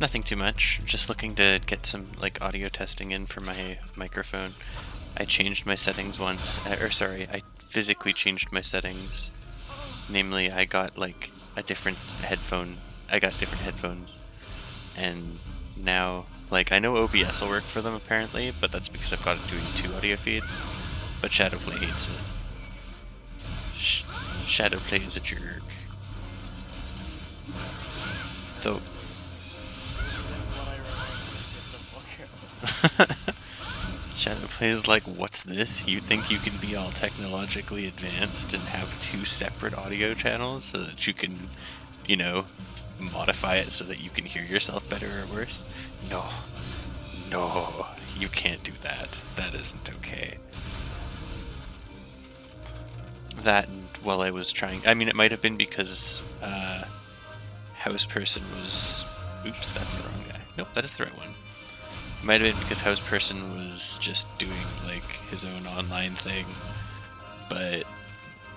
Nothing too much, just looking to get some like audio testing in for my microphone. I changed my settings once, or sorry, I physically changed my settings. Namely, I got like a different headphone, I got different headphones, and now, like, I know OBS will work for them apparently, but that's because I've got it doing 2 audio feeds, but Shadowplay hates it. Shadowplay is a jerk. Though... Shadowplay is like, what's this? You think you can be all technologically advanced and have 2 separate audio channels so that you can, you know, modify it so that you can hear yourself better or worse? No. No, you can't do that. That isn't okay. That, and while I was trying... I mean, it might have been because Houseperson was... Oops, that's the wrong guy. Nope, that is the right one. It might have been because Houseperson was just doing, like, his own online thing, but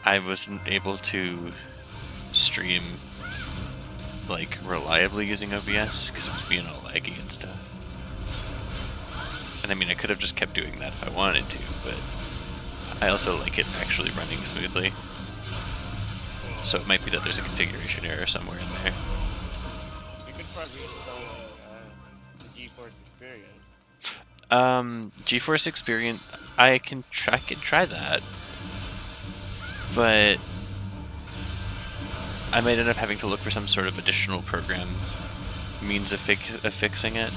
I wasn't able to stream, like, reliably using OBS because it was being all laggy and stuff. And I mean, I could have just kept doing that if I wanted to, but I also like it actually running smoothly. So it might be that there's a configuration error somewhere in there. You could probably install the GeForce Experience. GeForce Experience, I can try that. but I might end up having to look for some sort of additional program means of fixing it,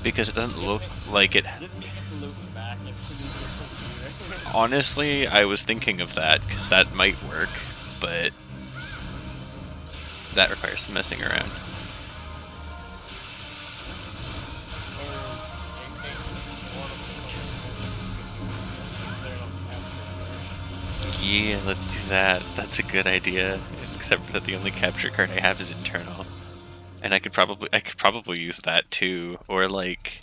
because it doesn't look like it. Just make it loop back into your computer. Honestly, I was thinking of that, because that might work, but that requires some messing around. Yeah, let's do that. That's a good idea. Except that the only capture card I have is internal, and I could probably use that too, or like,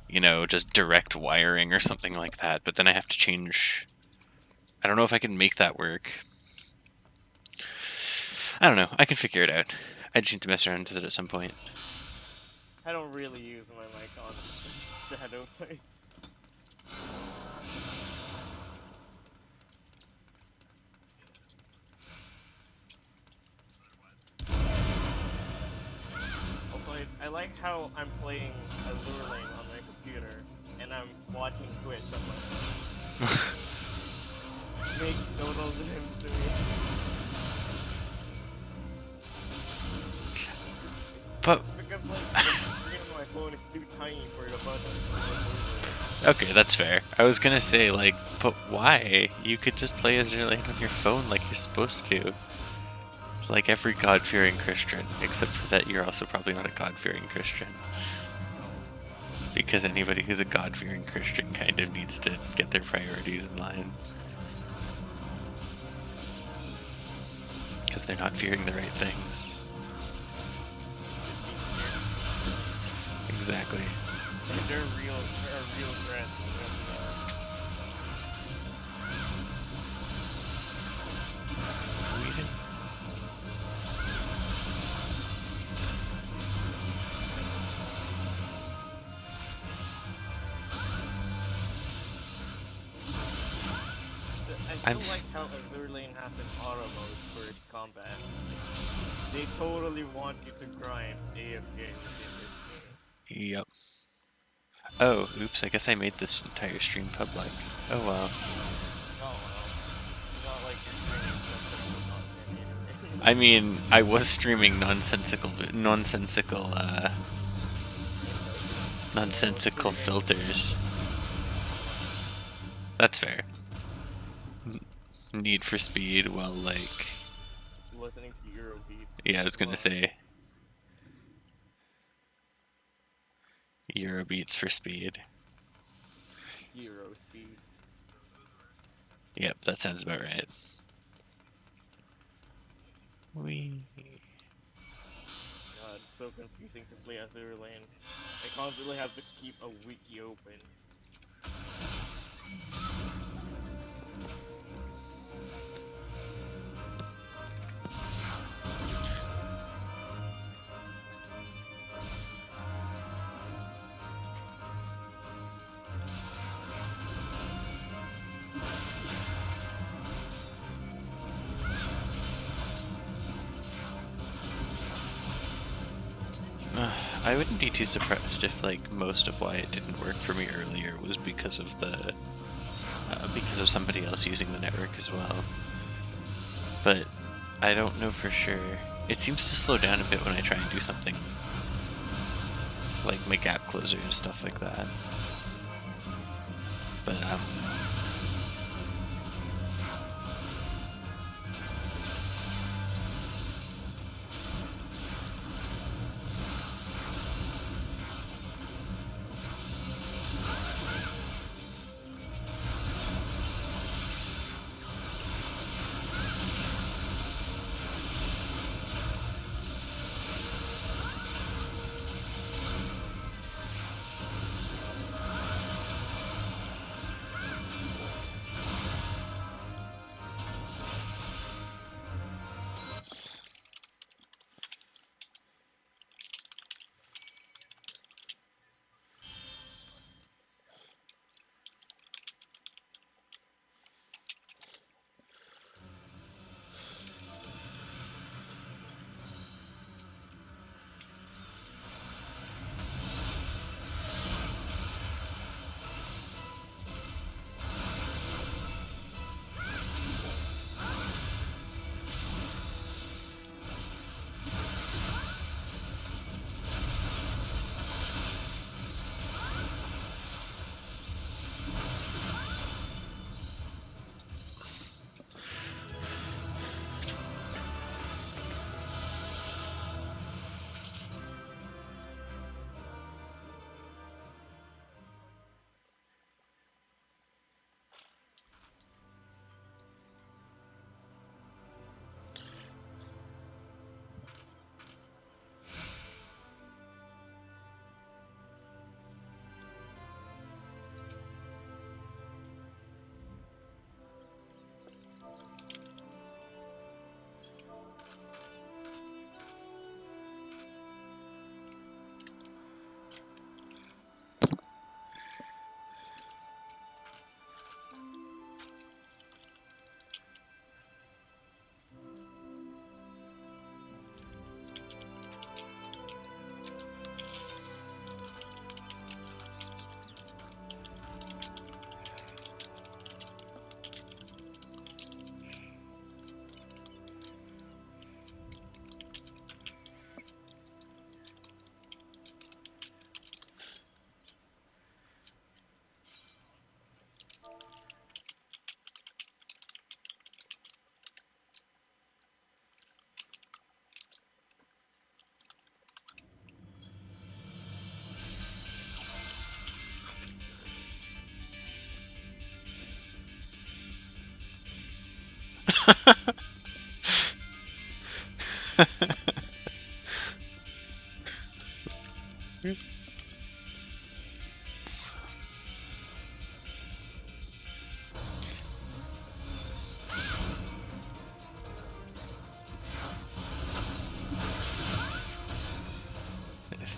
you know, just direct wiring or something like that. But then I have to change. I don't know if I can make that work. I don't know. I can figure it out. I just need to mess around with it at some point. I don't really use my mic on shadow play. Also, I like how I'm playing Azure Lane on my computer, and I'm watching Twitch on my phone. Makes total sense to me. But Because like the screen on my phone is too tiny for the button. okay, that's fair. I was gonna say, like, but why? You could just play Azure Lane on your phone like you're supposed to. Like every God-fearing Christian, except for that you're also probably not a God-fearing Christian. Because anybody who's a God-fearing Christian kind of needs to get their priorities in line. Because they're not fearing the right things. Exactly. They're real threats. We didn't. I still like how Azure Lane has an auto mode for its combat. They totally want you to grind AFK within this game. Yep. Oh, oops, I guess I made this entire stream public. Oh well. Oh well. It's not like you're streaming sensible content either. I mean, I was streaming nonsensical filters. That's fair. Need for Speed, well, like... Listening to Eurobeats. Yeah, I was gonna say... Eurobeats for speed. Euro speed. Yep, that sounds about right. Wee. God, it's so confusing to play Azure Lane. I constantly have to keep a wiki open. I wouldn't be too surprised if, like, most of why it didn't work for me earlier was because of the... because of somebody else using the network as well. But I don't know for sure. It seems to slow down a bit when I try and do something like my gap closer and stuff like that. But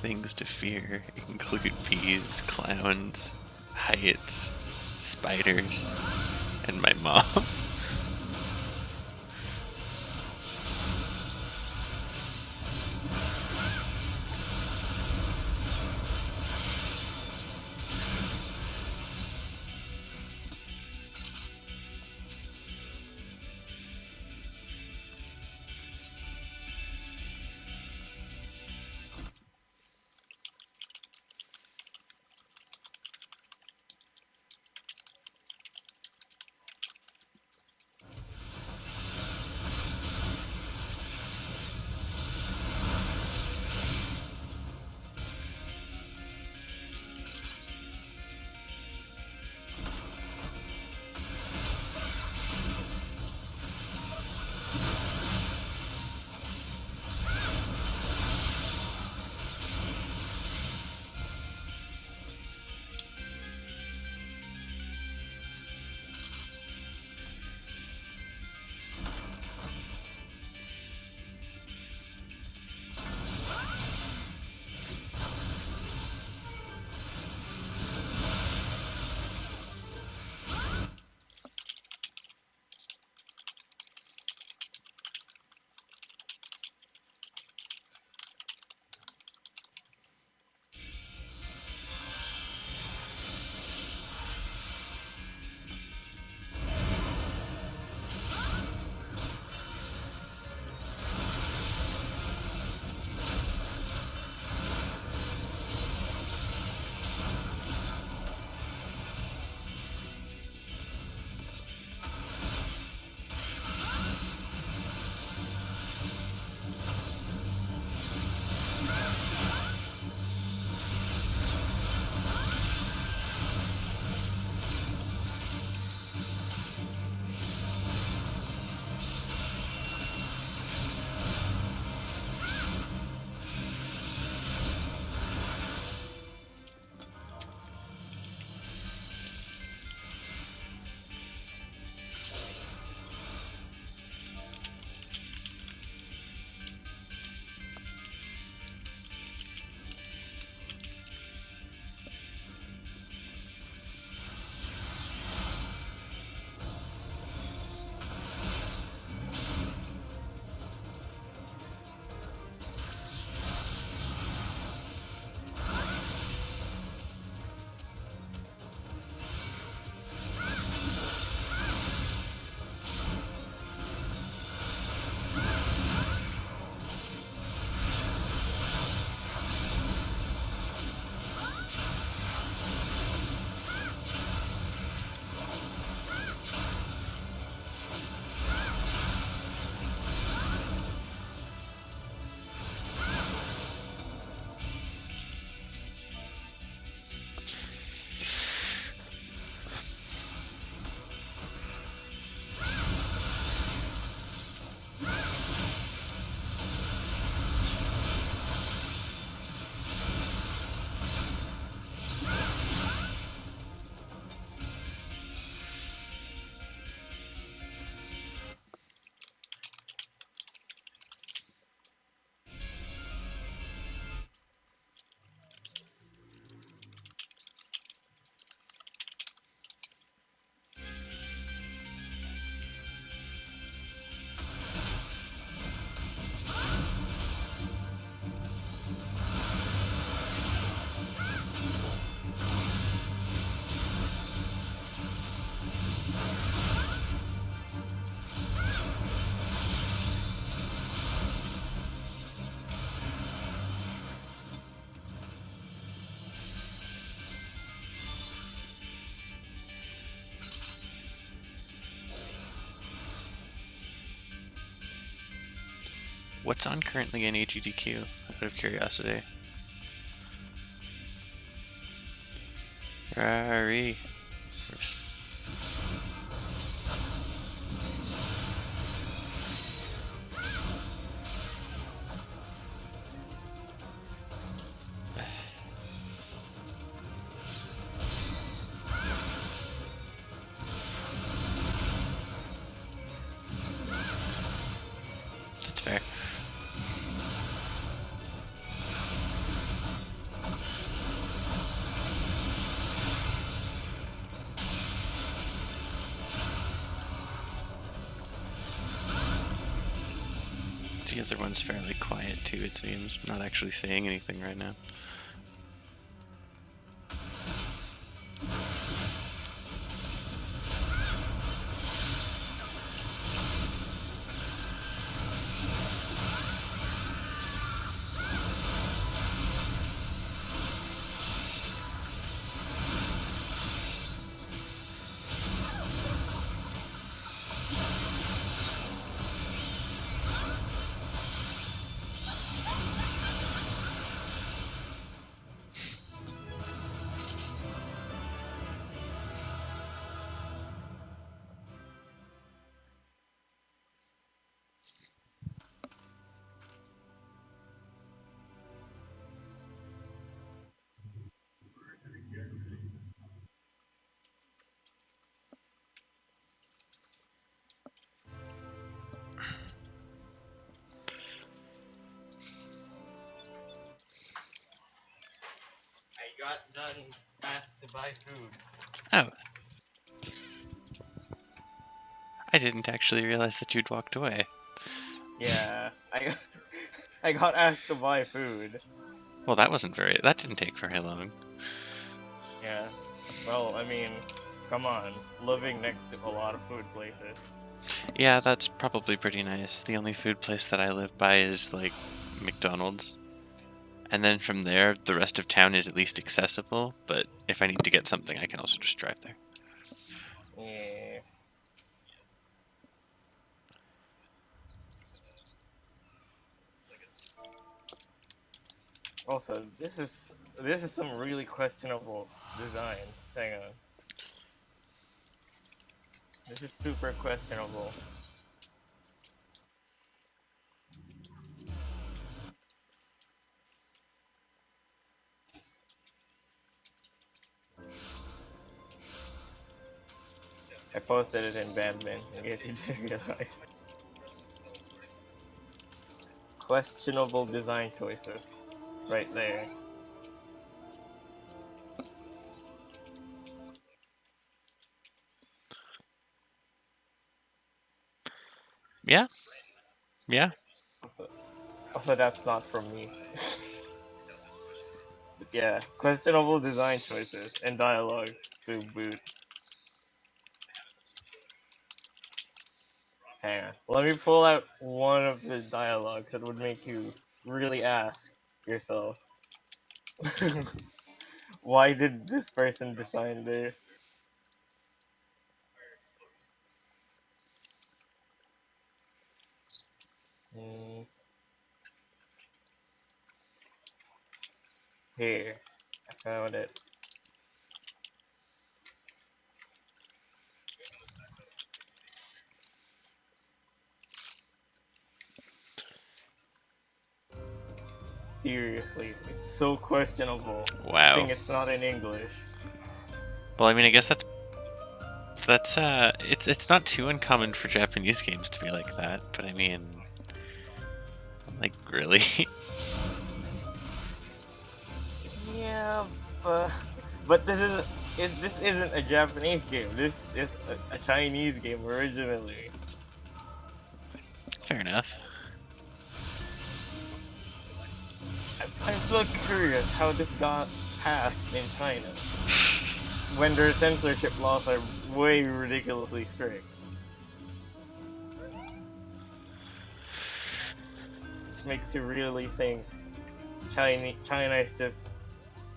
Things to fear include bees, clowns, heights, spiders, and my mom. What's on currently in AGDQ, out of curiosity? Rari. The other one's fairly quiet too, it seems. Not actually saying anything right now. I got done asked to buy food. Oh. I didn't actually realize that you'd walked away. Yeah, I got asked to buy food. Well, that didn't take very long. Yeah. Well, I mean, come on, living next to a lot of food places. Yeah, that's probably pretty nice. The only food place that I live by is, like, McDonald's. And then from there, the rest of town is at least accessible, but if I need to get something, I can also just drive there. Yeah. Also, this is some really questionable designs. Hang on. This is super questionable. I posted it in Badman in case you didn't realize. Questionable design choices. Right there. Yeah, yeah. Also, that's not from me. But yeah, questionable design choices and dialogues to boot. Hang on. Let me pull out one of the dialogues that would make you really ask yourself, why did this person design this? Hmm, here, I found it. Seriously, it's so questionable. Good Wow. thing it's not in English. Well, I mean, I guess it's not too uncommon for Japanese games to be like that, but I mean, like, really? Yeah, but this isn't a Japanese game. This is a Chinese game originally. Fair enough. I'm so curious how this got passed in China when their censorship laws are way ridiculously strict. Makes you really think China is just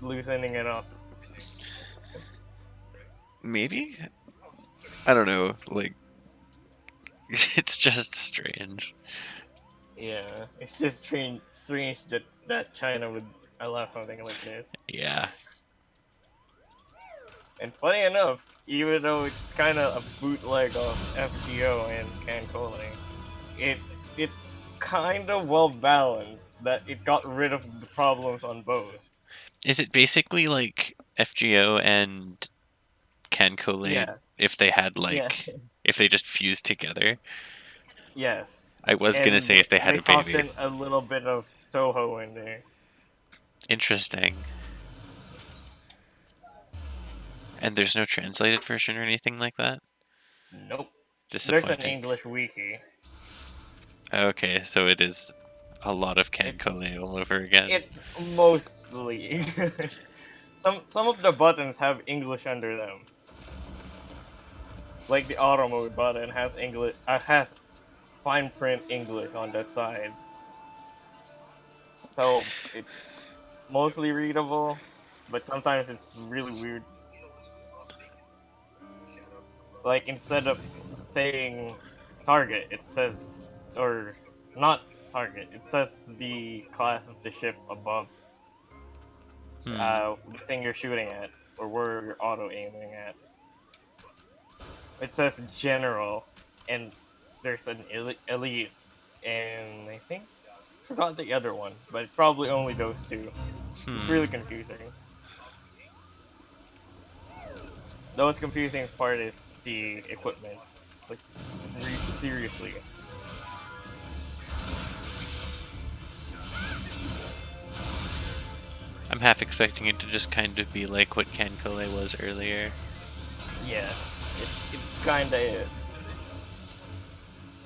loosening it up. Maybe? I don't know. Like, it's just strange. Yeah, it's just strange that China would allow something like this. Yeah. And funny enough, even though it's kind of a bootleg of FGO and Cancoli, it it's kind of well balanced that it got rid of the problems on both. Is it basically like FGO and Cancole Yes, if they had, yeah, like, if they just fused together? yes. I was gonna And say if they had they a tossed baby. in a little bit of Toho in there. Interesting. And there's no translated version or anything like that? Nope. There's an Disappointing. English wiki. Okay, so it is a lot of Ken It's Kole all over again. it's mostly some of the buttons have English under them. Like the auto mode button has English has fine print English on the side. So it's mostly readable, but sometimes it's really weird. Like instead of saying target, it says, or not target, it says the class of the ship above Hmm. the thing you're shooting at, or where you're auto aiming at. It says general, and there's an elite, and I think forgot the other one, but it's probably only those two. It's really Hmm. confusing. The most confusing part is the equipment. Like, seriously. I'm half expecting it to just kind of be like what Ken Kole was earlier. Yes, it kinda is.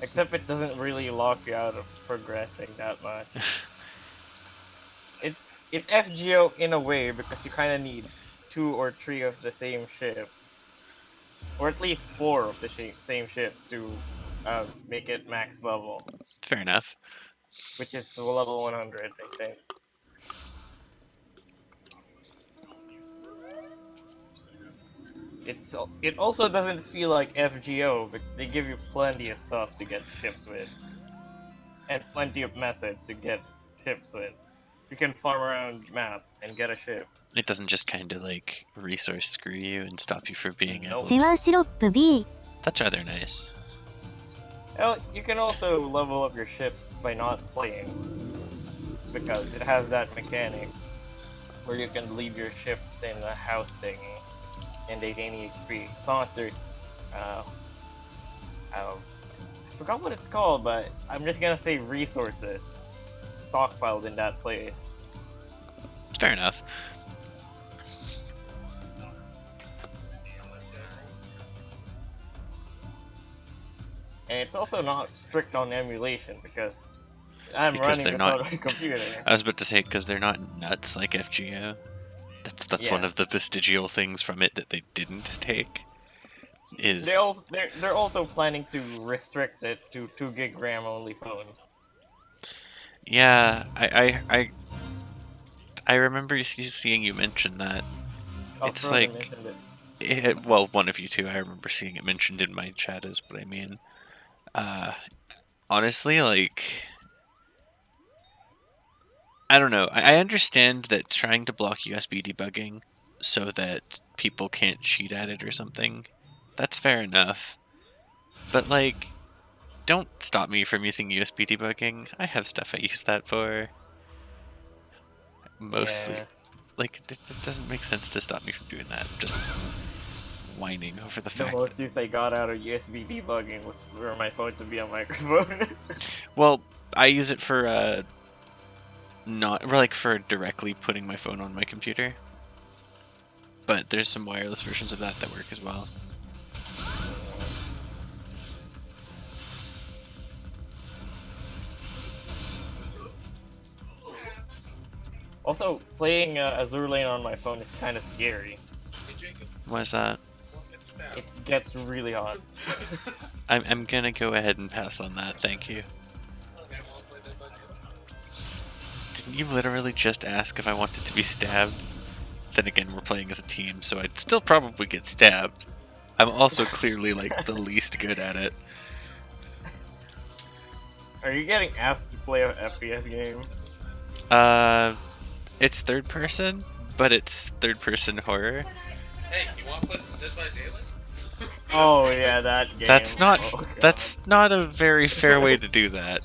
Except it doesn't really lock you out of progressing that much. It's FGO in a way because you kinda need two or three of the same ship, or at least four of the same ships to make it max level, Fair enough. which is level 100, I think. It also doesn't feel like FGO, but they give you plenty of stuff to get ships with, and plenty of methods to get ships with. You can farm around maps and get a ship. It doesn't just kind of like resource screw you and stop you from being able Nope. to. 世話シロップ B That's rather nice. Well, you can also level up your ships by not playing, because it has that mechanic where you can leave your ships in a house thingy, and they gain EXP. As long as there's, I forgot what it's called, but I'm just gonna say resources stockpiled in that place. Fair enough. And it's also not strict on emulation because I'm Because running they're this not. on my computer. I was about to say because they're not nuts like FGO. That's one Yeah. of the vestigial things from it that they didn't take. They Is also they're also planning to restrict it to 2 gig RAM only phones. yeah, I remember seeing you mention that. Oh, It's Frozen like mentioned it. well, one of you two. I remember seeing it mentioned in my chat. Is what I mean. Uh, honestly, like I don't know. I understand that trying to block USB debugging so that people can't cheat at it or something. That's fair enough. But like, don't stop me from using USB debugging. I have stuff I use that for. Mostly, Yeah. like, it just doesn't make sense to stop me from doing that. Just whining over the The fact that. most use I got out of USB debugging was for my phone to be a microphone. Well, I use it for not like for directly putting my phone on my computer. But there's some wireless versions of that that work as well. Also, playing Azure Lane on my phone is kind of scary. Why is that? It gets really hot. I'm gonna go ahead and pass on that. Thank you. Didn't you literally just ask if I wanted to be stabbed? Then again, we're playing as a team, so I'd still probably get stabbed. I'm also clearly like the least good at it. Are you getting asked to play an FPS game? It's third person, but it's third person horror. Hey, you want to play some Dead by Daylight? Oh yeah, that game. That's not Oh, God. that's not a very fair way to do that.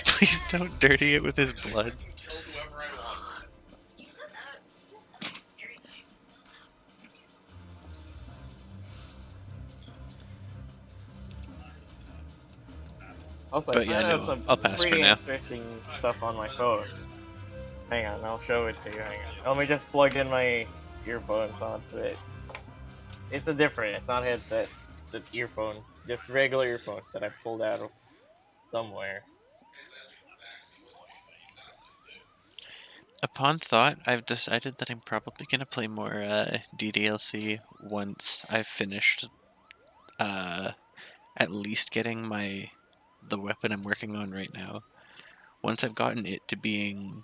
Please don't dirty it with his blood. Kill whoever I want. Also, I But yeah, found out no, some I'll pass for pretty now. interesting stuff on my phone. Hang on, I'll show it to you. Hang on. Let me just plug in my earphones onto it. It's not a headset. It's earphones, just regular earphones that I pulled out of somewhere. Upon thought, I've decided that I'm probably gonna play more DDLC once I've finished at least getting the weapon I'm working on right now. Once I've gotten it to being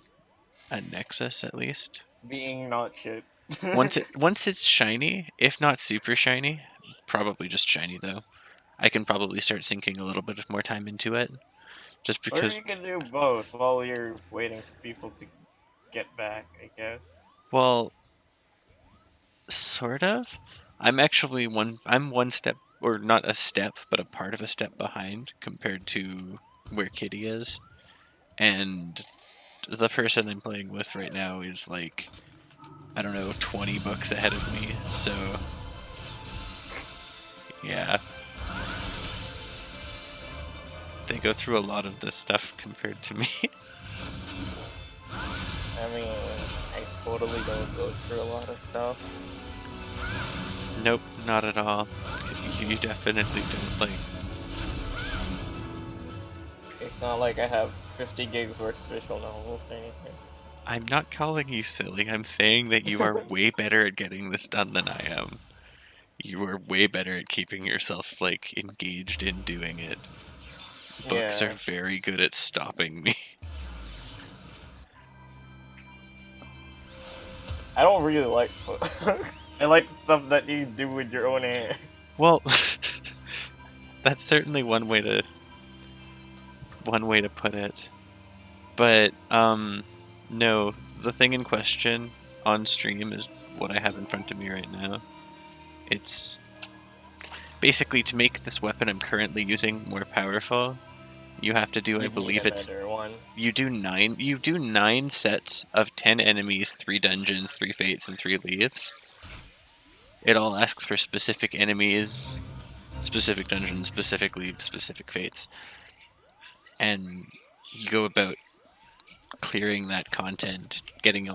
a Nexus at least. Being not shit. Once it's shiny, if not super shiny, probably just shiny though. I can probably start sinking a little bit of more time into it. Just Or because, you can do both while you're waiting for people to get back, I guess. well, sort of. I'm one step, or not a step, but a part of a step behind compared to where Kitty is. And the person I'm playing with right now is like, I don't know, 20 books ahead of me. So, yeah. They go through a lot of this stuff compared to me. I mean, I totally don't go through a lot of stuff. Nope, not at all. You definitely don't like. It's not like I have 50 gigs worth of visual novels or anything. I'm not calling you silly. I'm saying that you are way better at getting this done than I am. You are way better at keeping yourself like engaged in doing it. Books are Yeah, very good at stopping me. I don't really like books. I like the stuff that you do with your own hand. Well, that's certainly one way to put it. But no, the thing in question on stream is what I have in front of me right now. It's basically to make this weapon I'm currently using more powerful. You have to do, I You need believe it's another one. you do 9 sets of 10 enemies, 3 dungeons, 3 fates, and 3 leaves. It all asks for specific enemies, specific dungeons, specific leaves, specific fates. And you go about clearing that content, getting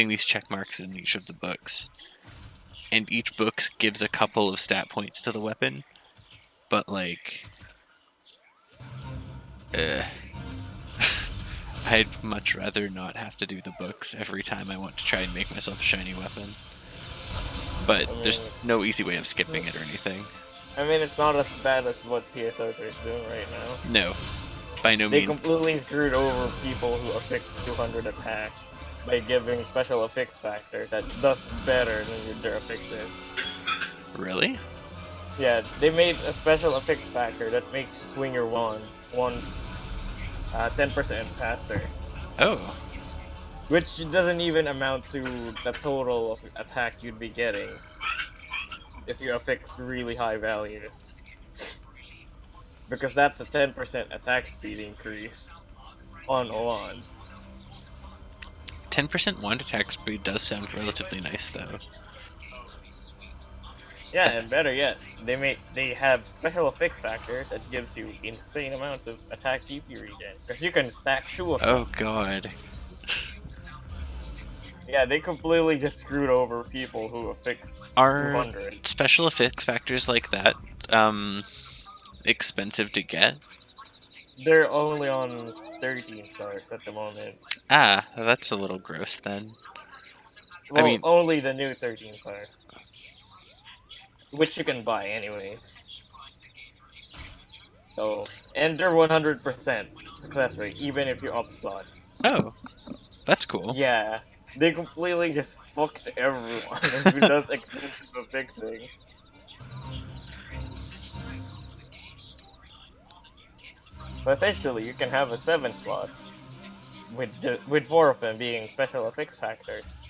these check marks in each of the books. And each book gives a couple of stat points to the weapon, but like I'd much rather not have to do the books every time I want to try and make myself a shiny weapon. But I mean, there's no easy way of skipping it or anything. it's not as bad as what PSOs are doing right now. No, by no They means. completely screwed over people who affix 200 attack by giving special affix factor that does better than their affixes. Really? Yeah, they made a special affix factor that makes you swing your wand 10% faster, Oh, which doesn't even amount to the total of attack you'd be getting if you affix really high values. Because that's a 10% attack speed increase on one. 10% wand attack speed does sound relatively nice, though. Yeah, That, and better yet, they have special affix factor that gives you insane amounts of attack DP regen. Because you can stack 2 of them. oh god. Yeah, they completely just screwed over people who affixed Are 200. special effects factors like that expensive to get? They're only on 13 stars at the moment. Ah, that's a little gross then. I Well, mean, only the new 13 stars. Which you can buy anyways. So, and they're 100% success rate, even if you upslot. oh, that's cool. Yeah, they completely just fucked everyone who does expensive affixing. So essentially, you can have a 7 slot with 4 of them being special affix factors,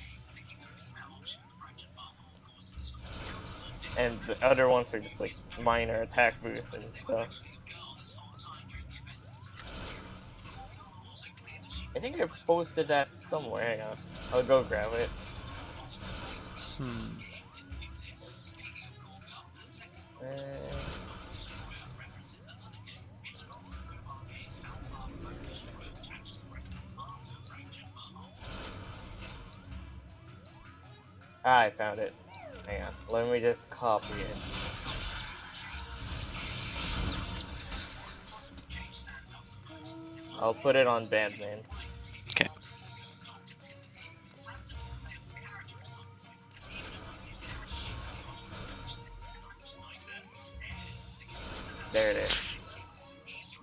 and the other ones are just like minor attack boosts and stuff. I think I posted that somewhere. Hang on, I'll go grab it. Hmm. Uh, I found it. Hang on, let me just copy it. I'll put it on Bandman. Okay. There it is.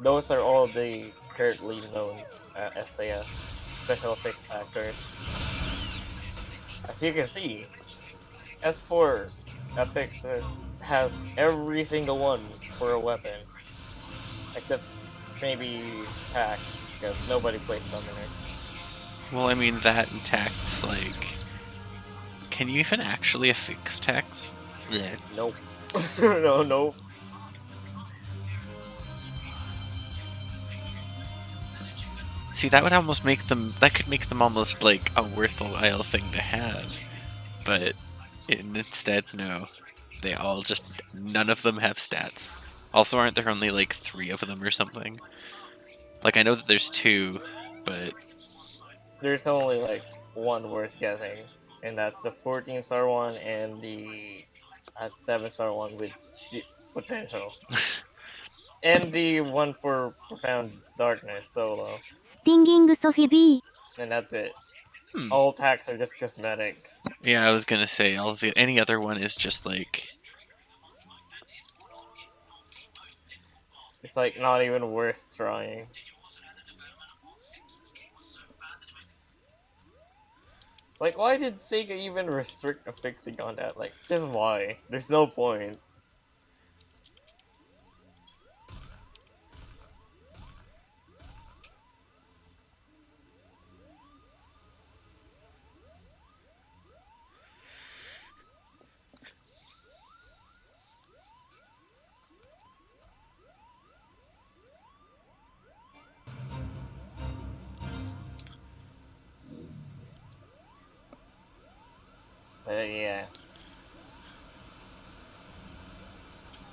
Those are all the currently known SAS special effects factors. As you can see, S4 FXs has every single one for a weapon, except maybe tax, because nobody plays Summoner. Well, I mean, that and tax, like... Can you even actually affix tax? Yeah. Nope. No, nope. See, that would almost make them... That could make them almost, like, a worthwhile thing to have. But instead, no. They all just... None of them have stats. Also, aren't there only, like, 3 of them or something? Like, I know that there's 2, but... There's only like one worth getting, and that's the 14-star one and the 7-star one with the potential. And the one for Profound Darkness solo. Stinging Sophie B. And that's it. Hmm. All attacks are just cosmetics. Yeah, I was gonna say, any other one is just, like... It's like not even worth trying. Like, why did Sega even restrict affixing on that? Like, just why? There's no point. But yeah.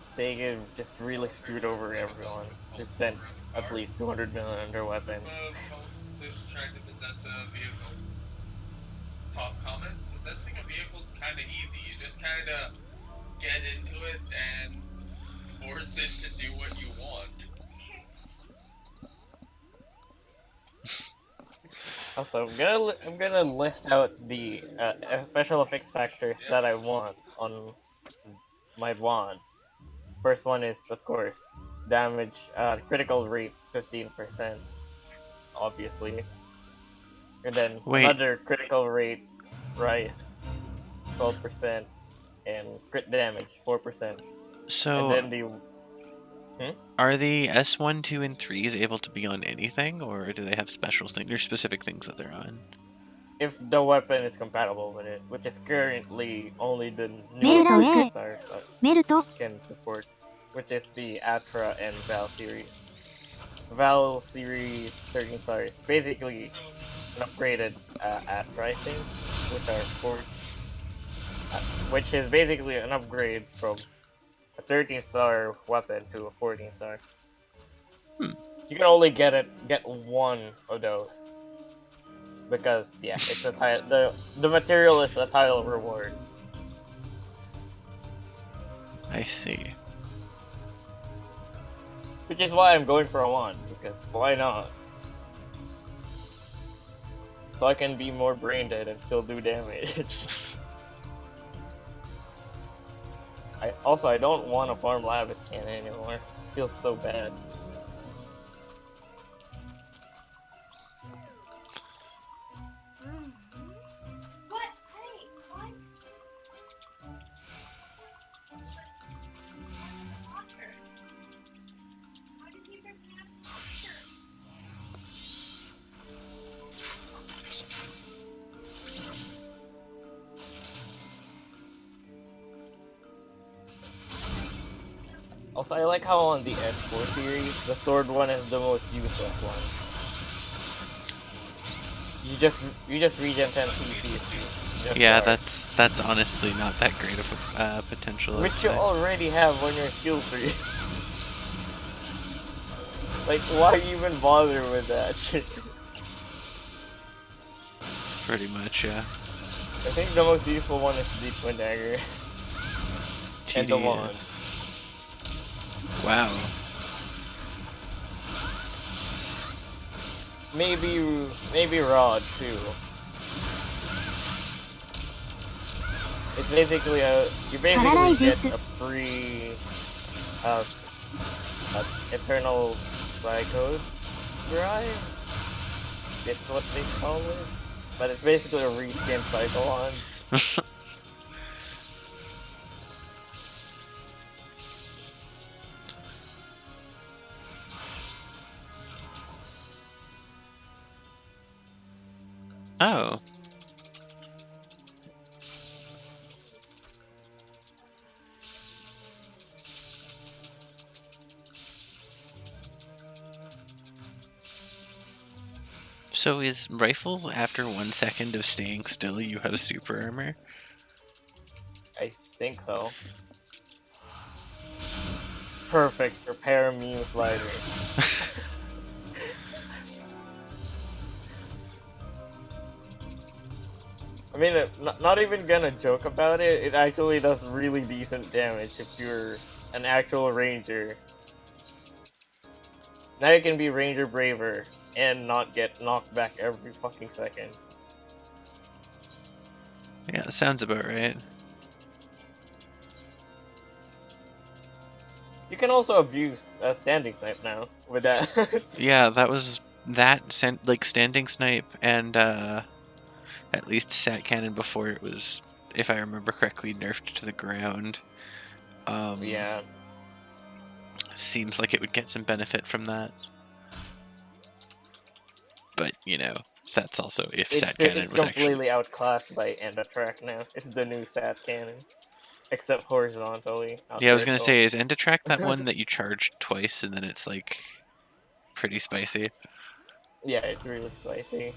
Sega just really screwed over everyone. They spent at least 200 million on their weapon. Just trying to possess a vehicle. Top comment: possessing a vehicle is kind of easy. You just kind of get into it and force it to do what you want. Also, I'm gonna list out the special effects factors that I want on my wand. First one is, of course, damage, critical rate 15%, obviously. And then Wait. another critical rate rise 12%, and crit damage 4%. So, And then the are the S1, 2, and 3s able to be on anything, or do they have special things or specific things that they're on? if the weapon is compatible with it, which is currently only the Meruto, newer eh? 13-stars Meruto. can support, which is the Atra and Val series. Val series 13 stars, basically an upgraded Atra, I think, which is basically an upgrade from a 13-star weapon to a 14-star. You can only get one of those. Because yeah, it's a title. The material is a title reward. I see. Which is why I'm going for a wand, because why not? So I can be more brain dead and still do damage. I don't want to farm Lavis cannon anymore. It feels so bad. What? Hey, what? Walker. Why did you rip me out of Walker? Also, I like how on the S4 series, the sword one is the most useless one. You just regen 10 PP if you just Yeah, start. that's honestly not that great of a potential. I'd Which you say. already have on your skill tree. Like, why even bother with that shit? Pretty much, yeah. I think the most useful one is the Twin Dagger. And the TD, wand. Wow. maybe Rod too. It's basically you basically get a free uh, eternal psycho drive. It's what they call it, but it's basically a reskin Cyclone. Oh. So is rifles after 1 second of staying still you have super armor? I think so. Perfect repair meme slider. I mean, not even gonna joke about it, it actually does really decent damage if you're an actual ranger. Now you can be Ranger Braver and not get knocked back every fucking second. Yeah, that sounds about right. You can also abuse standing snipe now with that. Yeah, that was like standing snipe and at least sat cannon before it was, if I remember correctly, nerfed to the ground. Yeah. Seems like it would get some benefit from that. But, you know, that's also if sat cannon It's was completely outclassed by Endatrack now. It's the new sat cannon. Except horizontally. Yeah, I was gonna say, is Endatrack that one that you charge twice and then it's like pretty spicy? Yeah, it's really spicy.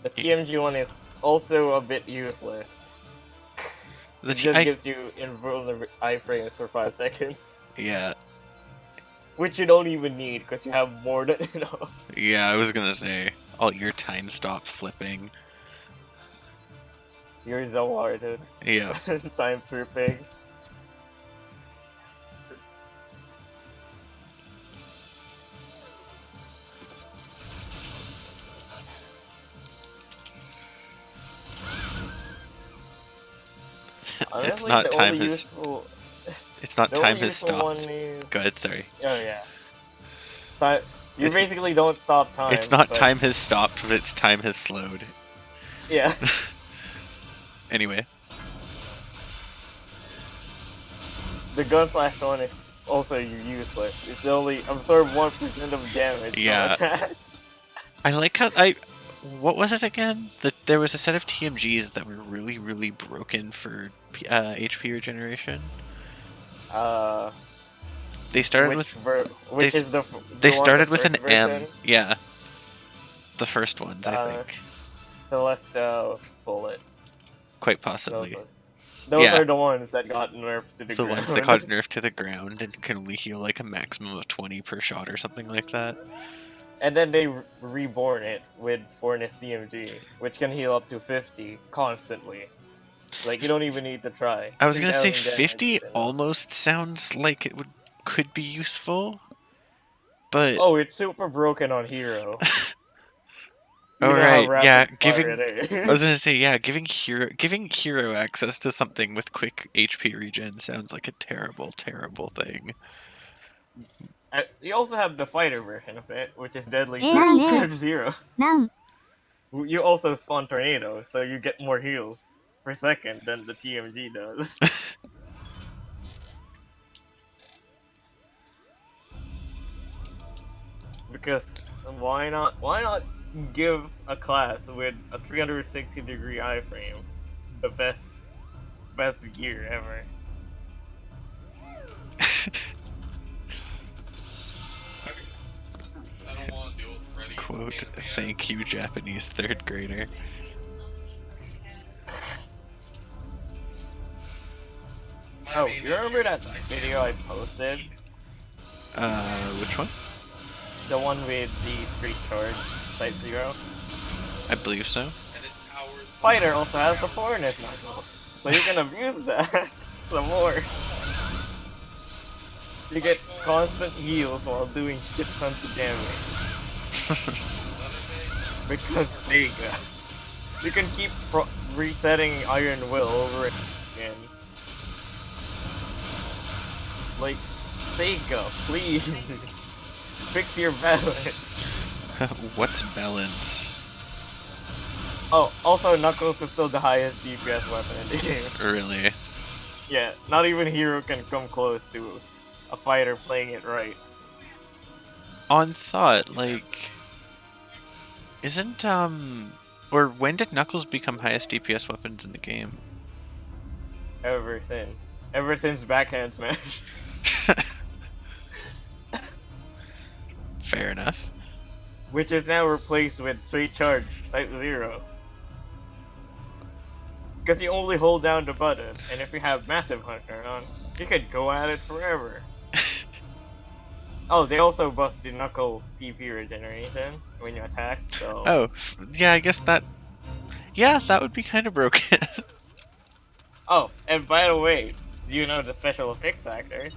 The TMG one is also a bit useless. It just gives you invulnerable iframes for 5 seconds. Yeah. Which you don't even need, because you have more than enough. Yeah, I was gonna say, all your time stop flipping. You're so hearted. Yeah. Time tripping. Honestly, It's not time has. Useful... It's not time has stopped. Is... Go ahead, sorry. Oh yeah. But you basically don't stop time. It's not but... time has stopped, but it's time has slowed. Yeah. Anyway. The gun slash one is also useless. It's only absorb 1% of damage. Yeah. I like how what was it again? There was a set of TMGs that were really, really broken for HP regeneration. They started they started with an M. Yeah. The first ones, I think. Celeste Bullet. Quite possibly. Those are the ones that got nerfed to the ground. The ones that got nerfed to the ground and can only heal like a maximum of 20 per shot or something like that. And then they reborn it with Fornus CMG, which can heal up to 50 constantly. Like, you don't even need to try. I was gonna say 50 almost sounds like it could be useful, but... Oh, it's super broken on Hero. Alright, yeah, I was gonna say, yeah, giving hero access to something with quick HP regen sounds like a terrible, terrible thing. You also have the fighter version of it, which is Deadly times 0. You also spawn Tornado, so you get more heals per second than the TMG does. Because why not give a class with a 360-degree iframe the best gear ever? Quote, thank you, Japanese third grader. Oh, you remember that video I posted? Which one? The one with the Street Charge Type 0? I believe so. Fighter also has the Fornus knuckles, so you can abuse that some more. You get constant heals while doing shit tons of damage. Because Sega. You can keep resetting Iron Will over and again. Like, Sega, please. Fix your balance. What's balance? Oh, also Knuckles is still the highest DPS weapon in the game. Really? Yeah, not even Hero can come close to a fighter playing it right. On thought, like, isn't or when did Knuckles become highest DPS weapons in the game? Ever since Backhand Smash. Fair enough. Which is now replaced with Straight Charge Type 0. Because you only hold down the button, and if you have Massive Hunter on, you could go at it forever. Oh, they also buffed the Knuckle PP regeneration when you attack, so... Oh, yeah, I guess that... Yeah, that would be kind of broken. Oh, and by the way, do you know the special effects factors?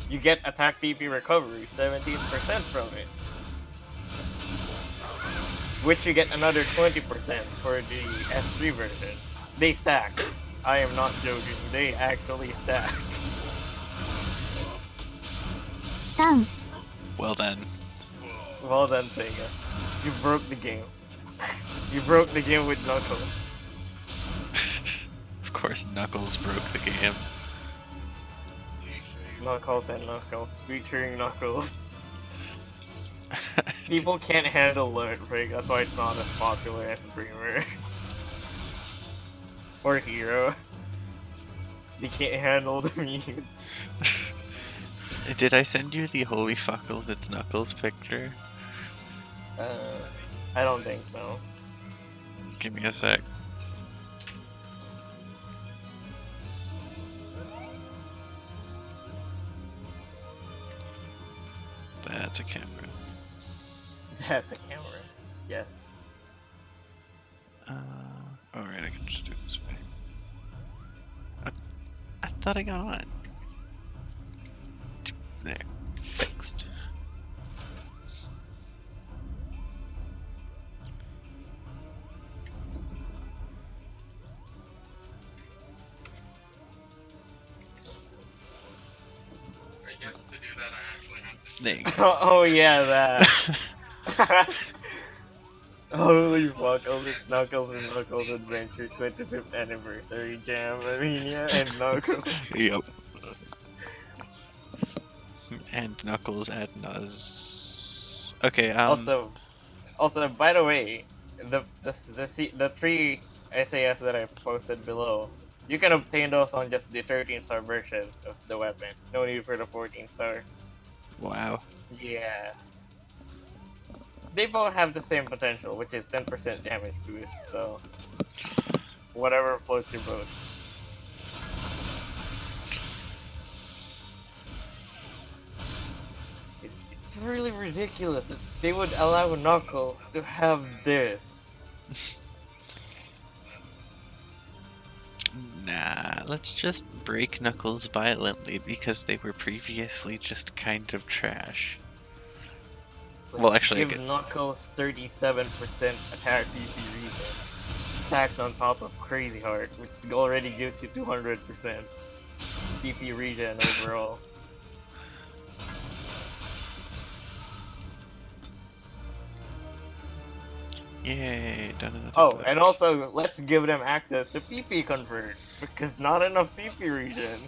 You get attack TP recovery, 17% from it. Which you get another 20% for the S3 version. They stack. I am not joking, they actually stack. スタン Well then. Well done, Sega. You broke the game. You broke the game with Knuckles. Of course, Knuckles broke the game. Knuckles and Knuckles, featuring Knuckles. People can't handle Learn Break, that's why it's not as popular as Dreamer. Or Hero. They can't handle the memes. Did I send you the Holy Fuckles It's Knuckles picture? I don't think so. Give me a sec. That's a camera. That's a camera. Yes. Alright, I can just do it this way. I thought I got on. There. Fixed. I guess to do that, I actually have to. There you go. Oh yeah, that. Holy fuck, it's Knuckles and Knuckles Adventure 25th Anniversary Jam, Arena, and Knuckles. Yep. And Knuckles at Nuz. Okay, Also, by the way, the 3 SAS that I posted below, you can obtain those on just the 13-star version of the weapon. No need for the 14-star. wow. Yeah. They both have the same potential, which is 10% damage boost, so... Whatever floats your boat. It's really ridiculous that they would allow Knuckles to have this. Nah, let's just break Knuckles violently because they were previously just kind of trash. Well, actually, give Knuckles 37% attack DP regen, stacked on top of Crazy Heart, which already gives you 200% DP regen overall. Yay, done another Oh, book. and also, let's give them access to PP Convert, because not enough PP regen.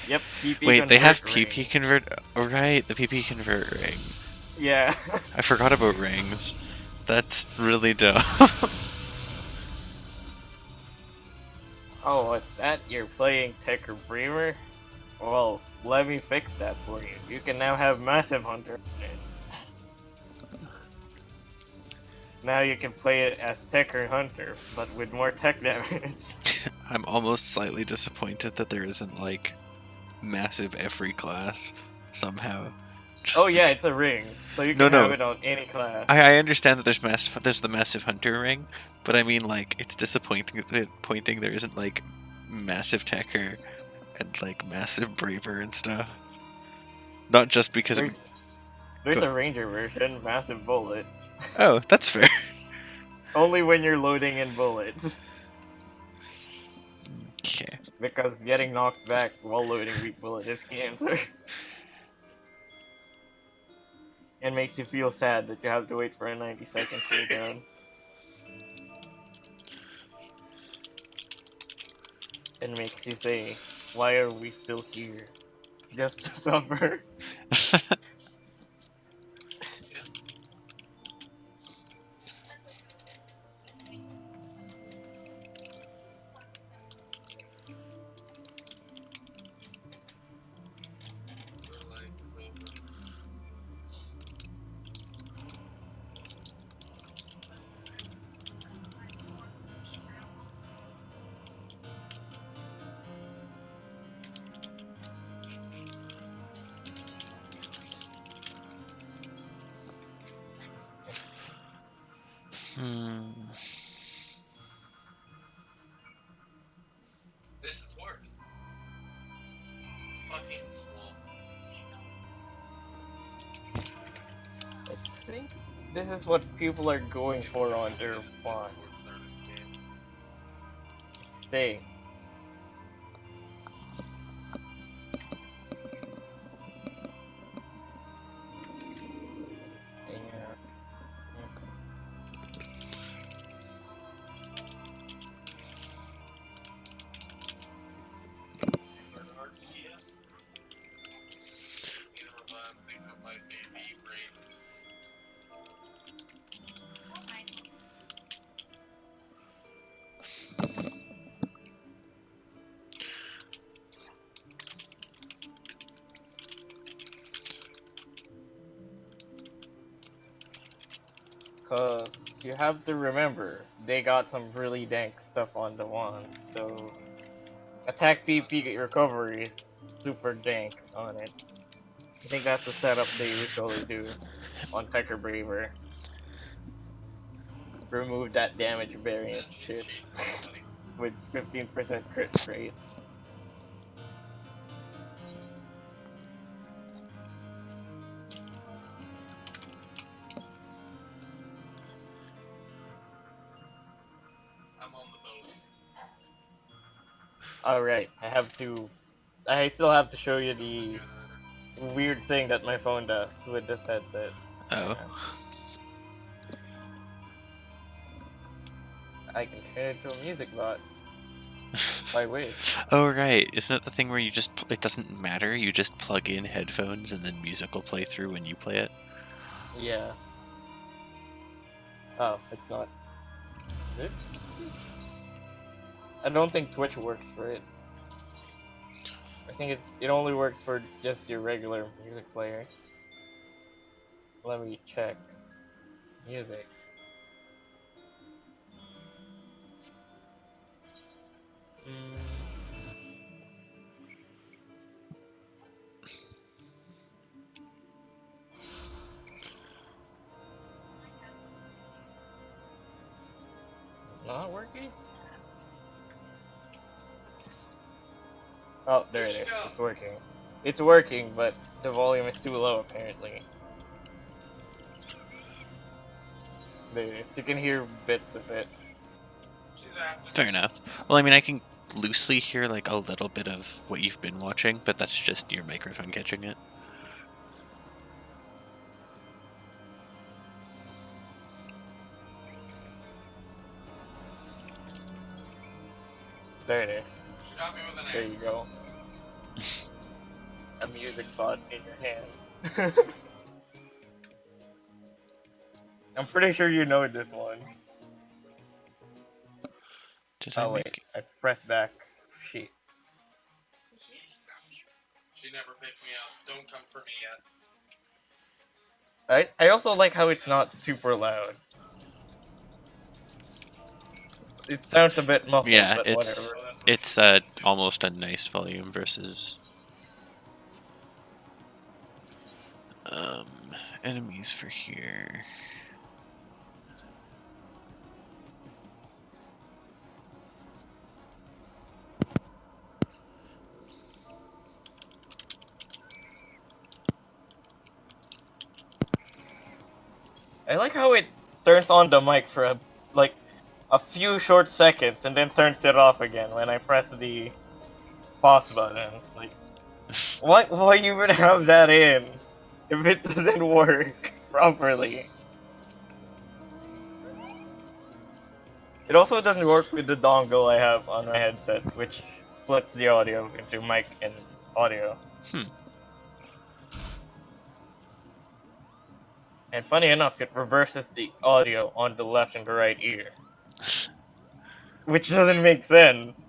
Yep, PP Wait, Convert they have ring. PP convert. Oh, right, the PP convert ring. Yeah. I forgot about rings. That's really dope. Oh, what's that? You're playing Tech or Bremer? Well, let me fix that for you. You can now have Massive Hunter. Now you can play it as Tech or Hunter, but with more tech damage. I'm almost slightly disappointed that there isn't like massive every class somehow. Just Oh yeah, it's a ring, so you No, can have no. it on any class. I understand that there's the massive hunter ring, but I mean like it's disappointing there isn't like massive techer and like massive braver and stuff. Not just because it. There's Go- a ranger version, massive bullet. Oh, that's fair. Only when you're loading in bullets. Okay. Because getting knocked back while loading weak bullet is cancer. And makes you feel sad that you have to wait for a 90-second cooldown. And makes you say, why are we still here? Just to suffer. Your life is over. Hmm. This is worse. Fucking small. I think this is what people are going for on their Before bots. starting the game. Say, yeah. Bernard Kia. Either of them think it might be the brain. Cause you have to remember, they got some really dank stuff on the wand, so attack PP recovery is super dank on it. I think that's the setup they usually do on Pecker Braver. Remove that damage variance That's just shit chasing somebody. with 15% crit rate. I'm on the boat. Alright, I still have to show you the Good either. weird thing that my phone does with this headset. Oh. Yeah. I can turn it to a music bot. If I wish. Oh right, isn't it the thing where you just it doesn't matter, you just plug in headphones and then music will play through when you play it? Yeah. Oh, it's not. Is it? I don't think Twitch works for it. I think it only works for just your regular music player. Let me check. Music. Mm, not working? Oh, there Here it she is. It's comes. working. It's working, but the volume is too low apparently. There it is. You can hear bits of it. She's after Fair me. enough. Well, I mean, I can loosely hear like a little bit of what you've been watching, but that's just your microphone catching it. There it is. She got me with an There you go. axe. A music bot in your hand. I'm pretty sure you know this one. Did I Oh wait, make I pressed back. Shit. She never picked me up. Don't come for me yet. I also like how it's not super loud. It sounds a bit muffled, Yeah, but whatever. Oh, that's what it's she said. almost a nice volume versus um enemies for here. I like how it turns on the mic for like a few short seconds and then turns it off again when I press the pause button. Like, why even have that in if it doesn't work properly? It also doesn't work with the dongle I have on my headset, which splits the audio into mic and audio. Hmm. And funny enough, it reverses the audio on the left and the right ear, which doesn't make sense.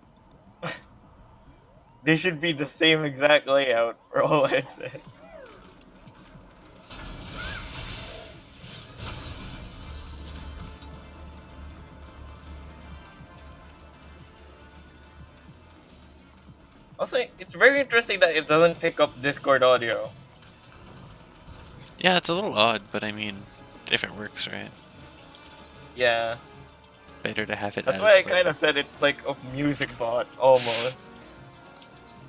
They should be the same exact layout for all headsets. Also, it's very interesting that it doesn't pick up Discord audio. Yeah, it's a little odd, but I mean, if it works right, Yeah, better to have it that's why I as kind like. of said it's like a music bot almost,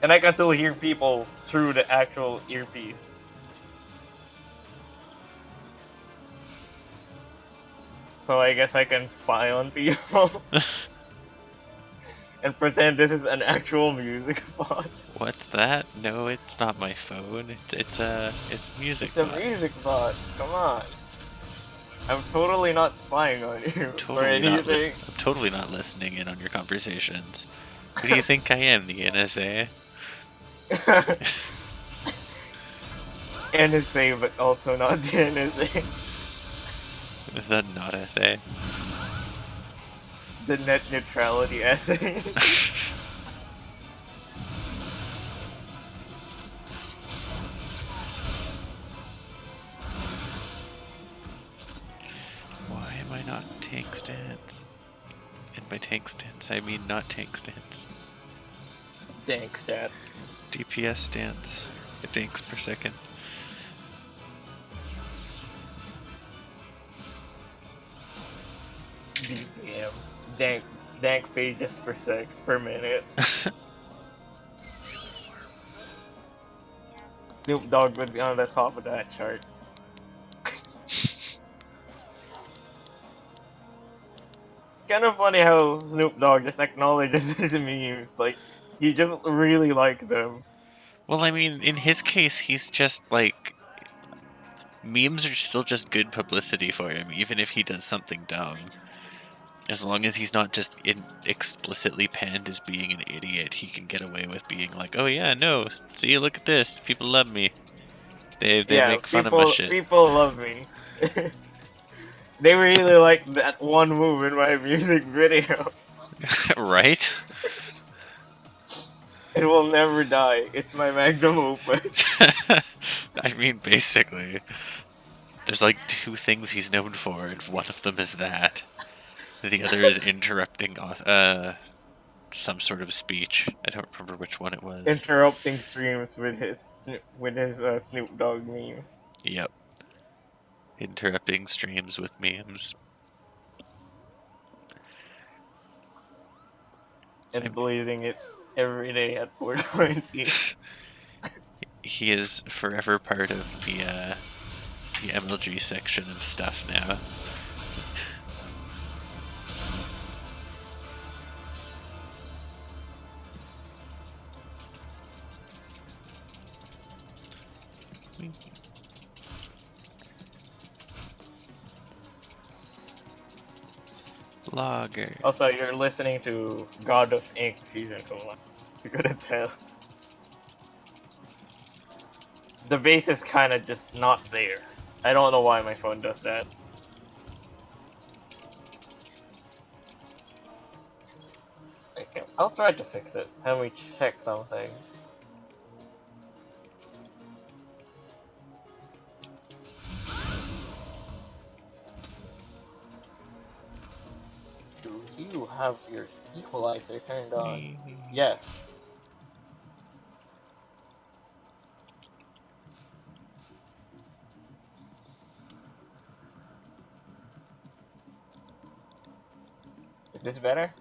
and I can still hear people through the actual earpiece. So I guess I can spy on people and pretend this is an actual music bot. What's that? No, it's not my phone. It's music It's a bot. music bot. Come on. I'm totally not spying on you or anything. I'm totally not listening in on your conversations. Who do you think I am, the NSA? NSA, but also not the NSA. The not SA. The net neutrality essay. Why am I not tank stance? And by tank stance, I mean not tank stance. Dank stats. DPS stance. Tanks per second. DPM. Dank pages per minute. Snoop Dogg would be on the top of that chart. Kind of funny how Snoop Dogg just acknowledges his memes. Like, he just really likes them. Well, I mean, in his case, he's just like. Memes are still just good publicity for him, even if he does something dumb. As long as he's not just explicitly panned as being an idiot, he can get away with being like, "Oh yeah, no, see, look at this, people love me. They Yeah, make fun of my shit." people love me. They really like that one move in my music video. Right? It will never die. It's my magnum opus. I mean, basically, there's like two things he's known for, and one of them is that. The other is interrupting some sort of speech. I don't remember which one it was. Interrupting streams with his Snoop Dogg memes Yep. Interrupting streams with memes. and blazing it every day at 420. He is forever part of the MLG section of stuff now. Logger. Also, you're listening to God of Ink Season 2. You couldn't tell. The bass is kind of just not there. I don't know why my phone does that. Okay, I'll try to fix it. Let me check something. Do you have your equalizer turned on? Yes. Is this better?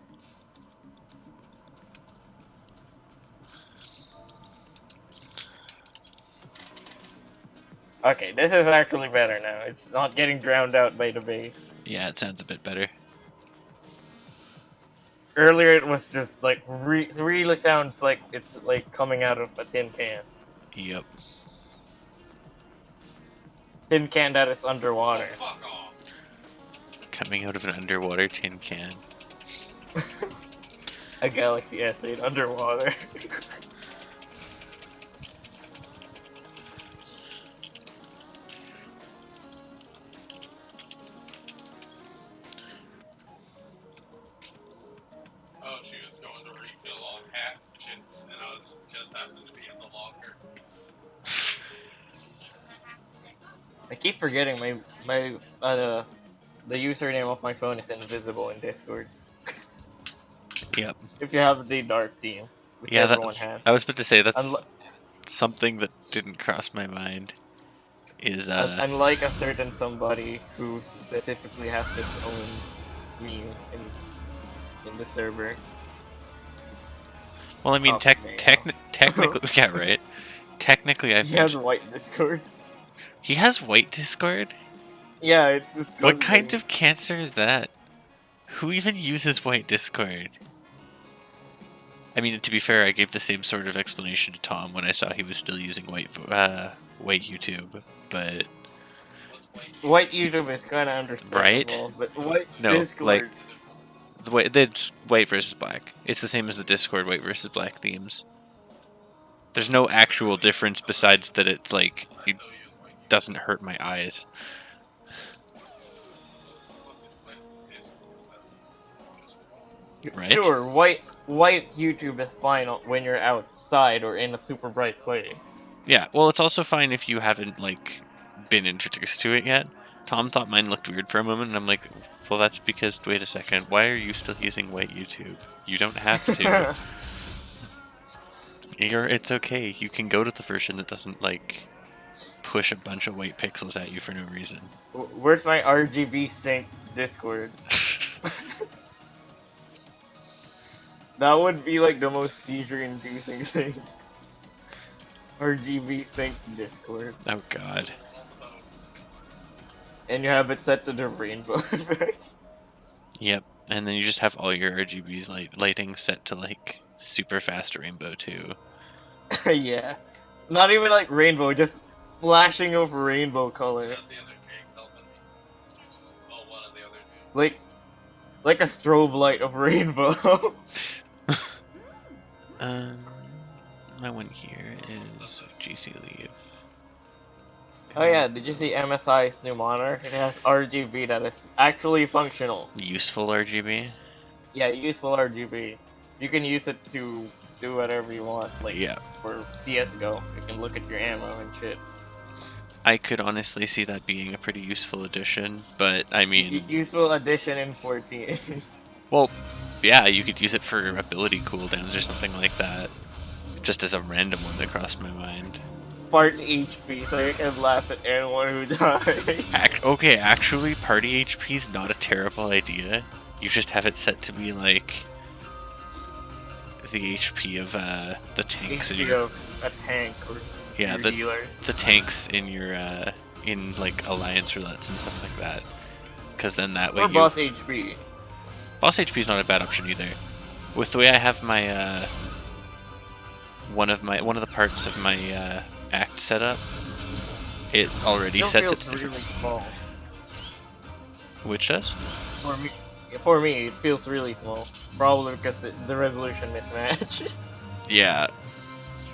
Okay, this is actually better now. It's not getting drowned out by the bass. Yeah, it sounds a bit better. Earlier it was just like it really sounds like it's like coming out of a tin can. Yep. Tin can that is Oh, underwater. fuck off. Coming out of an underwater tin can. A Galaxy S8 underwater. Oh, she was going to refill on hatchets, and I was just happened to be in the locker. I keep forgetting the username of my phone is invisible in Discord. Yep. If you have the dark team, which Yeah, everyone has. I was about to say that's Unli- something that didn't cross my mind. Is Unlike a certain somebody who specifically has his own meme in the server. well, I mean, Okay, technically, yeah, right. Technically, I've he been. has white Discord. He has white Discord. Yeah, it's What kind disgusting. of cancer is that? Who even uses white Discord? I mean, to be fair, I gave the same sort of explanation to Tom when I saw he was still using white YouTube, but What's white? White YouTube is kind of right? understandable, but white No, like Discord. the white versus black. It's the same as the Discord white versus black themes. There's no actual difference besides that it's like I it still use white. doesn't hurt my eyes, What is white? This that's just wrong. right? Sure, white YouTube is fine when you're outside or in a super bright place. Yeah. Well, it's also fine if you haven't like been introduced to it yet. Tom thought mine looked weird for a moment, and I'm like, well, that's because wait a second, why are you still using white YouTube? You don't have to. It's okay. You can go to the version that doesn't like push a bunch of white pixels at you for no reason. Where's my RGB sync Discord? That would be like the most seizure-inducing thing. RGB sync Discord, Oh god. and you have it set to the rainbow effect. Yep. And then you just have all your RGBs lighting set to like super fast rainbow too. Yeah, not even like rainbow, just flashing of rainbow colors, How's the other Jake helping me? Oh, one of the other dudes. like a strobe light of rainbow. Um, my one here is GC leave. Oh yeah, did you see MSI's new monitor? It has RGB that is actually functional. Useful RGB. Yeah, useful RGB. You can use it to do whatever you want, like Yeah. for CS:GO. You can look at your ammo and shit. I could honestly see that being a pretty useful addition, but I mean, Useful addition in 14. well, yeah, you could use it for ability cooldowns or something like that. Just as a random one that crossed my mind. Part HP, so you can laugh at anyone who dies. Okay, actually, party HP is not a terrible idea. You just have it set to be like the HP of the tanks in HP your of a tank or yeah your dealers. the tanks in your in like alliance roulettes and stuff like that. Because then that way Or boss HP. boss HP is not a bad option either. With the way I have my one of the parts of my act set up, it already Still sets it feels to different. really small. Which does? For me, it feels really small. Probably because the resolution mismatch. Yeah.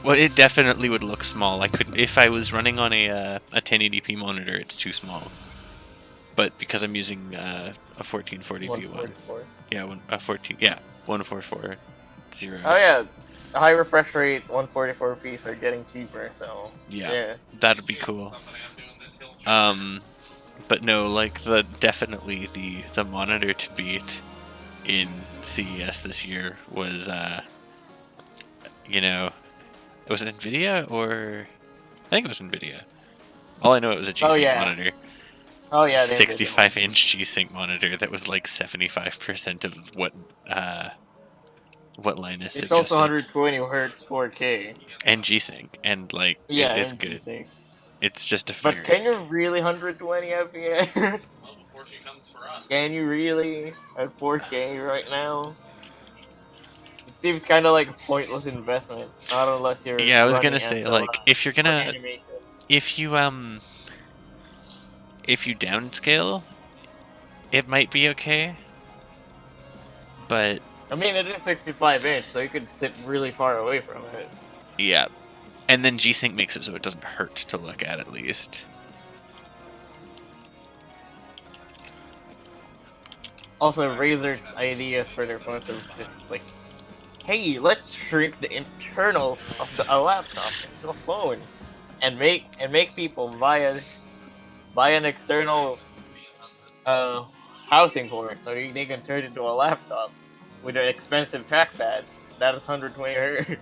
Well, it definitely would look small. I could, if I was running on a 1080p monitor, it's too small. But because I'm using a 1440p one, 144. yeah, a 1440. Oh yeah, high refresh rate 144p's are getting cheaper, so Yeah, that'd be cool. But no, like definitely the monitor to beat in CES this year was it was Nvidia or I think it was Nvidia. All I know it was a Oh G-Sync yeah. monitor. Oh yeah, 65-inch G-Sync monitor that was like 75% of what Linus It's also suggested. 120 hertz 4K. And G-Sync and like Yeah, it's and good. G-Sync. It's just a But fairy. can you really 120 FPS? Well, before she comes for us. Can you really at 4K right now? It seems kind of like a pointless investment, not unless you're Yeah, I was gonna running say, SLI like, if you're or gonna, animation. if you downscale, it might be okay, but I mean, it is 65-inch, so you could sit really far away from it. yeah. And then G-Sync makes it so it doesn't hurt to look at least. Also, Razer's ideas for their phones are just like, hey, let's shrink the internals of a laptop into a phone, and make people buy an external uh housing for it, so they can turn it into a laptop with an expensive trackpad that is 120 Hz.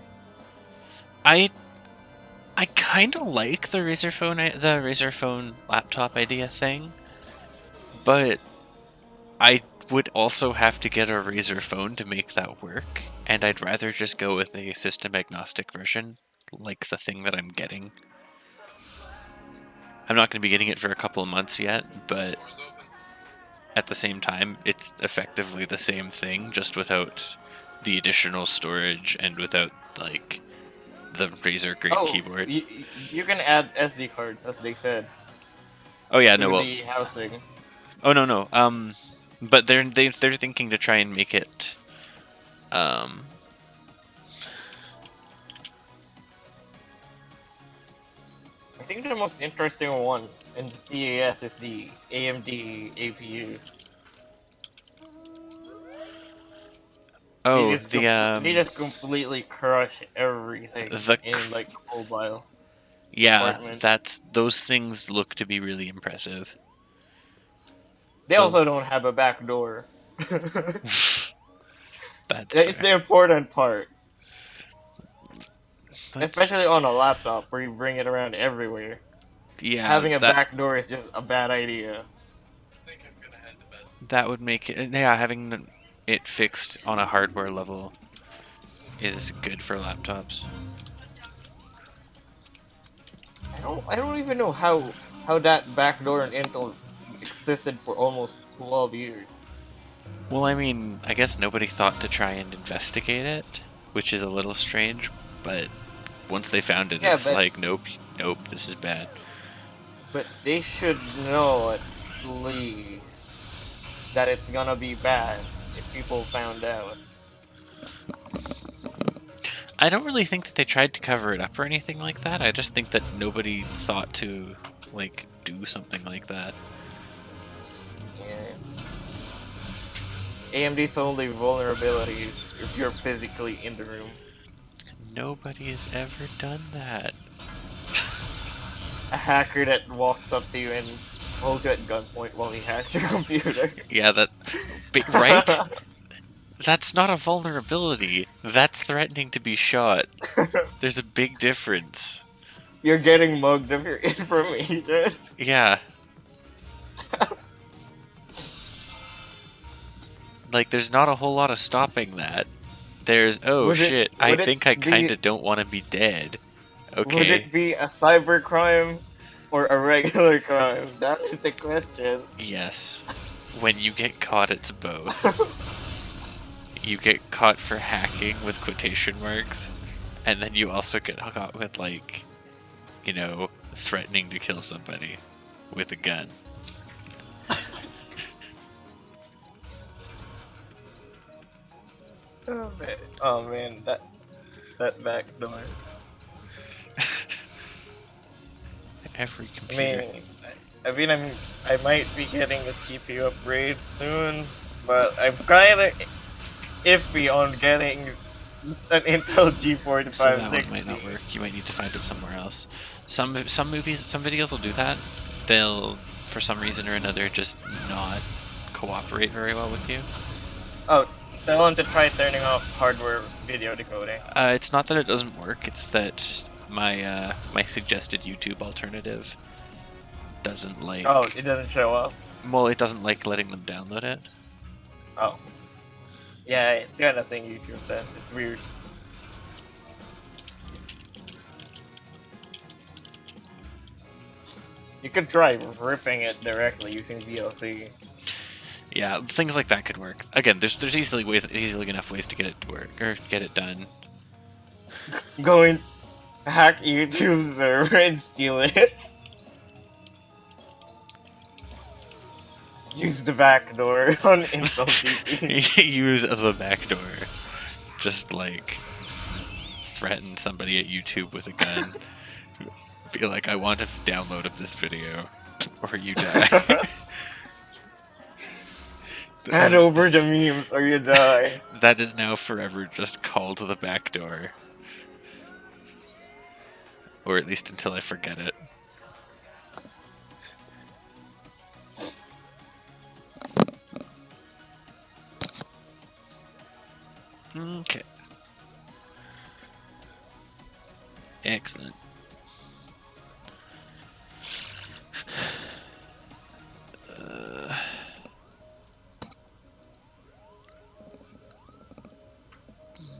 I kind of like the Razer phone laptop idea thing, but I would also have to get a Razer phone to make that work, and I'd rather just go with a system agnostic version, like the thing that I'm getting. I'm not going to be getting it for a couple of months yet, but Doors open. at the same time, it's effectively the same thing, just without the additional storage and without, like, the Razer Great Oh, keyboard. you can add SD cards, as they said, Oh yeah, no, to well, the housing. oh no, but they're thinking to try and make it, um, I think the most interesting one in the CES is the AMD APUs. oh the They just completely crush everything the in like mobile yeah, department. those things look to be really impressive. They So also don't have a back door. that's It's fair. the important part, That's especially on a laptop where you bring it around everywhere. yeah, Having a that back door is just a bad idea. I think I'm gonna head to bed. that would make it, yeah, having it fixed on a hardware level is good for laptops. I don't even know how that back door in Intel existed for almost 12 years. Well, I mean, I guess nobody thought to try and investigate it, which is a little strange, but once they found it, Yeah, it's like, nope, nope, this is bad. but they should know at least that it's gonna be bad if people found out. I don't really think that they tried to cover it up or anything like that. I just think that nobody thought to, like, do something like that. Yeah. AMD's only vulnerability is if you're physically in the room. Nobody has ever done that. A hacker that walks up to you and holds you at gunpoint while he hacks your computer. Yeah, right? That's not a vulnerability. That's threatening to be shot. There's a big difference. You're getting mugged of your information. Yeah. Like, there's not a whole lot of stopping that. There's, oh Would it shit, I would it think I be kinda don't want to be dead. would Okay. it be a cyber crime or a regular crime? That is the question. Yes. When you get caught, it's both. You get caught for hacking with quotation marks, and then you also get caught with, like, you know, threatening to kill somebody with a gun. Oh man, that back door. Every I computer. mean, I might be getting a CPU upgrade soon, but I'm kind of iffy on getting an Intel G4560. So that one might not work. You might need to find it somewhere else. Some videos will do that. They'll, for some reason or another, just not cooperate very well with you. Oh, I want to try turning off hardware video decoding. It's not that it doesn't work. It's that my suggested YouTube alternative doesn't like. Oh, it doesn't show up. Well, it doesn't like letting them download it. Oh. Yeah, it's kind of thing YouTube does. It's weird. You could try ripping it directly using VLC. Yeah, things like that could work. Again, there's easily enough ways to get it to work or get it done. Going hack YouTube server and steal it. Use the back door on install TP. Use the back door. Just like threaten somebody at YouTube with a gun. Be like, I want a download of this video, or you die. Hand over the memes or you die. That is now forever just called the back door. Or at least until I forget it. Okay. Excellent.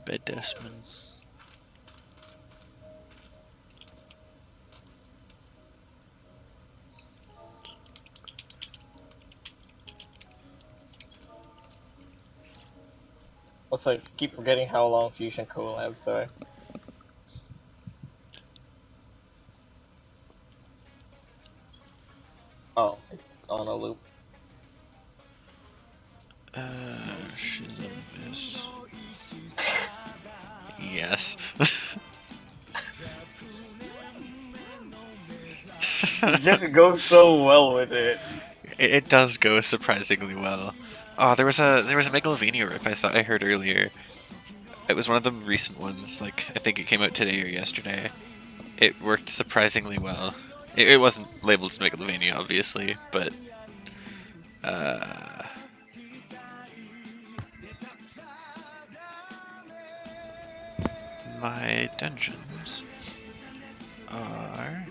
Bed Desmond. Also, I keep forgetting how long Fusion collabs are. Oh, it's on a loop. She's in this. Yes. It just goes so well with it. It does go surprisingly well. Oh, there was a Megalovania rip I heard earlier. It was one of the recent ones. Like I think it came out today or yesterday. It worked surprisingly well. It wasn't labeled as Megalovania, obviously, but my dungeons are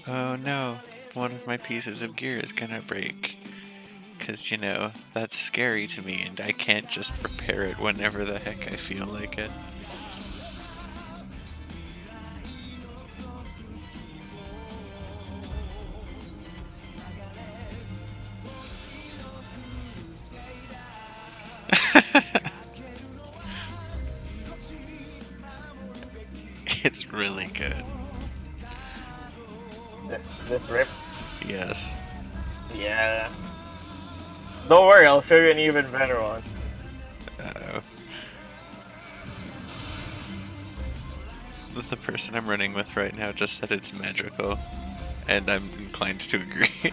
oh no, one of my pieces of gear is gonna break. Because, you know, that's scary to me and I can't just repair it whenever the heck I feel like it. It's really good. This rip? Yes. Yeah. Don't worry, I'll show you an even better one. Uh-oh. The person I'm running with right now just said it's magical, and I'm inclined to agree.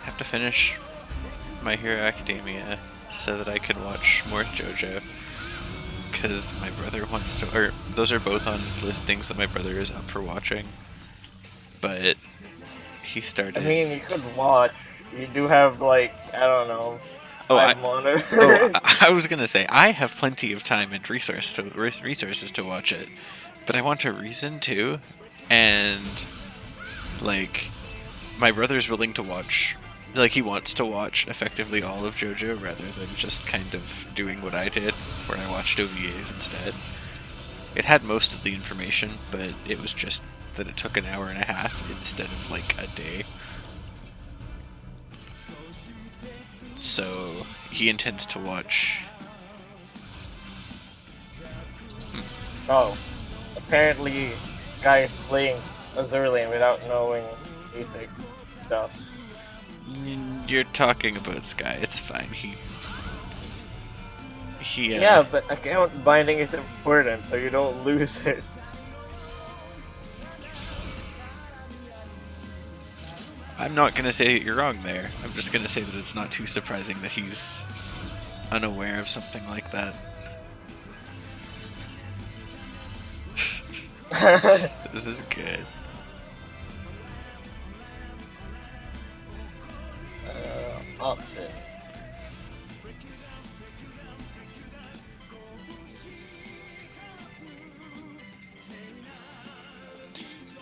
Have to finish My Hero Academia so that I can watch more JoJo. Because my brother wants to, or those are both on listings that my brother is up for watching. But he started. I mean, you could watch. You do have, like, I don't know, Oh, 5 monitors. I was gonna say I have plenty of time and resources to watch it, but I want a reason to, and like my brother's willing to watch. Like, he wants to watch effectively all of JoJo rather than just kind of doing what I did, where I watched OVAs instead. It had most of the information, but it was just that it took an hour and a half instead of, like, a day. So, he intends to watch... Oh, apparently, guy is playing Azurlian without knowing basic stuff. You're talking about Sky, it's fine. Yeah, but account binding is important, so you don't lose it. I'm not gonna say that you're wrong there. I'm just gonna say that it's not too surprising that he's unaware of something like that. This is good. Option.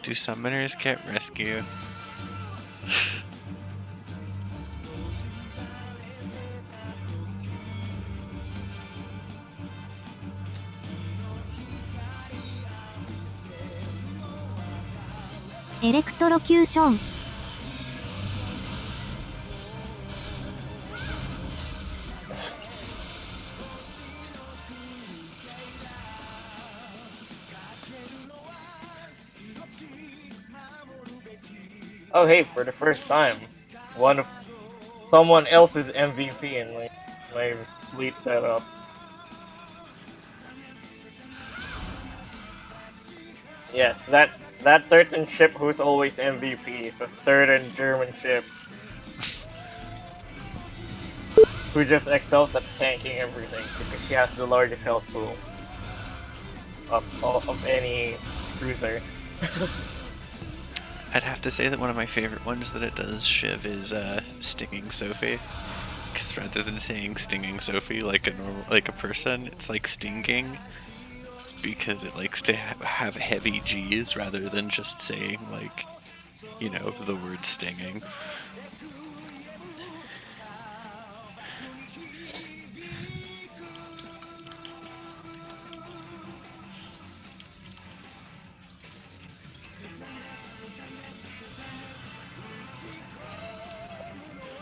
Do summoners get rescue?エレクトロキューション Oh hey, for the first time, one of someone else's MVP in my fleet setup. Yes, that certain ship who's always MVP is a certain German ship who just excels at tanking everything because she has the largest health pool of any cruiser. I'd have to say that one of my favorite ones that it does, Shiv, is Stinging Sophie. Because rather than saying Stinging Sophie like a person, it's like stinging. Because it likes to have heavy G's rather than just saying, like, you know, the word stinging.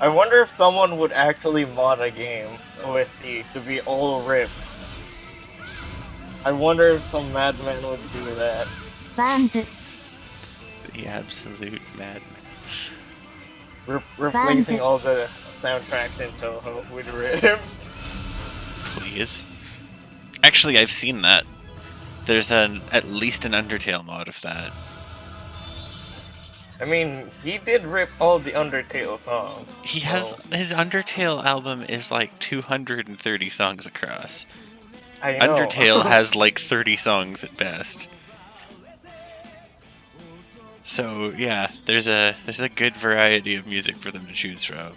I wonder if someone would actually mod a game OST to be all ripped. I wonder if some madman would do that. バーンズ The absolute madman. Replacing all the soundtracks in Toho with rips. Please. Actually, I've seen that. There's at least an Undertale mod of that. I mean, he did rip all the Undertale songs. He has his Undertale album is like 230 songs across. I know. Undertale has like 30 songs at best. So yeah, there's a good variety of music for them to choose from.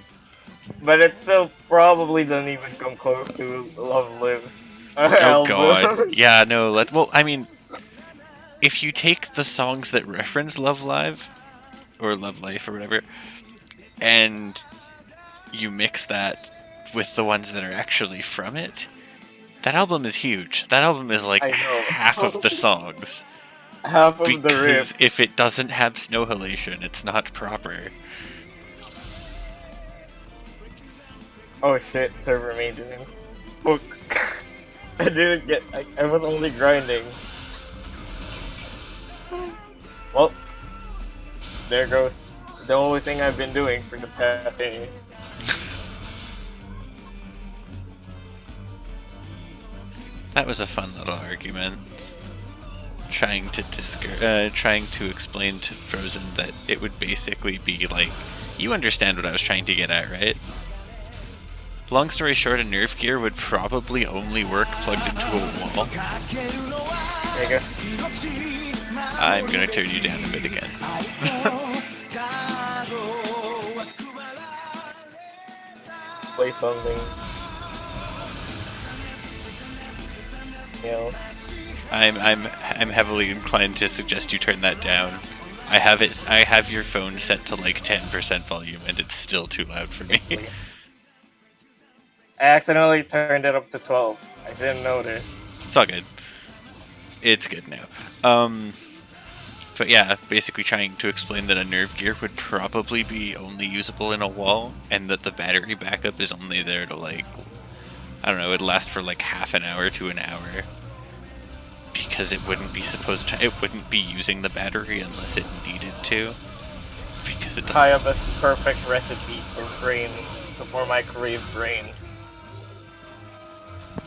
But it still probably doesn't even come close to Love Live. Oh album. god. Yeah, no, well, I mean, if you take the songs that reference Love Live, or Love Life, or whatever, and you mix that with the ones that are actually from it, that album is huge. That album is like I know. half of the songs. Half of the rip. Because if it doesn't have snow halation, it's not proper. Oh shit, server maintenance. Fuck. I didn't get. I was only grinding. Well, there goes the only thing I've been doing for the past days. That was a fun little argument. Trying to explain to Frozen that it would basically be like, you understand what I was trying to get at, right? Long story short, a nerve gear would probably only work plugged into a wall. There you go. I'm gonna turn you down a bit again. Play something. You know. I'm heavily inclined to suggest you turn that down. I have your phone set to like 10% volume and it's still too loud for me. I accidentally turned it up to 12. I didn't notice. It's all good. It's good now. But yeah, basically trying to explain that a nerve gear would probably be only usable in a wall, and that the battery backup is only there to like, I don't know, it'd last for like half an hour to an hour. Because it wouldn't be using the battery unless it needed to. Because it doesn't. Hayabusa's perfect recipe for microwave brains.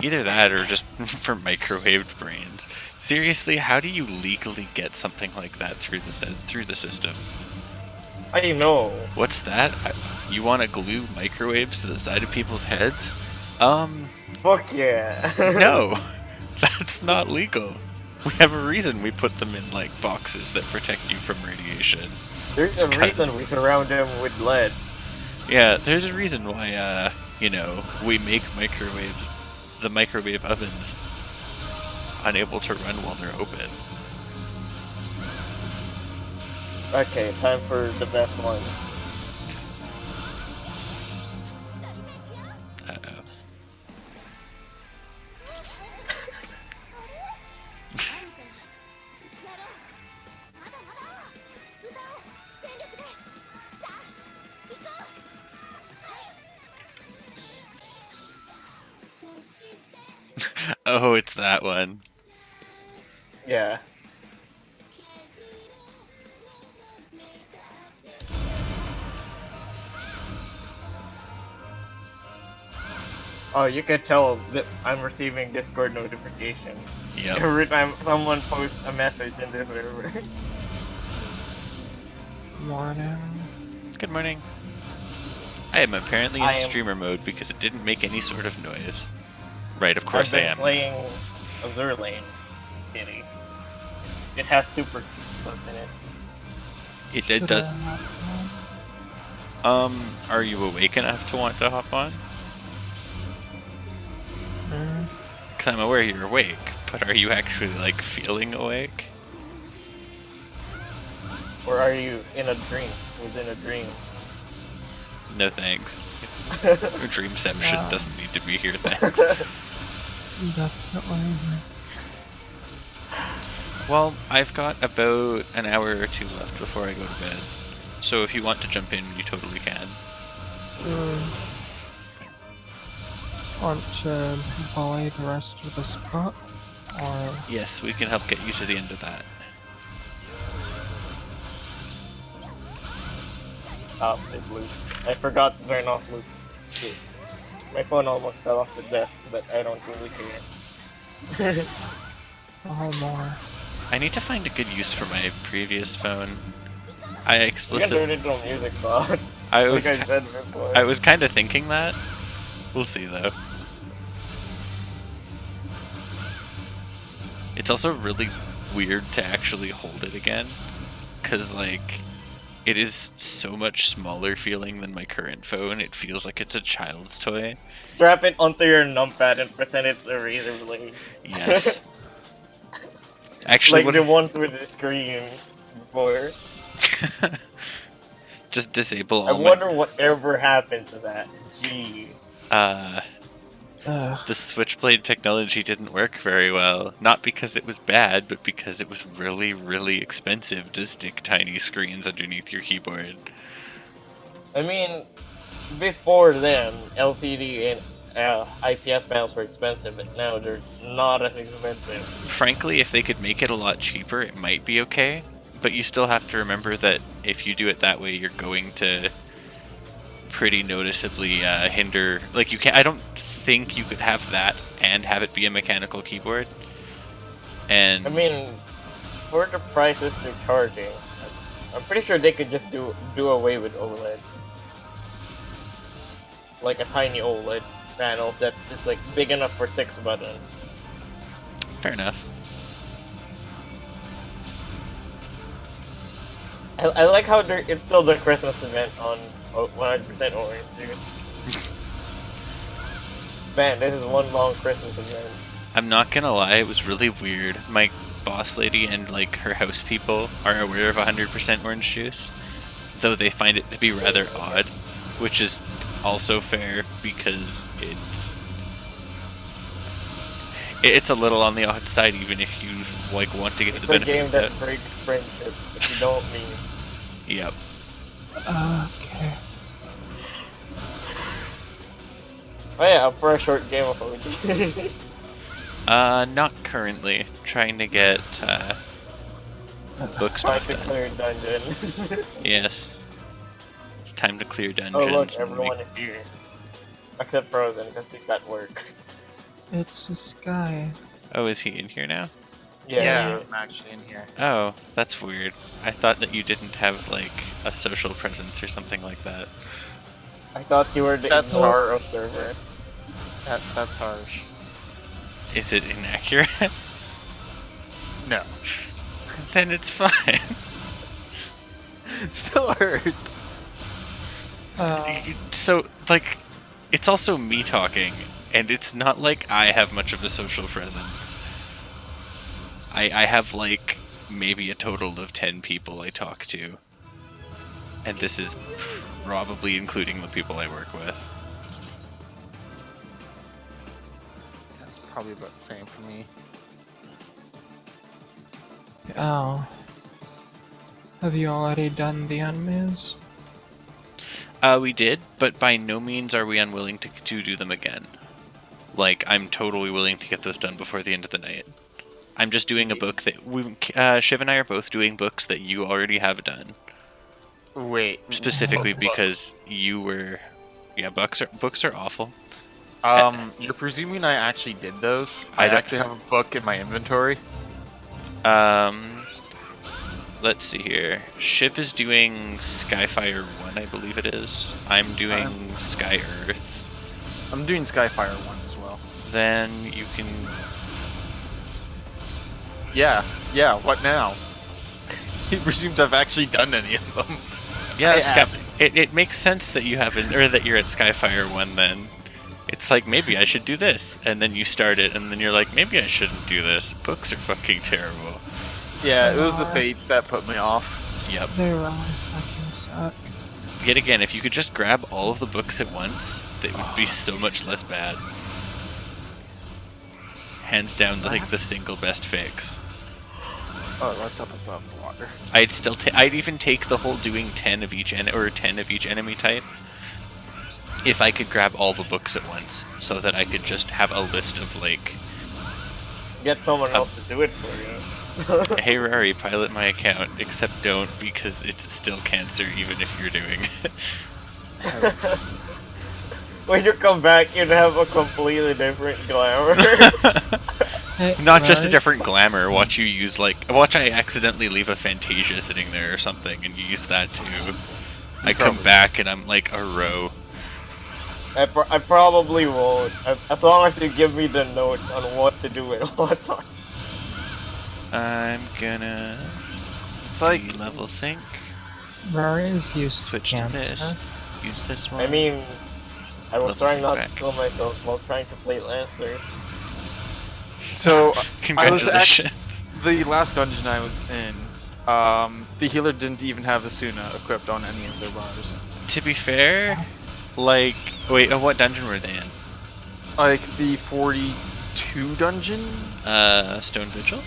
Either that or just for microwaved brains. Seriously, how do you legally get something like that through the system? I know. What's that? You want to glue microwaves to the side of people's heads? Fuck yeah. No. That's not legal. We have a reason we put them in, like, boxes that protect you from radiation. There's It's a 'cause- reason we surround them with lead. Yeah, there's a reason why, we make the microwave ovens unable to run while they're open. Okay, time for the best one. Uh-oh. Oh, it's that one. Yeah. Oh, you can tell that I'm receiving Discord notifications Yep. every time someone posts a message in this server. Morning. Good morning. I am apparently in I am- streamer mode because it didn't make any sort of noise. Right, of I've course I been am. playing Azure Lane Kitty. It has super stuff in it. It does. Are you awake enough to want to hop on? Because I'm aware you're awake, but are you actually, like, feeling awake? Or are you in a dream? Within a dream? No thanks. Dreamception No. doesn't need to be here, thanks. Definitely. Well, I've got about an hour or two left before I go to bed. So if you want to jump in, you totally can. Want to buy the rest of the spot? Or Yes, we can help get you to the end of that. Oh, it loops. I forgot to turn off loop. Shit. My phone almost fell off the desk, but I don't really care. more? I need to find a good use for my previous phone. I You can explicitly... turn it into a music bot. I was like I said before. I was kind of thinking that. We'll see, though. It's also really weird to actually hold it again, because, like, it is so much smaller feeling than my current phone. It feels like it's a child's toy. Strap it onto your numpad and pretend it's a razor blade. Yes. Actually, Like the ones with the screen before. just disable I all wonder whatever happened to that. Gee. Ugh. The Switchblade technology didn't work very well. Not because it was bad, but because it was really, really expensive to stick tiny screens underneath your keyboard. I mean, before then, LCD and IPS panels were expensive, but now they're not as expensive. Frankly, if they could make it a lot cheaper, it might be okay. But you still have to remember that if you do it that way, you're going to pretty noticeably hinder... Like, you can't... I don't think you could have that and have it be a mechanical keyboard. And... I mean, for the prices they're charging, I'm pretty sure they could just do away with OLED. Like a tiny OLED panel that's just like big enough for 6 buttons. Fair enough. I like how it's still the Christmas event on 100% Orange Juice. Man, this is one long Christmas event. I'm not gonna lie, it was really weird. My boss lady and, like, her house people are aware of 100% orange juice, though they find it to be rather odd, which is also fair because it's a little on the odd side, even if you, like, want to get the It's a benefit game of that it. breaks friendship if you don't mean. Yep. Okay. Oh yeah, up for a short game of OG. Not currently. Trying to get book Trying stuff to done. clear dungeon. Yes. It's time to clear Oh dungeons. look, and everyone make- is here. Except Frozen, because he's at work. It's a sky. Oh, is he in here now? Yeah. I'm actually in here. Oh, that's weird. I thought that you didn't have, like, a social presence or something like that. I thought you were the That's ignorer of server. That's harsh. Is it inaccurate? No. Then it's fine. Still hurts. So, like, it's also me talking, and it's not like I have much of a social presence. I have, like, maybe a total of 10 people I talk to. And this is probably including the people I work with. That's probably about the same for me. Oh. Have you already done the unmails? We did, but by no means are we unwilling to do them again. Like, I'm totally willing to get those done before the end of the night. I'm just doing a book that Shiv and I are both doing books that you already have done. Wait. Specifically what because you were, books are awful. You're presuming I actually did those? I I don't- actually have a book in my inventory. Let's see here. Shiv is doing Skyfire 1, I believe it is. I'm doing Sky Earth. I'm doing Skyfire 1 as well. Then you can. Yeah, what now? He presumes I've actually done any of them. Yeah, I Sky. haven't. It makes sense that you haven't, or that you're at Skyfire 1 then. It's like, maybe I should do this. And then you start it, and then you're like, maybe I shouldn't do this. Books are fucking terrible. Yeah, it was the fate that put me off. Yep. They really fucking suck. Yet again, if you could just grab all of the books at once, they would be so much less bad. Hands down, like, the single best fix. Oh, that's up above the water. I'd even take the whole doing 10 of each 10 of each enemy type if I could grab all the books at once, so that I could just have a list of, like, Get someone else to do it for you. hey Rari, pilot my account, except don't, because it's still cancer even if you're doing it. When you come back, you'd have a completely different glamour. Hey, Not just a right? different glamour, watch I accidentally leave a Fantasia sitting there or something, and you use that too. I come Probably. back and I'm like a row. I probably won't, as long as you give me the notes on what to do and what not. I'm gonna It's like level sync, Rari is used switch to to cancer. this, use this one. I mean, I was Level trying not back. to kill myself while trying to play Lancer. so. I was Congratulations. the last dungeon I was in. The healer didn't even have Asuna equipped on any of their bars. To be fair, like, wait, what dungeon were they in? Like the 42 dungeon. Stone Vigil?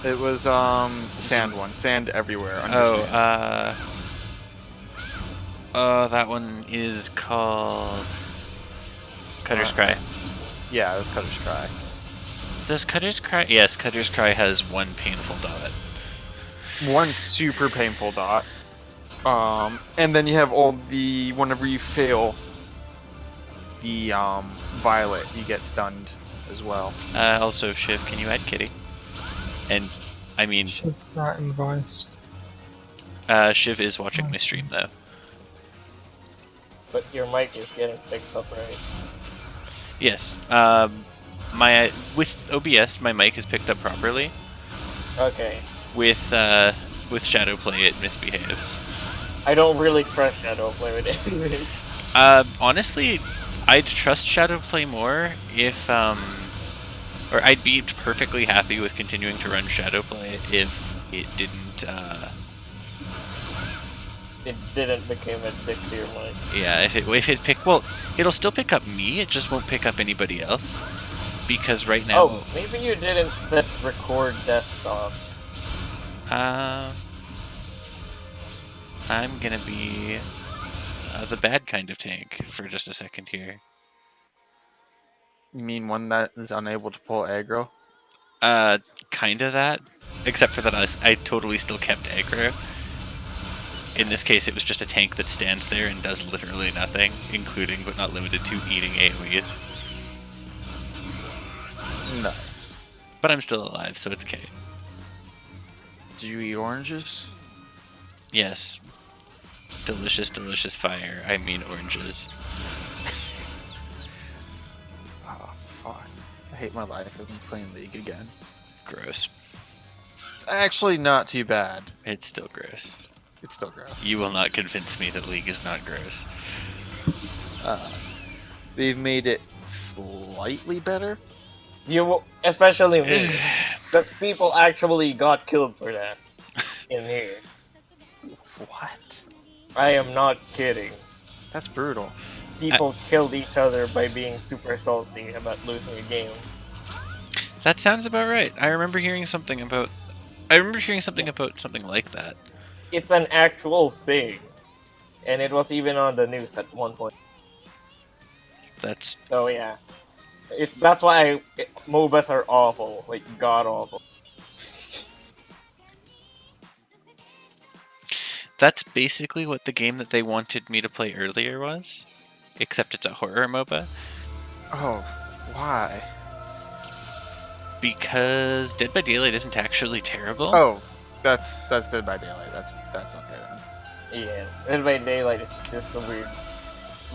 It was the sand one. Sand everywhere. Under sand. That one is called Cutter's Cry. Yeah, it was Cutter's Cry. Does Cutter's Cry? Yes, Cutter's Cry has one painful dot. One super painful dot. And then you have all the whenever you fail the violet, you get stunned as well. Also, Shiv, can you add Kitty? And, I mean, Shift that in voice. Shiv is watching my stream though. But your mic is getting picked up, right? Yes. With OBS, my mic is picked up properly. Okay. With Shadowplay, it misbehaves. I don't really trust Shadowplay with anything. Honestly, I'd trust Shadowplay more if, or I'd be perfectly happy with continuing to run Shadowplay if it didn't, It didn't become a dick to your mic. yeah, if it pick, well, it'll still pick up me, it just won't pick up anybody else. Because right now, Oh, maybe you didn't set record desktop. I'm gonna be the bad kind of tank for just a second here. You mean one that is unable to pull aggro? Kinda that. Except for that I totally still kept aggro. In this case, it was just a tank that stands there and does literally nothing, including but not limited to eating AoEs. Nice. But I'm still alive, so it's okay. Did you eat oranges? Yes. Delicious, delicious fire. I mean oranges. Oh, fuck. I hate my life. I've been playing League again. Gross. It's actually not too bad. It's still gross. It's still gross. You will not convince me that League is not gross. They've made it slightly better. Especially me, because people actually got killed for that in here. What? I am not kidding. That's brutal. People killed each other by being super salty about losing a game. That sounds about right. I remember hearing something about something like that. It's an actual thing, and it was even on the news at one point. That's So yeah, that's why MOBAs are awful, like god awful. That's basically what the game that they wanted me to play earlier was, except it's a horror MOBA. Oh, why? Because Dead by Daylight isn't actually terrible. Oh, that's Dead by Daylight. That's okay then. Yeah, Dead by Daylight is just a weird.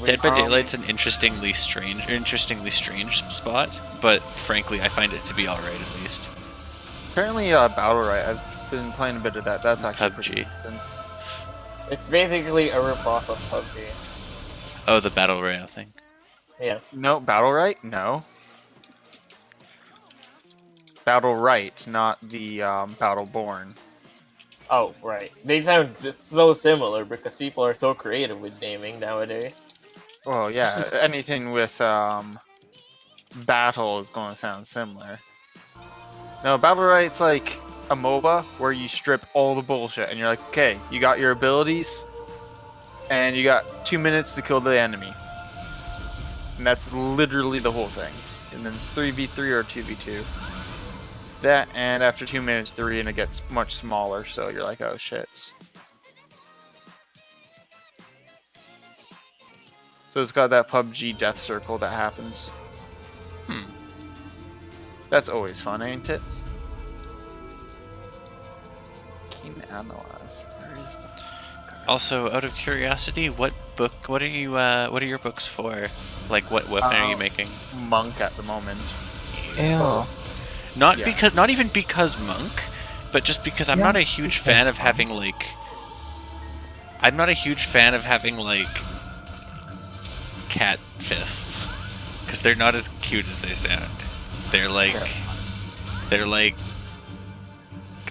Dead by Daylight's an interestingly strange spot, but frankly, I find it to be alright at least. Apparently, Battle Right. I've been playing a bit of that. That's actually PUBG. pretty decent. It's basically a ripoff of PUBG. Oh, the Battle Royale thing. Yeah. No, Battle Right? No. Battle Right, not the Battleborn. Oh, right. They sound just so similar because people are so creative with naming nowadays. Well, yeah, anything with battle is going to sound similar. No, Battle Right's like a MOBA where you strip all the bullshit and you're like, okay, you got your abilities and you got 2 minutes to kill the enemy. And that's literally the whole thing. And then 3v3 or 2v2. That, and after 2 minutes, the arena gets much smaller, so you're like, oh shit. So it's got that PUBG death circle that happens. That's always fun, ain't it? Keen Analyze. Where is the... Also, out of curiosity, what are your books for? Like, what weapon are you making? Monk at the moment. Yeah. Not Yeah. not even because Monk, but just because I'm Yeah, not a huge fan of having like. I'm not a huge fan of having like cat fists, because they're not as cute as they sound. They're like,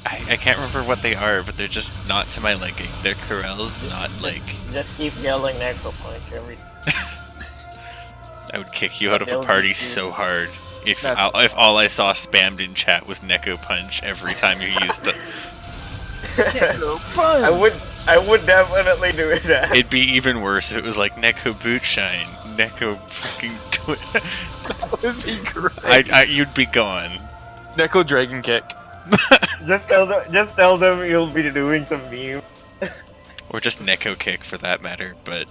I can't remember what they are, but they're just not to my liking. They're Corel's, not like. Just keep yelling Necro Punch every. I would kick you out of a They'll be party cute. so hard if That's- if all I saw spammed in chat was Neko Punch every time you used it. I would definitely do that. It'd be even worse if it was like Neko Boot Shine, Neko fucking. That would be great. You'd be gone. Neko Dragon Kick. Just tell them you'll be doing some meme. Or just Neko Kick for that matter, but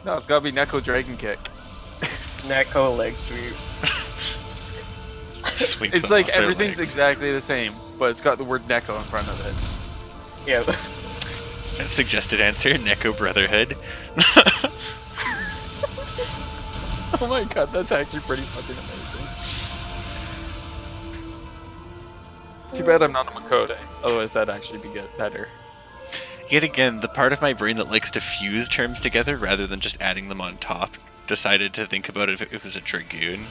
No, it's gotta be Neko Dragon Kick. Necro leg sweep. sweep It's them like off their everything's legs. exactly the same, but it's got the word Neko in front of it. Yeah. Suggested answer, Neko Brotherhood. Oh my god, that's actually pretty fucking amazing. Too bad I'm not a Makode, otherwise that'd actually be better. Yet again, the part of my brain that likes to fuse terms together rather than just adding them on top decided to think about it if it was a Dragoon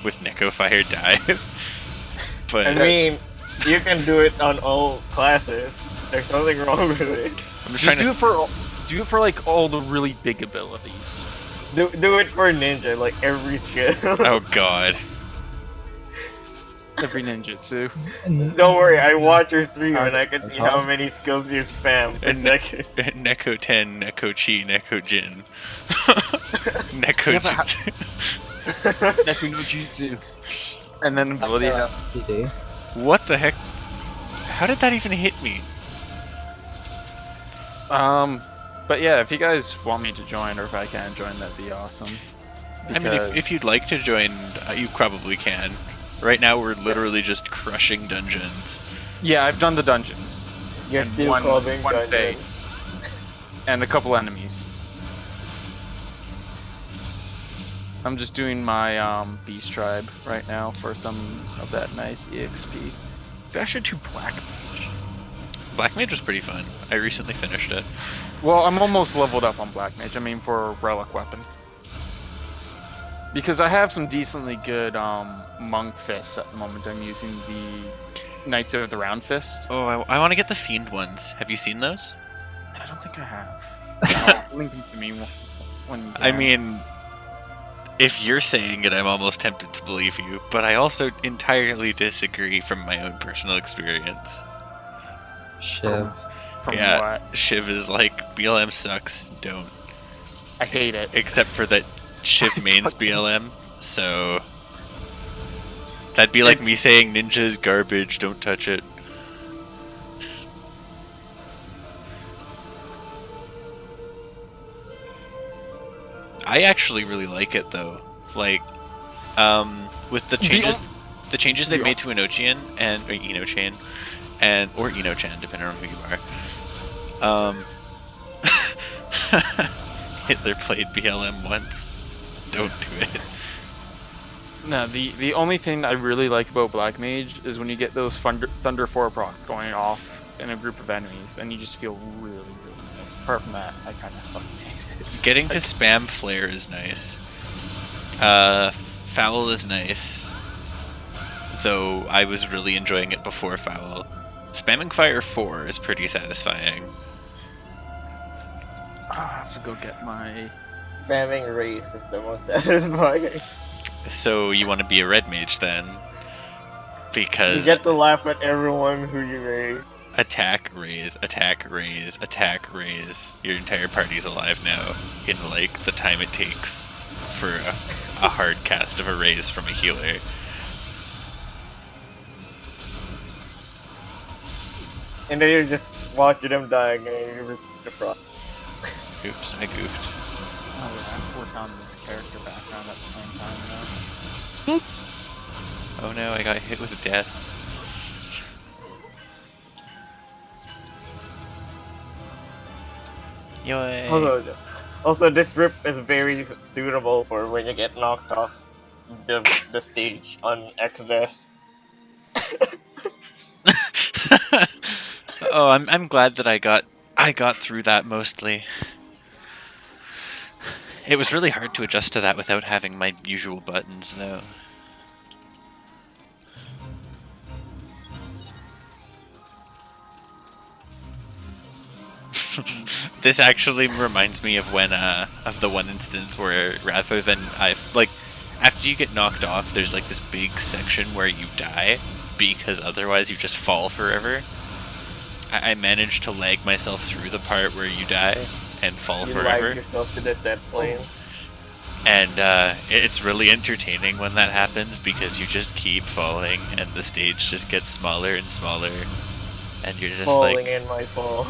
with Neko Fire Dive. But I mean, you can do it on all classes. There's nothing wrong with it. I'm Just trying do it for like all the really big abilities. Do it for ninja, like every skill. Oh god. Every ninjutsu. Don't worry, I watch your stream and I can see how many skills you spam per second. Neko 10, Neko Chi, Neko Jin. Neko Yeah, but Jutsu. Neko no Jutsu. And then ability have. What the heck? How did that even hit me? But yeah, if you guys want me to join, or if I can join, that'd be awesome. I mean, if you'd like to join, you probably can. Right now, we're literally just crushing dungeons. Yeah, I've done the dungeons. You're And still one clubbing Fae. dungeon. And a couple enemies. I'm just doing my Beast Tribe right now for some of that nice EXP. Maybe I should do Black Mage. Black Mage was pretty fun. I recently finished it. Well, I'm almost leveled up on Black Mage. I mean, for a relic weapon. Because I have some decently good monk fists at the moment. I'm using the Knights of the Round Fist. Oh, I want to get the Fiend ones. Have you seen those? I don't think I have. I'll link them to me when you can. I mean, if you're saying it, I'm almost tempted to believe you, but I also entirely disagree from my own personal experience. Shiv. From Yeah, what? Shiv is like, BLM sucks, don't. I hate it. Except for that Shiv mains BLM, so... That'd be like me saying Ninja's garbage, don't touch it. I actually really like it though. Like, with the changes they've made to Enochian and or Enochain or Enochan, depending on who you are. Hitler played BLM once. Don't do it. No, the only thing I really like about Black Mage is when you get those Thunder 4 procs going off in a group of enemies, then you just feel really, really nice. Apart from that, I kind of fucking hate it. Getting to spam Flare is nice. Foul is nice. Though I was really enjoying it before Foul. Spamming Fire 4 is pretty satisfying. I have to go get my... Spamming race is the most satisfying. So you want to be a red mage then? You Because get to laugh at everyone who you raise. attack, raise, attack, raise, attack, raise. Your entire party's alive now in like the time it takes for a hard cast of a raise from a healer. And then you're just watching them dying and you're the front. Oops, I goofed. Oh, yeah, I have to work on this character background at the same time, though. です Oh no, I got hit with a death. Yay. Also, this grip is very suitable for when you get knocked off the stage on Exodus. Oh, I'm glad that I got through that mostly. It was really hard to adjust to that without having my usual buttons, though. This actually reminds me of when of the one instance where rather than after you get knocked off, there's like this big section where you die because otherwise you just fall forever. I managed to lag myself through the part where you die and fall You forever. lag yourself to the dead plane. And it's really entertaining when that happens because you just keep falling and the stage just gets smaller and smaller. And you're just Falling like... in my fall.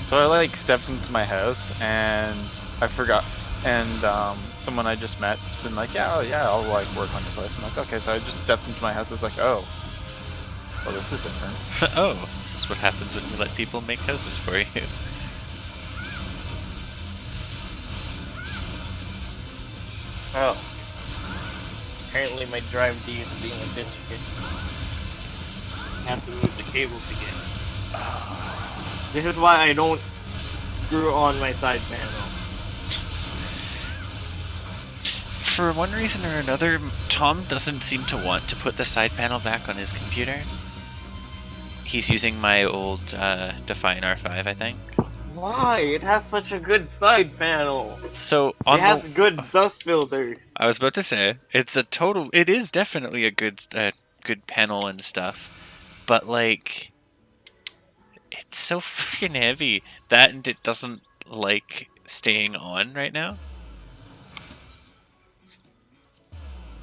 So I like stepped into my house and I forgot, and someone I just met's been like, yeah, I'll like work on your place. I'm like, okay, so I just stepped into my house. It's like, oh, well, this is different. Oh, this is what happens when you let people make houses for you. Oh. Apparently my drive D is being a bitch. I have to move the cables again. This is why I don't screw on my side panel. For one reason or another, Tom doesn't seem to want to put the side panel back on his computer. He's using my old Defiant R5, I think. Why? It has such a good side panel. So It on has the, good dust filters. I was about to say it is definitely a good panel and stuff, but like, it's so freaking heavy that and it doesn't like staying on right now.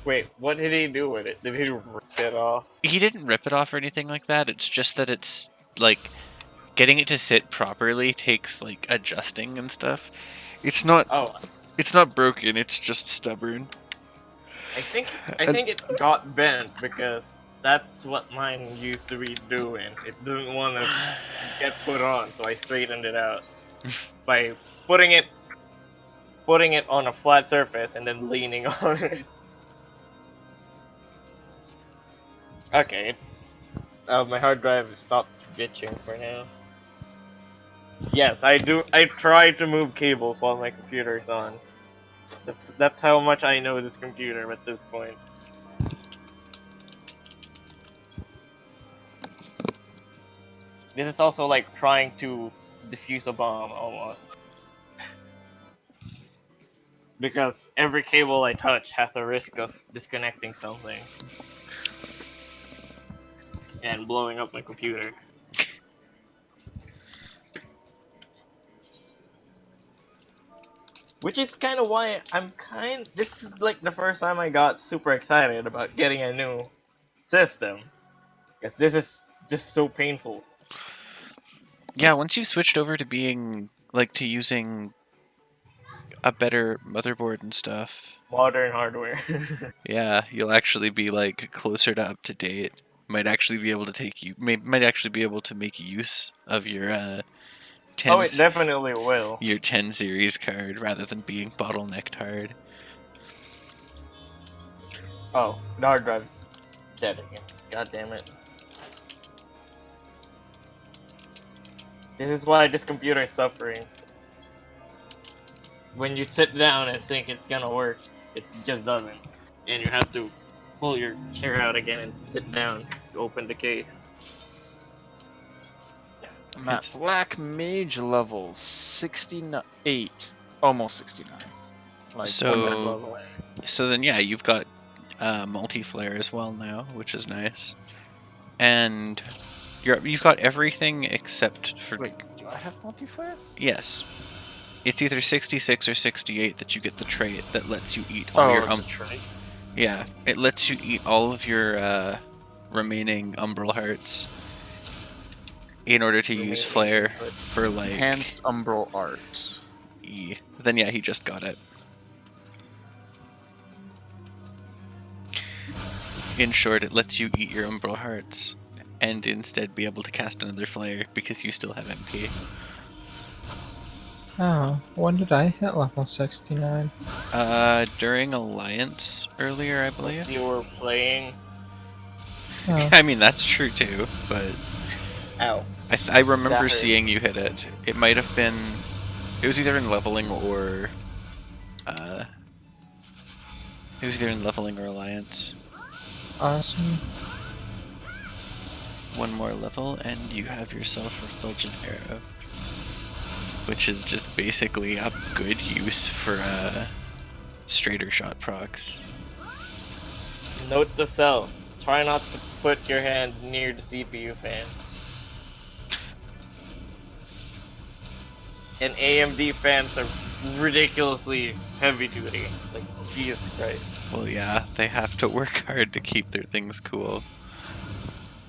Wait, what did he do with it? Did he rip it off? He didn't rip it off or anything like that. It's just that it's like getting it to sit properly takes like adjusting and stuff. It's not Oh, It's not broken, it's just stubborn. I think it got bent because that's what mine used to be doing. It didn't want to get put on, so I straightened it out by putting it on a flat surface and then leaning on it. Okay, my hard drive stopped glitching for now. Yes, I do. I try to move cables while my computer is on. That's how much I know this computer at this point. This is also like trying to defuse a bomb almost. Because every cable I touch has a risk of disconnecting something and blowing up my computer. Which is kind of why this is like the first time I got super excited about getting a new system. Because this is just so painful. Yeah, once you've switched over to being like to using a better motherboard and stuff, Modern hardware. yeah, you'll actually be like closer to up to date. Might actually be able to might actually be able to make use of your 10 Oh, it definitely will. your 10 series card rather than being bottlenecked hard. Oh, the hard drive dead again. God damn it. This is why this computer is suffering. When you sit down and think it's gonna work, it just doesn't. And you have to pull your chair out again and sit down to open the case. I'm at Black Mage level 68. Almost 69. Like, So- one That's level. level in. So then, yeah, you've got multi-flare as well now, which is nice. And you've got everything except for... Wait, do I have multi-flare? Yes. It's either 66 or 68 that you get the trait that lets you eat all your... it's a trait. Yeah, it lets you eat all of your remaining Umbral Hearts in order to use Flare for, like... Enhanced Umbral Art. E. Then, yeah, he just got it. In short, it lets you eat your Umbral Hearts and instead be able to cast another Flare because you still have MP. Oh, when did I hit level 69? During Alliance earlier, I believe. Unless you were playing. Oh, I mean, that's true too, but Ow. I remember That hurt. seeing you hit it. It might have been... It was either in leveling or... It was either in leveling or Alliance. awesome. One more level, and you have yourself Refulgent Arrow. Which is just basically a good use for straighter shot procs. Note to self. Try not to put your hand near the CPU fan. And AMD fans are ridiculously heavy duty. Like, Jesus Christ. Well, yeah, they have to work hard to keep their things cool.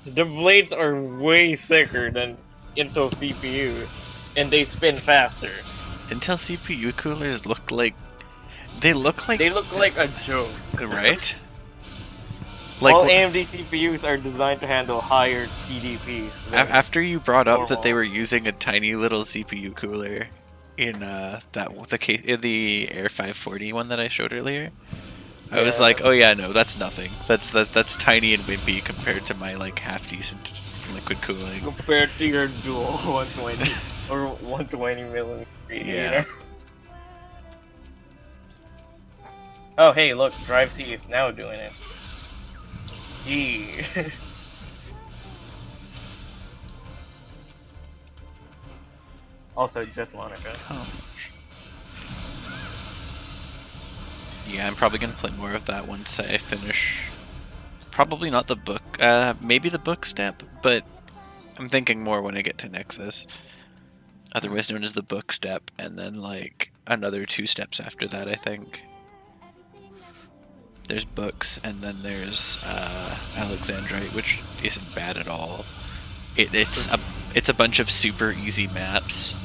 The blades are way sicker than Intel CPUs, and they spin faster. Intel CPU coolers look like... They look like... They look like a joke. Right? All wh- AMD CPUs are designed to handle higher TDPs. than After you brought up that they normal. were using a tiny little CPU cooler in the Air 540 one that I showed earlier, I was Yeah. like, oh yeah, no, that's nothing. That's tiny and wimpy compared to my like half decent liquid cooling. Compared to your dual 120 or 120 millimeter. Yeah. Oh hey, look, Drive C is now doing it. Gee. Also, just Monica. Yeah, I'm probably gonna play more of that once I finish. Probably not the book, maybe the book step, but I'm thinking more when I get to Nexus. Otherwise known as the book step, and then like another 2 steps after that, I think. There's books, and then there's Alexandrite, which isn't bad at all. It's a bunch of super easy maps,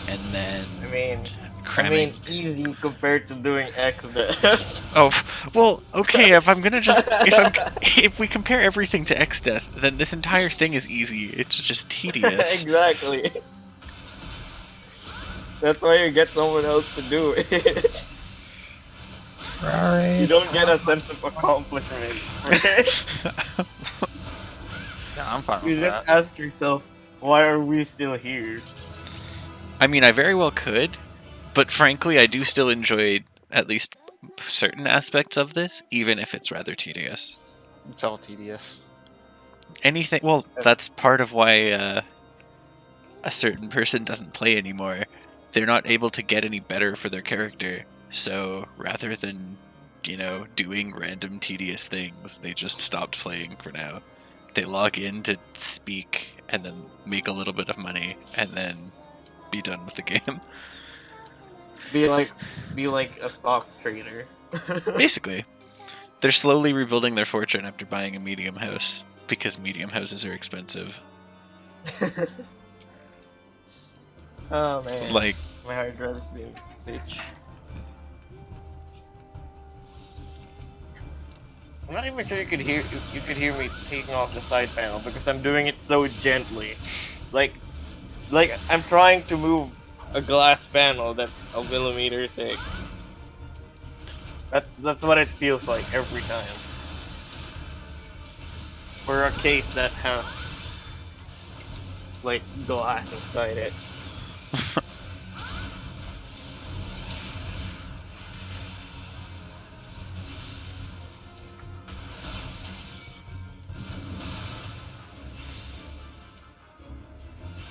and then I mean, cramming. I mean, easy compared to doing XDeath. Oh, well, okay, if we compare everything to X-Death, then this entire thing is easy. It's just tedious. Exactly. That's why you get someone else to do it. Sorry. You don't get a sense of accomplishment. Right? Yeah, I'm fine You with just that. ask yourself, why are we still here? I mean, I very well could, but frankly, I do still enjoy at least certain aspects of this, even if it's rather tedious. It's all tedious. Anything, well, that's part of why a certain person doesn't play anymore. They're not able to get any better for their character, so rather than, doing random tedious things, they just stopped playing for now. They log in to speak and then make a little bit of money and then be done with the game. Be like a stock trader. Basically, they're slowly rebuilding their fortune after buying a medium house because medium houses are expensive. Oh man, Like, my hard drive is being bitch. I'm not even sure you could hear me taking off the side panel because I'm doing it so gently. Like I'm trying to move a glass panel that's a millimeter thick. That's what it feels like every time. For a case that has like glass inside it.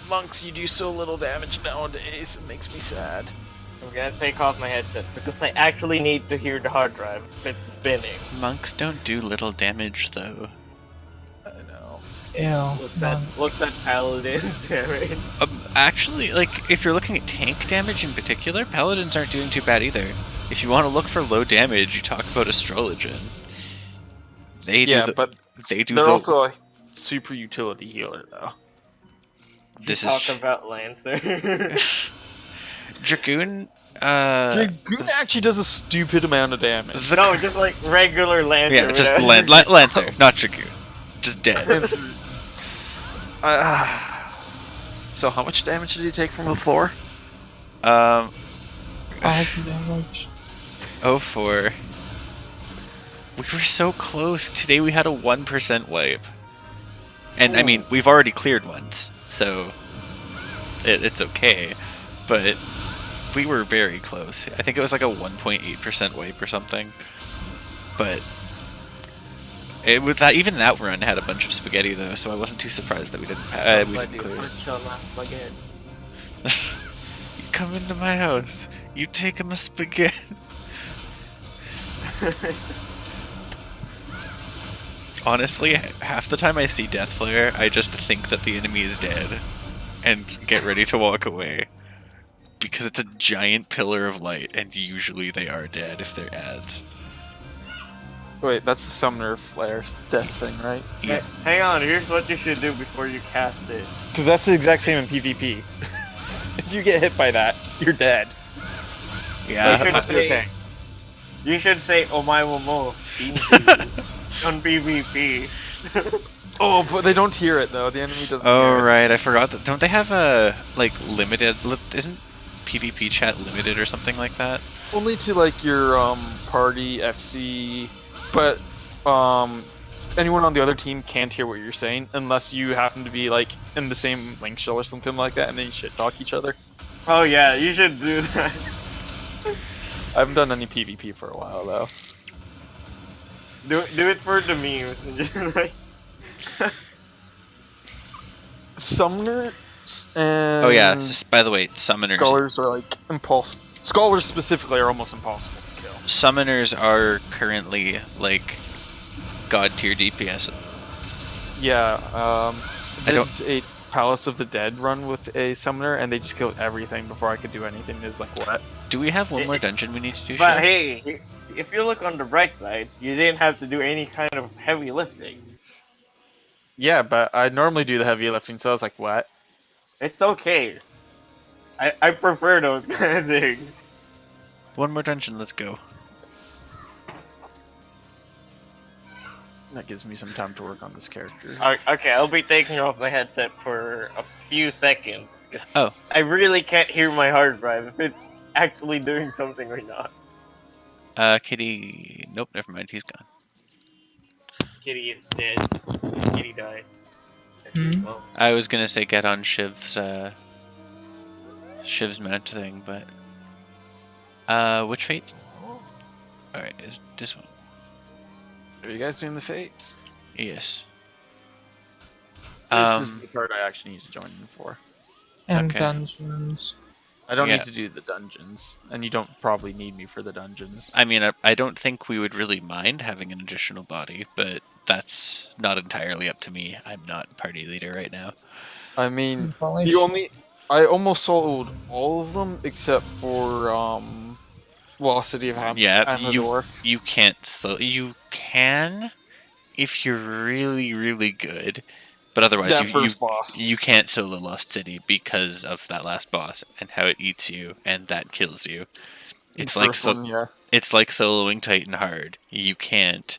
Monks, you do so little damage nowadays. It makes me sad. I'm gonna take off my headset because I actually need to hear the hard drive if it's spinning. monks don't do little damage, though. I know. Ew. What's that paladin's damage? Actually, like, if you're looking at tank damage in particular, paladins aren't doing too bad either. If you want to look for low damage, you talk about Astrologian. They Yeah, do but they do they're the, also a super utility healer, though. this Talk is about Lancer. Dragoon. Dragoon actually does a stupid amount of damage. No, just like regular Lancer. Yeah, just without- Lancer, not Dragoon. Just dead. So how much damage did he take from the floor? 5 damage. 04. We were so close. Today we had a 1% wipe. And I mean, we've already cleared once, so it's okay. But we were very close. I think it was like a 1.8% wipe or something. But it was that even that run had a bunch of spaghetti though, so I wasn't too surprised that we didn't clear it. You come into my house, you take him a spaghetti. Honestly, half the time I see Death Flare, I just think that the enemy is dead and get ready to walk away. Because it's a giant pillar of light, and usually they are dead if they're ads. Wait, that's the summoner flare death thing, right? Yeah. Hang on, here's what you should do before you cast it. Because that's the exact same in PvP. If you get hit by that, you're dead. Yeah. You should Unless you're a say, tank. you should say Omae wo mo on PvP. Oh, but they don't hear it though. The enemy doesn't Oh, hear it. right, I forgot that. Don't they have a, like, limited. Isn't PvP chat limited or something like that? Only to like your party FC, but anyone on the other team can't hear what you're saying unless you happen to be like in the same link shell or something like that, and then you shit talk each other. Oh yeah, you should do that. I haven't done any PvP for a while though. Do it for the memes and just like. Summoners and Oh, yeah, by the way, summoners. scholars are like Scholars specifically are almost impossible to kill. Summoners are currently, like, god tier DPS. Yeah, I did don't- a Palace of the Dead run with a summoner, and they just killed everything before I could do anything. It was like, what? Do we have one more dungeon we need to do, But Chef? hey, if you look on the bright side, you didn't have to do any kind of heavy lifting. Yeah, but I normally do the heavy lifting, so I was like, what? It's okay. I prefer those kind of things. One more dungeon, let's go. That gives me some time to work on this character. Okay, I'll be taking off my headset for a few seconds. 'Cause Oh. I really can't hear my hard drive if it's actually doing something or not. Kitty... Nope, never mind, he's gone. Kitty is dead. Kitty died. Well, I was gonna say get on Shiv's mount thing, but... which fate? Alright, is this one? Are you guys doing the fates? Yes. This is the part I actually need to join in for. And Okay. dungeons. I don't Yeah. need to do the dungeons, and you don't probably need me for the dungeons. I mean, I don't think we would really mind having an additional body, but that's not entirely up to me. I'm not party leader right now. I mean, Probably I almost sold all of them except for Lost City of Yeah, Amador. you can't. So you can if you're really really good, but otherwise That first boss. you can't solo Lost City because of that last boss and how it eats you and that kills you. It's like First one, yeah. it's like soloing Titan hard. You can't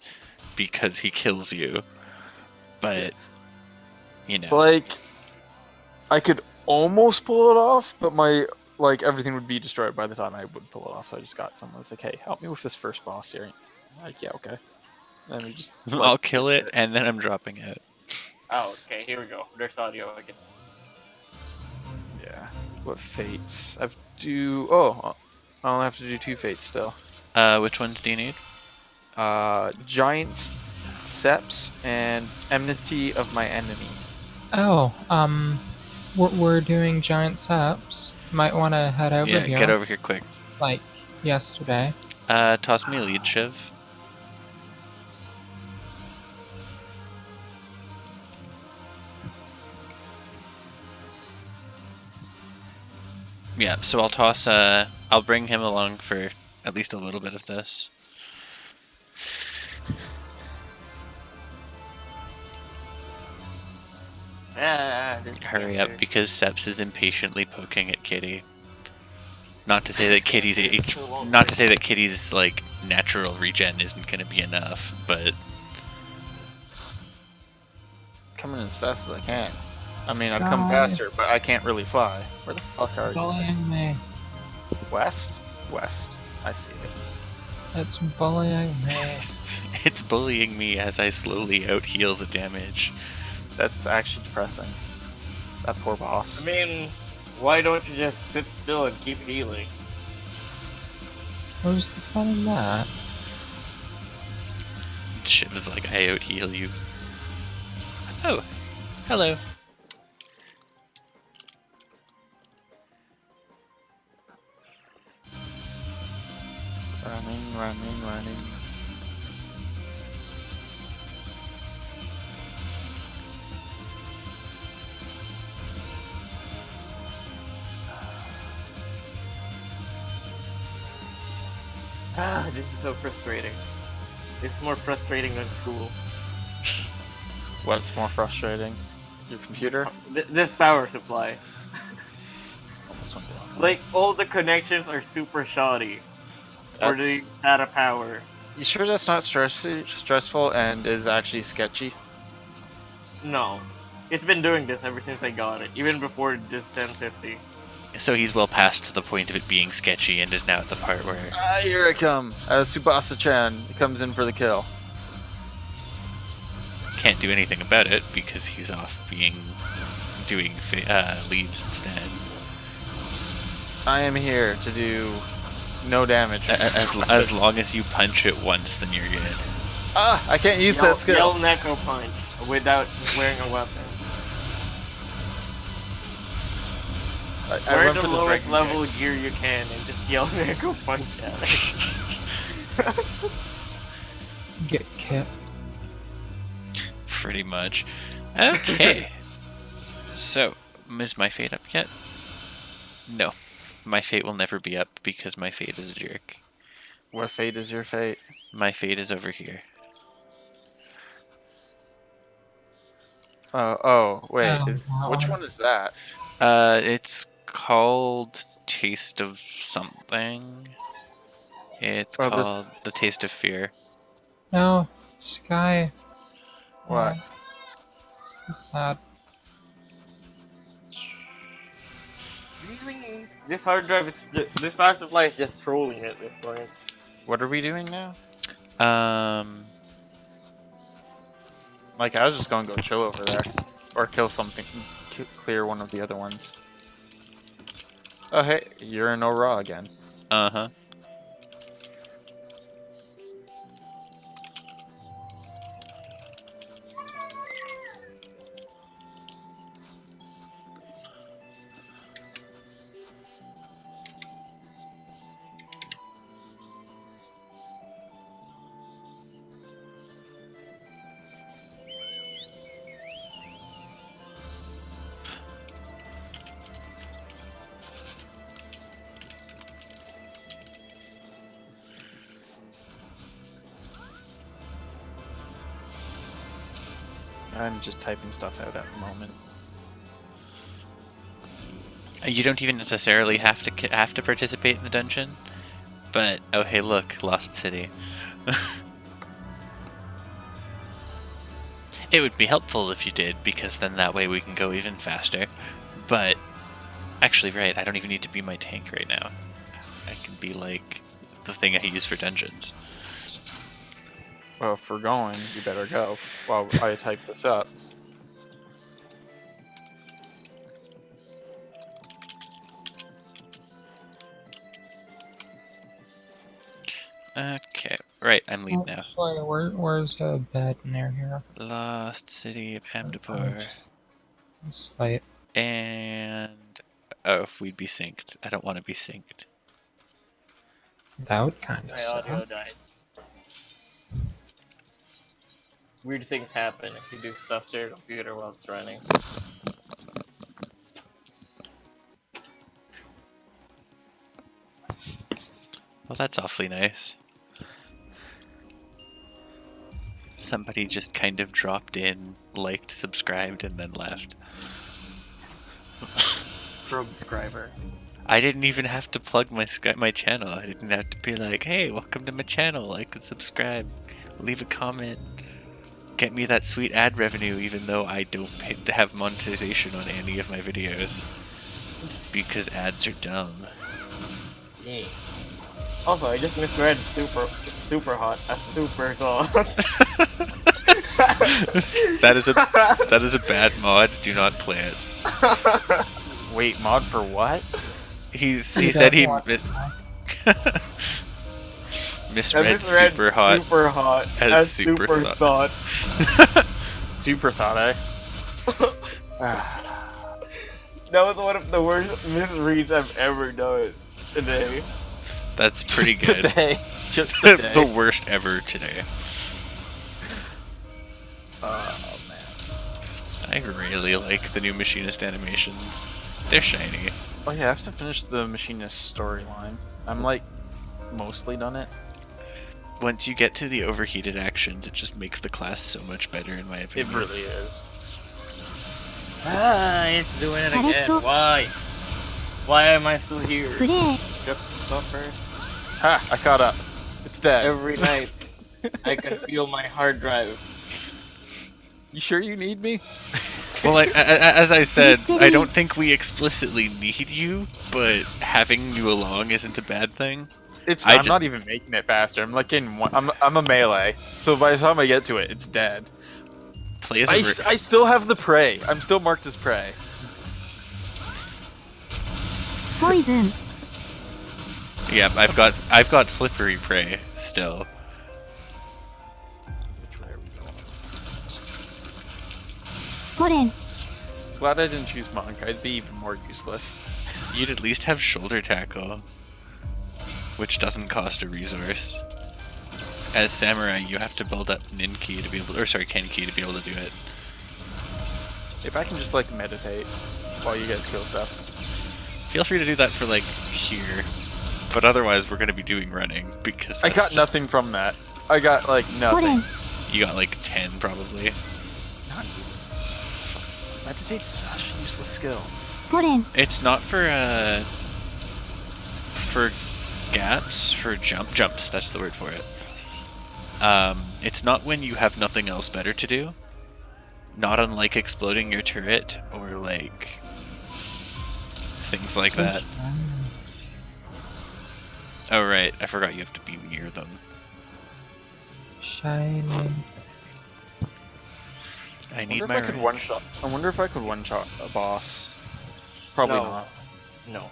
because he kills you. But you know, Like, I could almost pull it off, but everything would be destroyed by the time I would pull it off. So I just got someone that's like, "Hey, help me with this first boss here." I'm like, yeah, okay. And we just I'll kill it and then I'm dropping it. oh, okay, here we go. There's audio again. Yeah. What fates? I only have to do 2 fates still. Which ones do you need? Giants, Seps, and Enmity of my enemy. Oh, we're doing giant saps. Might want to head over Yeah, here. get over here quick. Like yesterday. Toss me a lead, Shiv. Yeah, so I'll toss, I'll bring him along for at least a little bit of this. This Hurry cancer. up, because Seps is impatiently poking at Kitty. Not to say that Kitty's like natural regen isn't gonna be enough, but Coming as fast as I can. I mean, I'd come Bye. faster, but I can't really fly. Where the fuck are you? Bullying me. West? West. I see it. It's bullying me. it's bullying me as I slowly out heal the damage. That's actually depressing. That poor boss. I mean, why don't you just sit still and keep healing? Where's the fun in that? Shit was like, I out heal you. Oh, hello. Running. This is so frustrating. It's more frustrating than school. What's more frustrating? Your computer? This power supply. Almost went down. Like, all the connections are super shoddy. Or they That's- out of power. You sure that's not stressful and is actually sketchy? No. It's been doing this ever since I got it. Even before this 1050. So he's well past the point of it being sketchy and is now at the part where... Ah, here I come. Tsubasa-chan comes in for the kill. Can't do anything about it because he's off doing leaves instead. I am here to do no damage. As long as you punch it once, then you're good. Ah, I can't use that skill. Yell Neko Punch without wearing a weapon. I Wear run the for the lowest dragon level gear you can and just yell Neko Punch at it. Get kit. Pretty much. Okay. So, is my fate up yet? No. My fate will never be up because my fate is a jerk. What fate is your fate? My fate is over here. Wait. Oh, Which wow. one is that? It's called Taste of Something. It's Oh, this- called The Taste of Fear. No, Sky. What? It's sad. Really? This hard drive is this power supply is just trolling at this point. What are we doing now? Like, I was just gonna go chill over there. Or kill something. Clear one of the other ones. Oh, hey, you're in Aura again. Uh-huh. I'm just typing stuff out at the moment. You don't even necessarily have to participate in the dungeon, but oh hey look, Lost City. It would be helpful if you did, because then that way we can go even faster. But actually, right, I don't even need to be my tank right now. I can be like the thing I use for dungeons. Well, if we're going, you better go while I type this up. Okay, right, I'm lead now. Actually, where's a bed near here? Lost City of Amdapur. It's late. And oh, we'd be synced. I don't want to be synced. That would kind My of audio suck. died. Weird things happen if you do stuff to your computer while it's running. Well, that's awfully nice. Somebody just kind of dropped in, liked, subscribed, and then left. Subscriber. I didn't even have to plug my channel. I didn't have to be like, hey, welcome to my channel, like and subscribe, leave a comment, get me that sweet ad revenue, even though I don't pay to have monetization on any of my videos. Because ads are dumb. Yeah. Also, I just misread super hot as super song. That is a bad mod. Do not play it. Wait, mod for what? He said he misread super hot Super hot as super thought. Super thought, eh? That was one of the worst misreads I've ever done today. That's pretty Just good. Today. Just today. The worst ever today. Oh, man. I really like the new Machinist animations. They're shiny. Oh yeah, I have to finish the Machinist storyline. I'm like, mostly done it. Once you get to the overheated actions, it just makes the class so much better, in my It opinion. really is. Ah, it's doing it again. Naruto. Why? Why am I still here? プレイ Just to suffer Ha! I caught up. It's dead. every night. I can feel my hard drive. You sure you need me? Well, as I said, I don't think we explicitly need you, but having you along isn't a bad thing. I'm not even making it faster. I'm like in one. I'm a melee, so by the time I get to it, it's dead. Play as I still have the prey. I'm still marked as prey. ポイズン Yeah, I've got slippery prey still. Which way are we going? ポレン Glad I didn't choose monk. I'd be even more useless. You'd at least have shoulder tackle, which doesn't cost a resource. As samurai, you have to build up Ninki to be able, or sorry, Kenki to be able to do it. If I can just like meditate while you guys kill stuff. Feel free to do that for like here, but otherwise we're gonna be doing running because I that's got just- nothing from that. I got like ポレ nothing. ン You got like 10 probably. Not even. Meditate's such a useless skill. ポレン It's not for gaps for jumps, that's the word for it. It's not when you have nothing else better to do. Not unlike exploding your turret or like things like that. Oh right, I forgot you have to be near them. Shining. I need wonder if my I could rank. one-shot. I wonder if I could one-shot a boss. Probably No. not. No.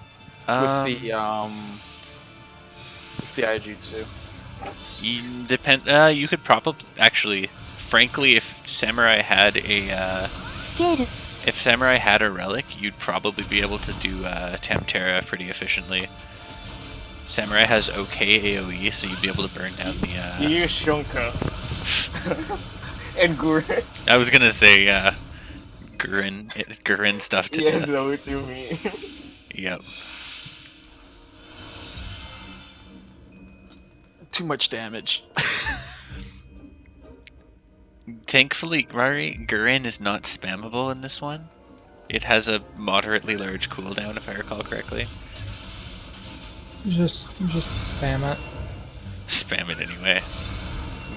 With the Aijutsu. You could probably actually, frankly, if Samurai had a スケール if Samurai had a relic, you'd probably be able to do Tamtera pretty efficiently. Samurai has okay AoE, so you'd be able to burn down You the. use Shunka. And Gurren. I was gonna say Gurren stuff to Yeah, death. that's what you mean. Yep. Too much damage. Thankfully, Rari, Gurren is not spammable in this one. It has a moderately large cooldown, if I recall correctly. Just spam it. Spam it anyway.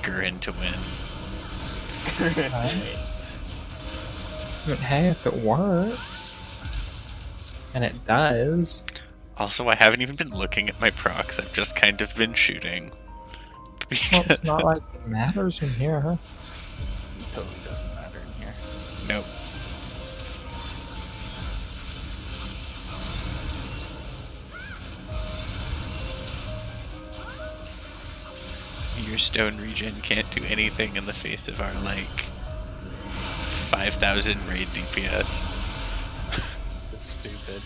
Gurren to win. I mean, hey, if it works. And it does. Also, I haven't even been looking at my procs. I've just kind of been shooting. Well, it's not like it matters in here. It totally doesn't matter in here. Nope. Your stone regen can't do anything in the face of our, like, 5,000 raid DPS. This is stupid.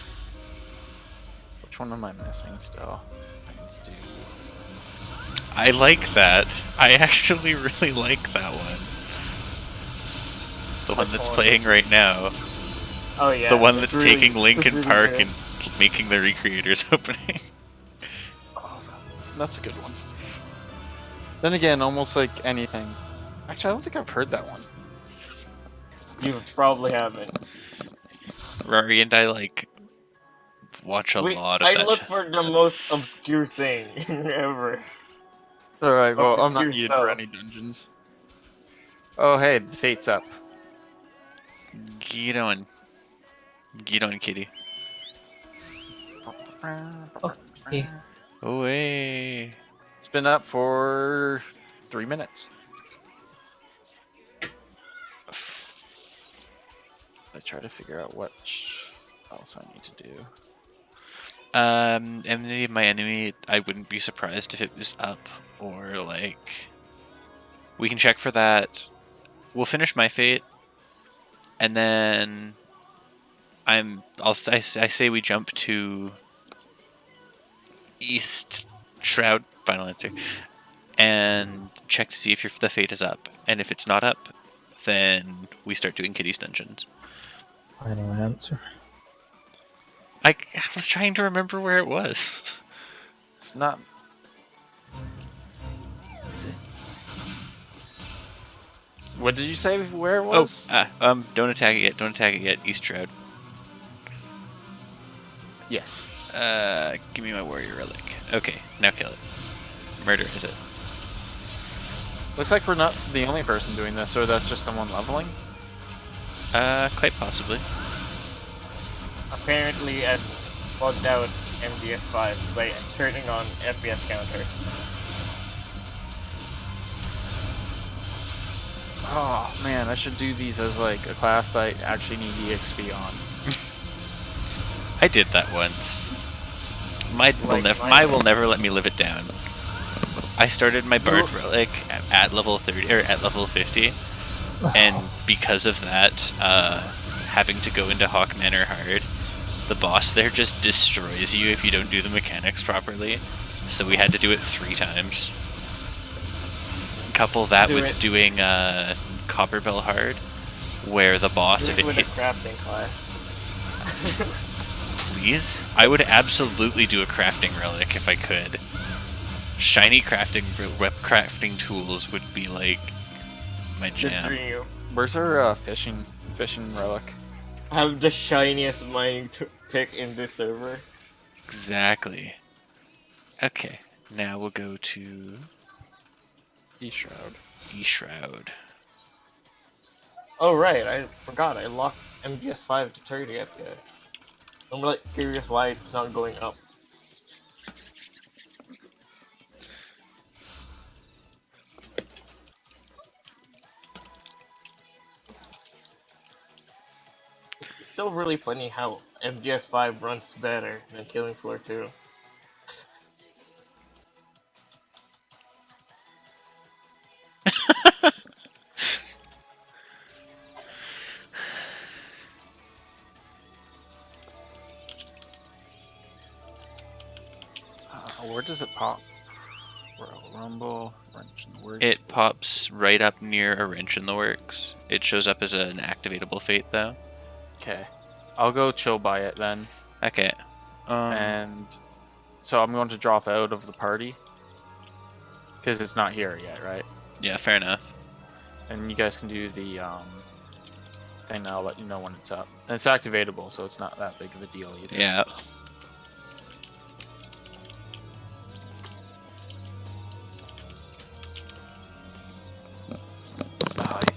Which one am I missing still? I need to do... I like that. I actually really like that one. The one that's one? playing right now. Oh yeah. The one it's that's really- taking Linkin it's really Park good. and making the Recreators opening. Oh, that's a good one. Then again, almost like anything. Actually, I don't think I've heard that one. You probably haven't. Rari and I, like, watch a lot of I that look shit. for the most obscure thing ever. Alright, well, I'm not Obscure needed for stuff. any dungeons. Oh, hey, the fate's up. Get on. Get on, kitty. Okay. Away. It's been up for 3 minutes. Let's try to figure out what else I need to do. Enemy of my enemy, I wouldn't be surprised if it was up, or, like... We can check for that. We'll finish my fate, and then... I say we jump to... East Shroud, final answer, and check to see if the fate is up. And if it's not up, then we start doing Kitty's dungeons. Final answer. I was trying to remember where it was. It's not... Is it... What did you say where it was? Don't attack it yet. Don't attack it yet. East Shroud. Yes. Give me my warrior relic. Okay, now kill it. Murder, is it? Looks like we're not the only person doing this, or that's just someone leveling. Quite possibly. Apparently, I bugged out MDS5 by turning on FPS counter. Oh man, I should do these as like a class that I actually need EXP on. I did that once. Like My will never let me live it down. I started my Bard relic at level 30 or at level 50, and because of that, having to go into Hawk Manor hard, the boss there just destroys you if you don't do the mechanics properly. So we had to do it 3 times. Couple that with doing Copperbell hard, where the boss, Do if it it with hit, a crafting class. please, I would absolutely do a crafting relic if I could. Shiny crafting tools would be like my The jam. dream. Where's our fishing relic? Have the shiniest mining pick in this server. Exactly. Okay, now we'll go to E-Shroud. E-Shroud. Oh right, I forgot. I locked MGS5 to 30 FPS. I'm like curious why it's not going up. It's still really funny how MGS5 runs better than Killing Floor 2. Where does it pop? Royal Rumble, Wrench in the Works. It pops right up near a wrench in the works. It shows up as an activatable fate, though. Okay. I'll go chill by it then. Okay. And so I'm going to drop out of the party. Because it's not here yet, right? Yeah, fair enough. And you guys can do the thing, I'll let you know when it's up. And it's activatable, so it's not that big of a deal either. Yeah. Oh, I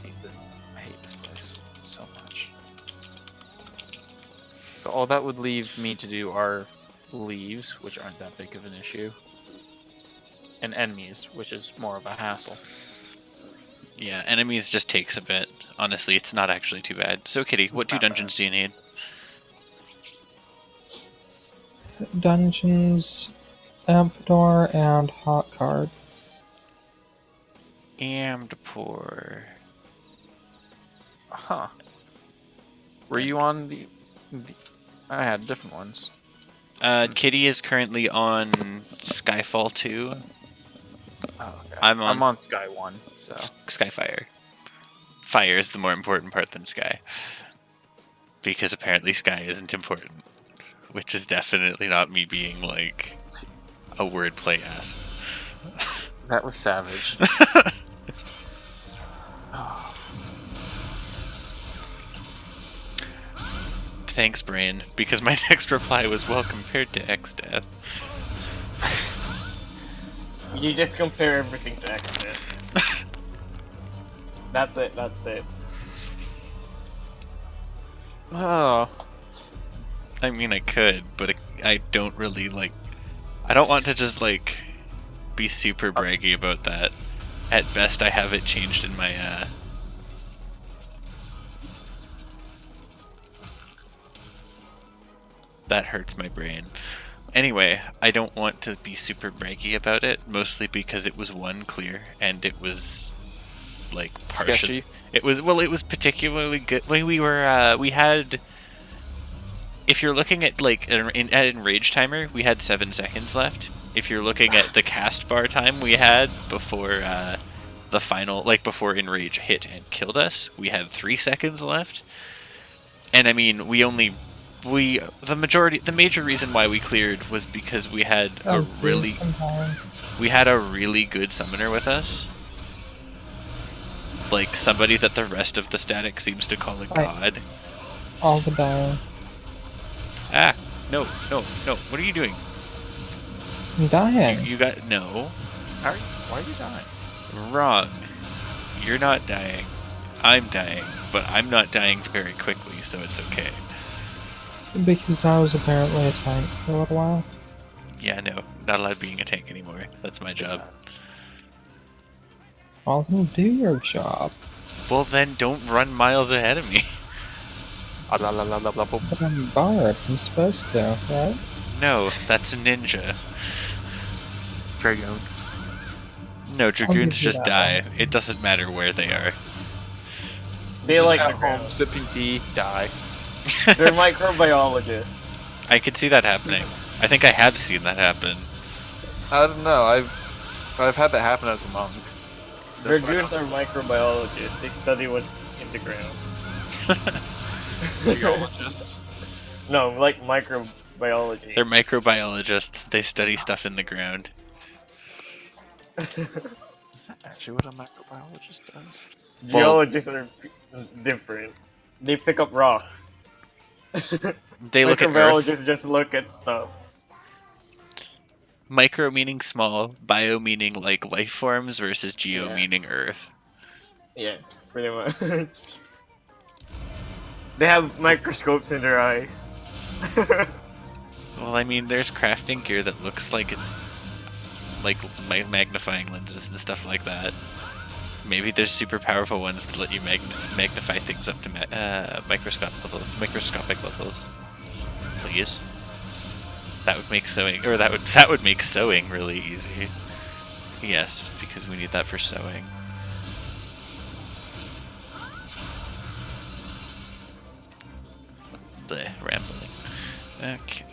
hate this place so much. So all that would leave me to do are leaves, which aren't that big of an issue. And enemies, which is more of a hassle. Yeah, enemies just takes a bit. Honestly, it's not actually too bad. So, Kitty, what two not dungeons do you need? Dungeons, amp door, and hot card. Amdapur. Huh. Were you on the... I had different ones. Kitty is currently on Skyfall 2. Oh, okay. I'm on Sky 1, so... Skyfire. Fire is the more important part than Sky. Because apparently Sky isn't important. Which is definitely not me being, like, a wordplay ass. That was savage. Oh. Thanks, Brain, because my next reply was, well, compared to X-Death. You just compare everything to X-Death. That's it, that's it. Oh. I mean, I could, but I don't really, like... I don't want to just, like, be super braggy about that. At best, I have it changed in my, That hurts my brain. Anyway, I don't want to be super braggy about it, mostly because it was one clear, and it was, like, partially... Sketchy. It was particularly good. Like, we had... If you're looking at, like, at Enrage Timer, we had 7 seconds left. If you're looking at the cast bar time we had before, the final... Like, before Enrage hit and killed us, we had 3 seconds left. And, I mean, the major reason why we cleared was because we had a really good summoner with us. Like, somebody that the rest of the static seems to call a god. All the dying. Ah, no, what are you doing? I'm dying. You got, no. Why are you dying? Wrong. You're not dying. I'm dying, but I'm not dying very quickly, so it's okay. Because I was apparently a tank for a little while. Yeah, no, not allowed being a tank anymore. That's my job. Well, then do your job. Well, then don't run miles ahead of me. But I'm Bard. I'm supposed to, right? No, that's a ninja. Dragoon. No, give dragoons you just that die. one. It doesn't matter where they are. They Just like at the home, ground. sipping tea, die. They're microbiologists. I could see that happening. I think I have seen that happen. I don't know, I've had that happen as a monk. That's why I Dragoons are microbiologists. They study what's in the ground. Geologists. No, like microbiology. They're microbiologists. They study stuff in the ground. Is that actually what a microbiologist does? Geologists are different. They pick up rocks. They look at Earth. Microbiologists just look at stuff. micro meaning small, bio meaning like life forms versus geo Yeah. meaning Earth. Yeah, pretty much. They have microscopes in their eyes. Well, I mean, there's crafting gear that looks like it's like magnifying lenses and stuff like that. Maybe there's super powerful ones that let you magnify things up to microscopic levels. Please. That would make sewing, or that would make sewing really easy. Yes, because we need that for sewing. Bleh, rambling. Okay.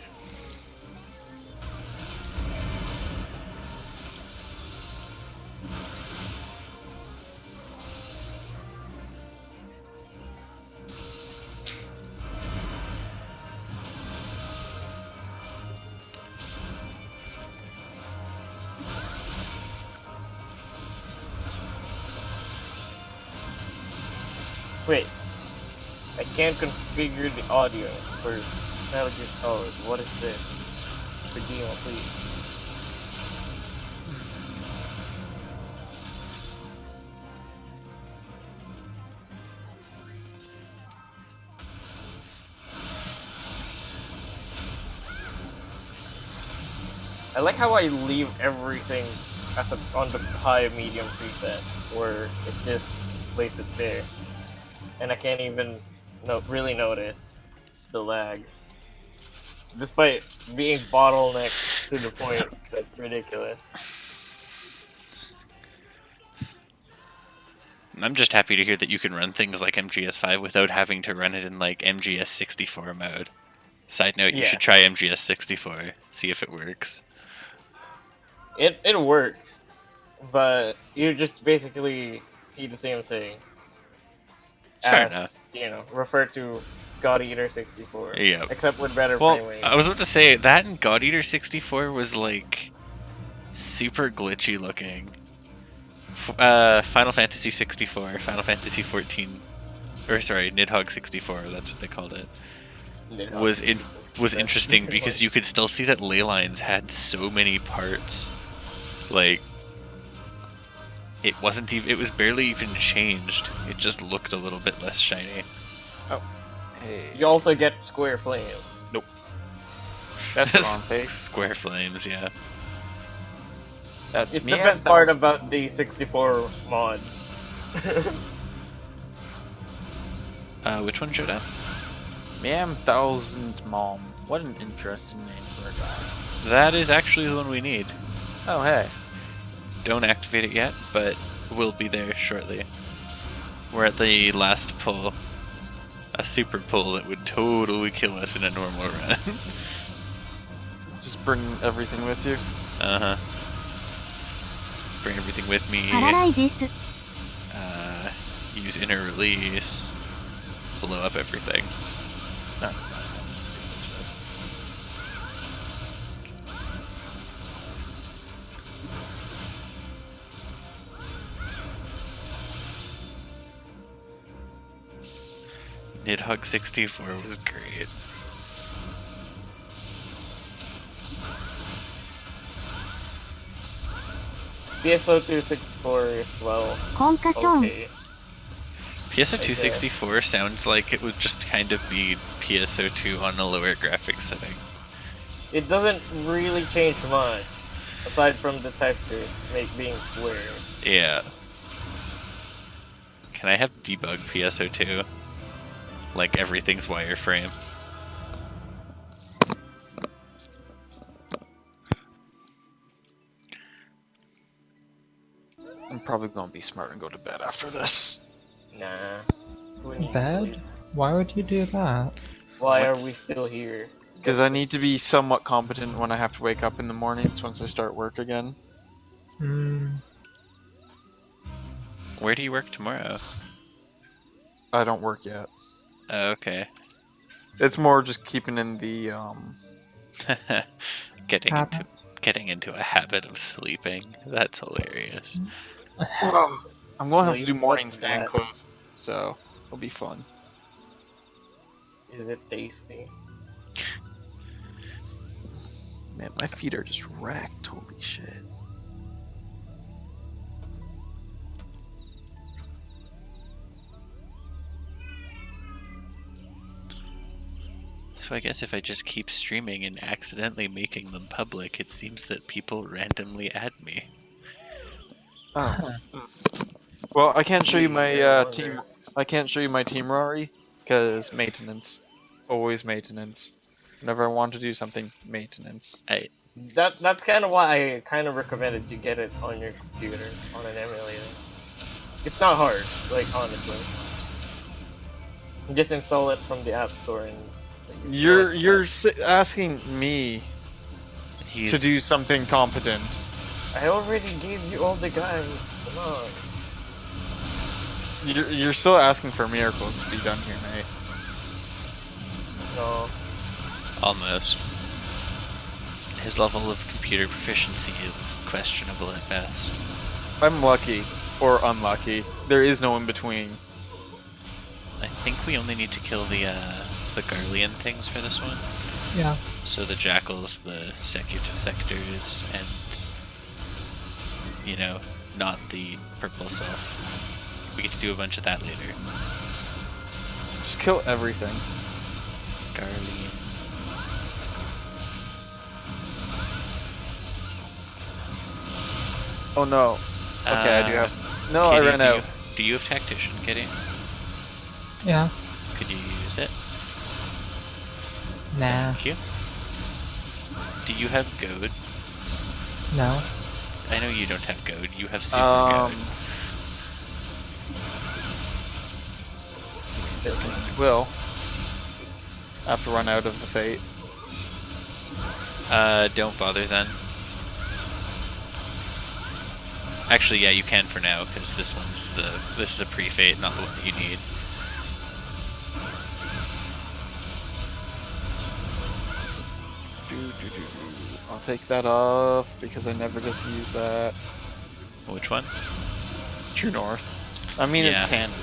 Wait, I can't configure the audio for Metal Gear Solid. What is this? Kojima, please. I like how I leave everything as on the high medium preset, or it just places it there, and I can't even really notice the lag, despite being bottlenecked to the point that's ridiculous. I'm just happy to hear that you can run things like MGS5 without having to run it in like MGS64 mode. Side note, you Yeah. should try MGS64, see if it works. It works, but you just basically see the same thing It's fair enough. as, refer to God Eater 64. Yeah. Except with better Well, frame rate. I was about to say, that and God Eater 64 was like super glitchy looking. Final Fantasy 64, Final Fantasy 14, or sorry, Nidhogg 64, that's what they called it. Was interesting because you could still see that ley lines had so many parts. Like, it wasn't even, it was barely even changed. It just looked a little bit less shiny. Hey. You also get square flames. Nope. That's the wrong face. Square flames, yeah. That's It's me. the best part about the 64 mod. Which one showed up? Ma'am Thousand Mom. What an interesting name for a guy. That is actually the one we need. Oh, hey. Don't activate it yet, but we'll be there shortly. We're at the last pull. A super pull that would totally kill us in a normal run. Just bring everything with you. Uh-huh. Bring everything with me. パラライジス Use inner release. Blow up everything. No, that's not shit. Nidhogg 64 was great. PSO2 64 as well. コンカション Okay. PSO264 sounds like it would just kind of be PSO2 on a lower graphics setting. It doesn't really change much, aside from the textures being square. Yeah. Can I have debug PSO2? Like everything's wireframe. I'm probably gonna be smart and go to bed after this. Nah. Who needs Bed? sleep? Why would you do that? Why are What? we still here? Because I need to be somewhat competent when I have to wake up in the mornings once I start work again. Hmm. Where do you work tomorrow? I don't work yet. Oh, okay. It's more just keeping in the Habit. Getting into a habit of sleeping. That's hilarious. I'm going to have to do Sleep, morning what's stand that? close, so it'll be fun. Is it tasty? Man, my feet are just wrecked. Holy shit. So I guess if I just keep streaming and accidentally making them public, it seems that people randomly add me. Oh. Well, I can't show you Gee, my no team. wonder. I can't show you my team, Rory, because maintenance. Always maintenance. Whenever I want to do something, maintenance. That's kind of why I kind of recommended you get it on your computer on an emulator. It's not hard, like honestly. You just install it from the App Store and no You're expense. asking me to He's do something competent. I already gave you all the guides. Come on. You're still asking for miracles to be done here, mate. No. almost. His level of computer proficiency is questionable at best. I'm lucky or unlucky. There is no in between. I think we only need to kill the Garlean things for this one. Yeah. So the jackals, the sectors, and not the purple self. We get to do a bunch of that later. Just kill everything. Garlean. Oh no. Okay, I do have. No, Kitty, I ran out. Do you have Tactician, Kitty? Yeah. Could you use it? Nah. Thank you. Do you have Goad? No. I know you don't have Goad. You have Super Um. Goad. Give me a second. I will. I have to run out of the fate. Don't bother then. Actually, yeah, you can for now, because this is a pre-fate, not the one that you need. I'll take that off because I never get to use that. Which one? True North. I mean, it's Yeah. handy.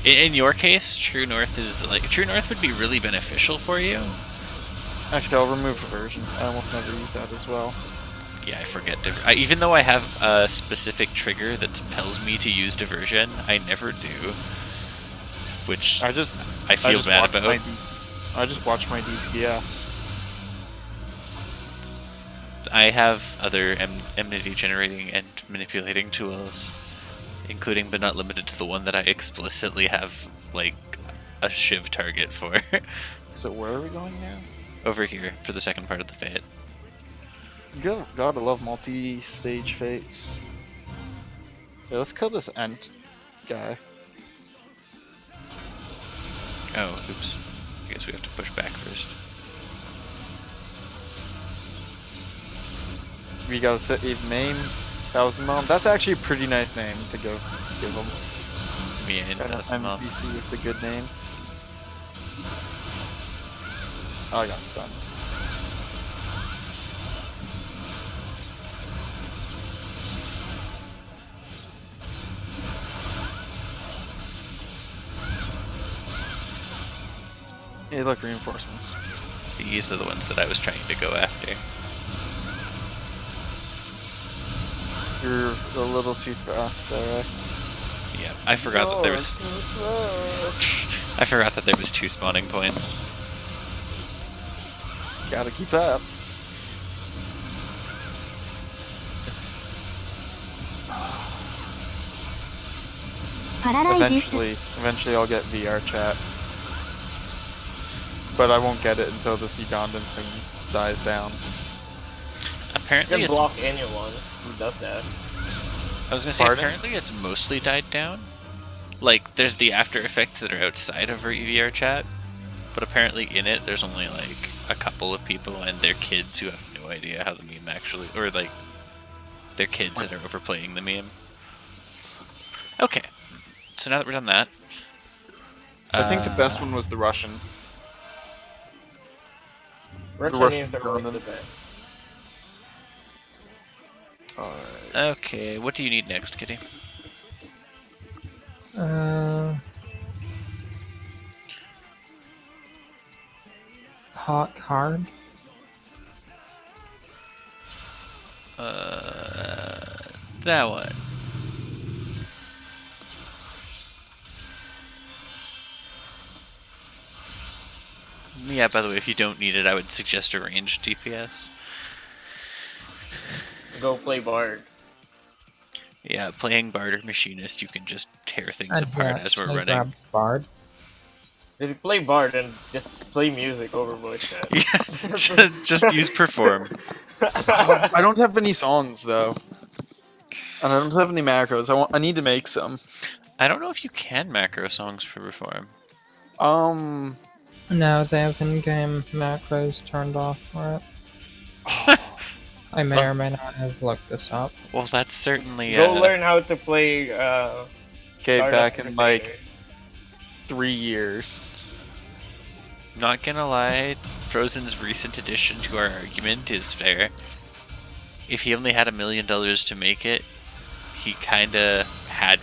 In your case, True North would be really beneficial for you. Actually, I'll remove Diversion. I almost never use that as well. Yeah, I forget. Even though I have a specific trigger that compels me to use Diversion, I never do. Which I feel bad watch about. I just watch my DPS. I have other enmity generating and manipulating tools, including but not limited to the one that I explicitly have like a Shiv target for. So where are we going now? Over here for the second part of the fate. God, I love multi-stage fates. Yeah, let's kill this Ent guy. Oh, oops. I guess we have to push back first. We gotta set a name, Thousand Mom. That's actually a pretty nice name to give him. Me and Got an Tasmam. MTC with a good name. Oh, I got stunned. Hey, look, reinforcements. These are the ones that I was trying to go after. You're a little too fast there, eh? Yeah, I forgot that there was. I forgot that there was 2 spawning points. Gotta keep up. Paralysis. Eventually I'll get VR chat. But I won't get it until this Ugandan thing dies down. You Apparently, can it's. block anyone who does that. I was gonna say, Pardon? apparently it's mostly died down. Like, there's the after effects that are outside of VR chat, but apparently in it, there's only like a couple of people and their kids who have no idea how the meme actually, or like their kids that are overplaying the meme. Okay, so now that we're done that, I think the best one was the Russian. Russian Russian names are Roman. most the best. Alright. Okay, what do you need next, Kitty? Hawk hard. That one. Yeah, by the way, if you don't need it, I would suggest a ranged DPS. Go play Bard. Yeah, playing Bard or Machinist, you can just tear things I'd apart as we're actually running. grab Bard. Just play Bard and just play music over voice chat. Yeah, just use Perform. I don't have any songs though, and I don't have any macros. I need to make some. I don't know if you can macro songs for Perform. No, they have in-game macros turned off for it. I may or may not have looked this up. Well, that's certainly. Go learn how to play. Okay, Stardust back in like Crusaders. 3 years. Not gonna lie, Frozen's recent addition to our argument is fair. If he only had $1 million to make it, he kinda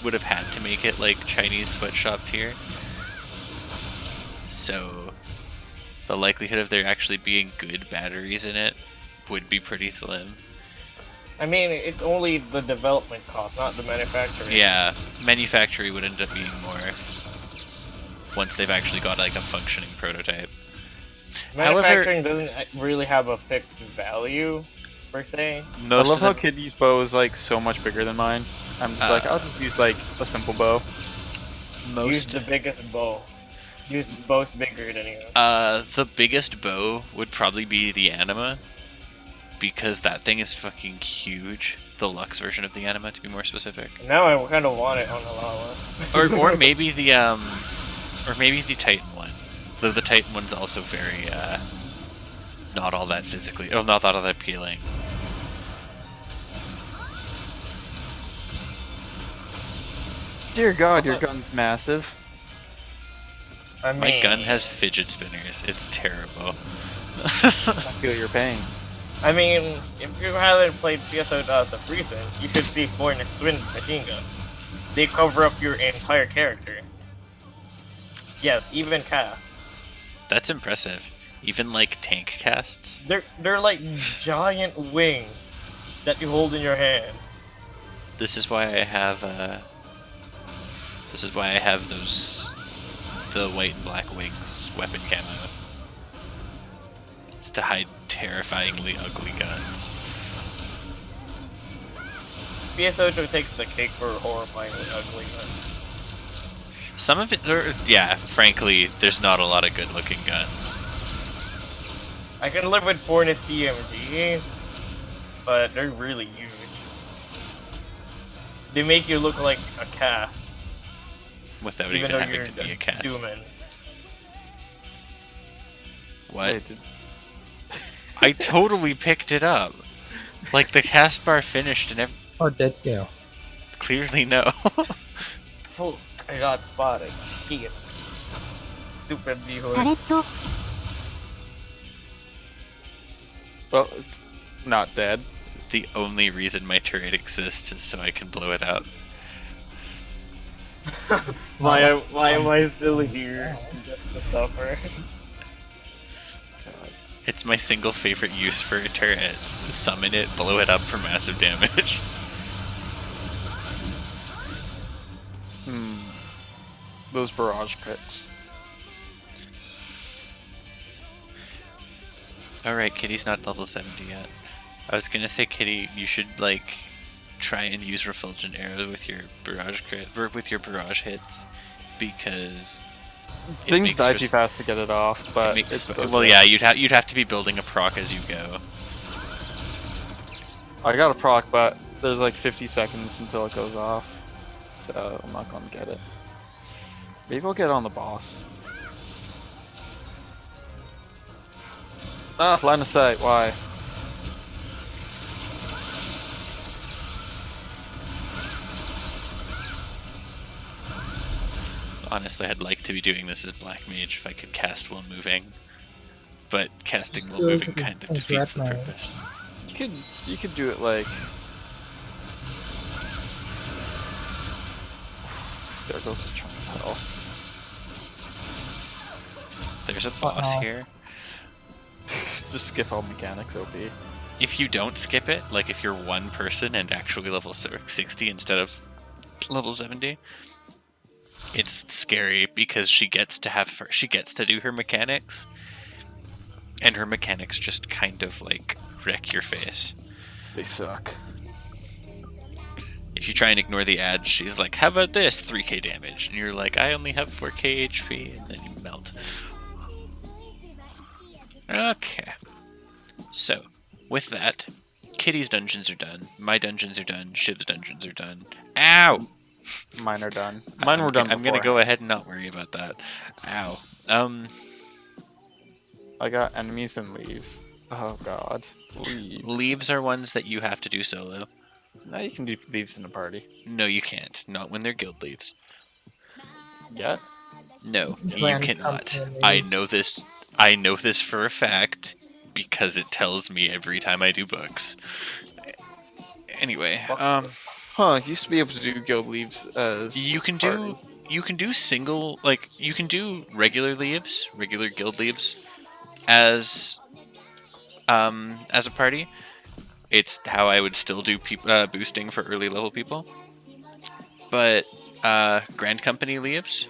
would have had to make it like Chinese sweatshop tier. So the likelihood of there actually being good batteries in it would be pretty slim. I mean, it's only the development cost, not the manufacturing. Yeah, manufacturing would end up being more once they've actually got like a functioning prototype. Manufacturing doesn't really have a fixed value, per se. I love how Kitty's bow is like so much bigger than mine. I'm just like, I'll just use like a simple bow. Use the biggest bow. Use bows bigger than you. The biggest bow would probably be the Anima, because that thing is fucking huge. The Lux version of the Anima, to be more specific. Now I kind of want it on the lava. or maybe the Titan one. Though the Titan one's also very not all that not all that appealing. Dear God, your gun's massive. I mean, My gun has fidget spinners. It's terrible. I feel your pain. I mean, if you haven't played PSO of recent, you should see Fortnite's twin machine gun. They cover up your entire character. Yes, even cast. That's impressive. Even like tank casts. They're like giant wings that you hold in your hand. This is why I have the white and black wings weapon camo. It's to hide terrifyingly ugly guns. PSO takes the cake for horrifyingly ugly guns. Some of it, yeah, frankly, there's not a lot of good looking guns. I can live with Fortnite's DMGs, but they're really huge. They make you look like a cast. Without even even though having you're to be a cast. Dooman. What? I totally picked it up. Like the cast bar finished and Or did you? clearly no. Full, I got spotted. Shit. Stupid タ behold. レット Well, it's not dead. The only reason my turret exists is so I can blow it up. Why am I still here? Just to suffer. It's my single favorite use for a turret. Summon it, blow it up for massive damage. Those barrage crits. Alright, Kitty's not level 70 yet. I was gonna say, Kitty, you should, like, try and use Refulgent Arrow with your barrage crit, or with your barrage hits, because Things die too fast to get it off, but it's so well, good. yeah, you'd have to be building a proc as you go. I got a proc, but there's like 50 seconds until it goes off, so I'm not gonna get it. Maybe I'll get on the boss. Ah, line of sight, why? Honestly, I'd like to be doing this as Black Mage if I could cast while moving, but casting while moving kind of As defeats the Red Mage. purpose. You could do it like. There goes the chunk of health. There's a boss here. Just skip all mechanics, OP. if you don't skip it, like if you're one person and actually level 60 instead of level 70, it's scary because she gets to do her mechanics, and her mechanics just kind of like wreck your face. They suck. If you try and ignore the ads, she's like, "How about this 3k damage?" And you're like, "I only have 4k HP," and then you melt. Okay. So, with that, Kitty's dungeons are done. My dungeons are done. Shiv's dungeons are done. Ow! Mine are done. Mine were done I'm gonna before. go ahead and not worry about that. Ow. I got enemies and leaves. Oh god. Leaves. Leaves are ones that you have to do solo. No, you can do leaves in a party. No, you can't. Not when they're guild leaves. Yeah? No, you Grand cannot. company I leaves. know this. I know this for a fact because it tells me every time I do books. Anyway, Huh, you used to be able to do guild leaves as you can party. do single, like you can do regular leaves, regular guild leaves as a party. It's how I would still do boosting for early level people. But Grand Company leaves,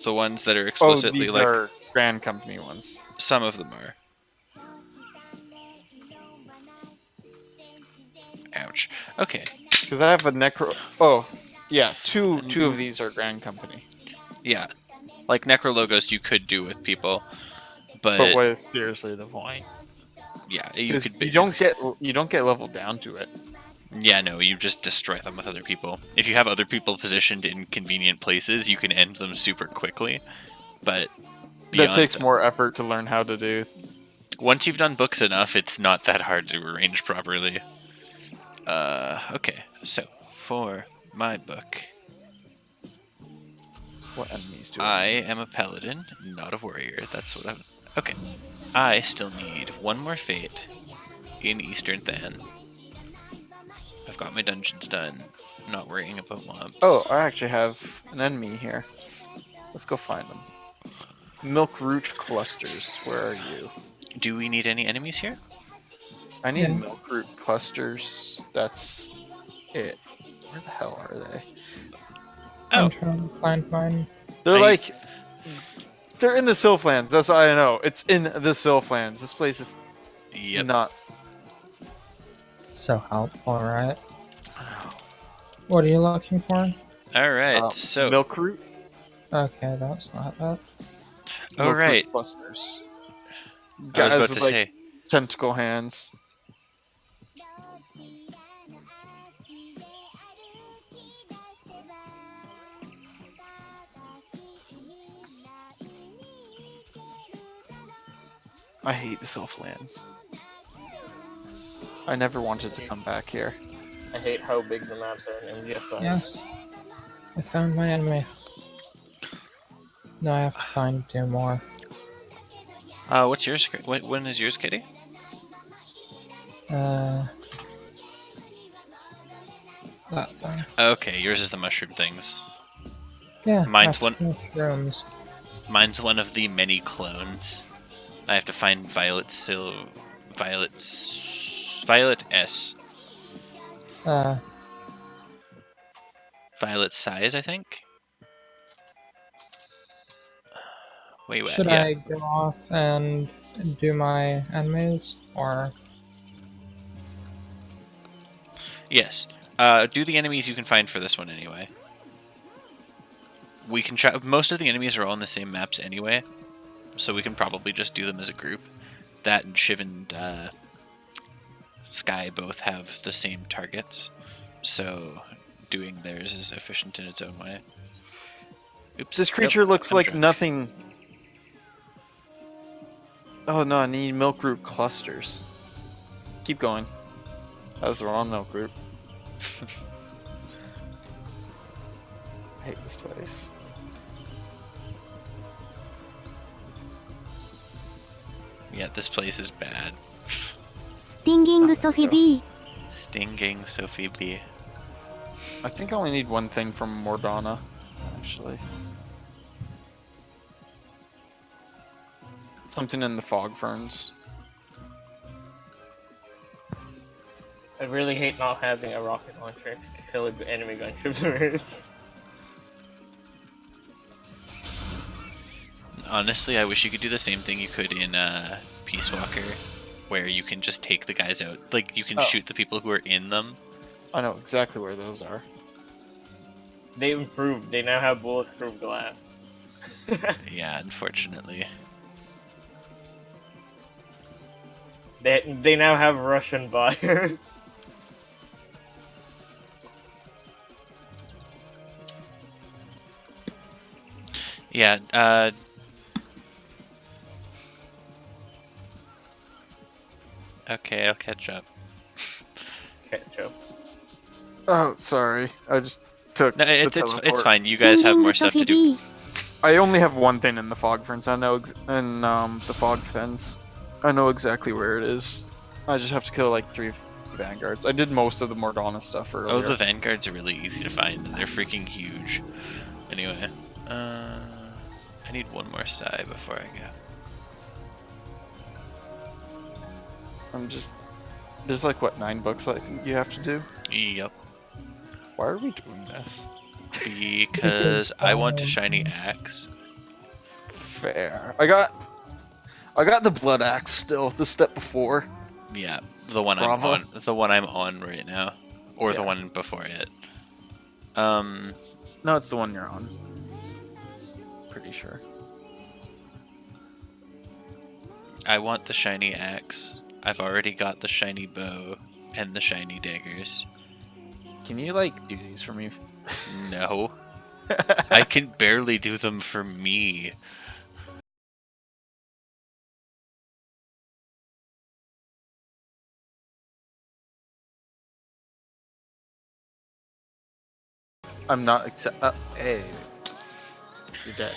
the ones that are Oh, explicitly these like, are Grand Company ones. some of them are. Ouch. Okay. Because I have a necro. Oh, yeah, two of these are Grand Company. Yeah. Like Necrologos you could do with people, But but what is seriously the point? yeah, you could Because basically. you don't get leveled down to it. Yeah, no, you just destroy them with other people. If you have other people positioned in convenient places, you can end them super quickly. But beyond That takes more effort to learn how to do. once you've done books enough, it's not that hard to arrange properly. Okay, so for my book, What enemies do I am a paladin, not a warrior. That's what I'm. Okay, I still need one more fate in Eastern Than. I've got my dungeons done. I'm not worrying about mobs. Oh, I actually have an enemy here. Let's go find them. Milkroot clusters, where are you? Do we need any enemies here? I need Yeah. milkroot clusters. That's it. Where the hell are they? Oh. I'm trying to find mine. They're I- like... They're in the Sylphlands, that's all I know. It's in the Sylphlands. This place is Yep. not... So helpful, right? What are you looking for? All right. So. Milkroot? Okay, that's not that. All Milkroot right. clusters. I was Guys about to with, like, say. tentacle hands. I hate the Sylphlands. I never wanted to come back here. I hate how big the maps are in MGS. Yes. I found my enemy. Now I have to find two more. What's yours? When is yours, Kitty? That thing. Okay, yours is the mushroom things. Yeah, Mine's after mushrooms. Mine's one of the many clones. I have to find Violet S. Violet size, I think. Wait, Should yeah. I go off and do my enemies, or Yes. Do the enemies you can find for this one anyway. We can try. Most of the enemies are all on the same maps anyway, so we can probably just do them as a group. That and Shiv and Sky both have the same targets, so doing theirs is efficient in its own way. Oops. This creature Nope, looks I'm like drunk. nothing. Oh no, I need milkroot clusters. Keep going. That was the wrong milkroot. I hate this place. Yeah, this place is bad. スティンギングソフィ B Stinging Sophie B. I think I only need one thing from Mordana, actually. Something in the fog ferns. I really hate not having a rocket launcher to kill enemy gunships with. Honestly, I wish you could do the same thing you could in Peace Walker, where you can just take the guys out. Like, you can Oh. shoot the people who are in them. I know exactly where those are. They improved. They now have bulletproof glass. Yeah, unfortunately. They now have Russian buyers. Yeah, okay, I'll catch up. Ketchup. Oh, sorry. I just took No, the it's teleport. fine. You guys have more stuff to do. I only have one thing in the fog fence. I know, the fog fence. I know exactly where it is. I just have to kill like 3 vanguards. I did most of the Morgana stuff earlier. Oh, the vanguards are really easy to find. They're freaking huge. Anyway, I need one more Sai before I go. I'm just. There's like what, 9 books like you have to do. Yep. Why are we doing this? Because I want a shiny axe. Fair. I got the blood axe still. The step before. Yeah, the one Bravo. I'm on. The one I'm on right now, or the Yeah. one before it. No, it's the one you're on. Pretty sure. I want the shiny axe. I've already got the shiny bow and the shiny daggers. Can you like do these for me? No. I can barely do them for me. I'm not hey. You're dead.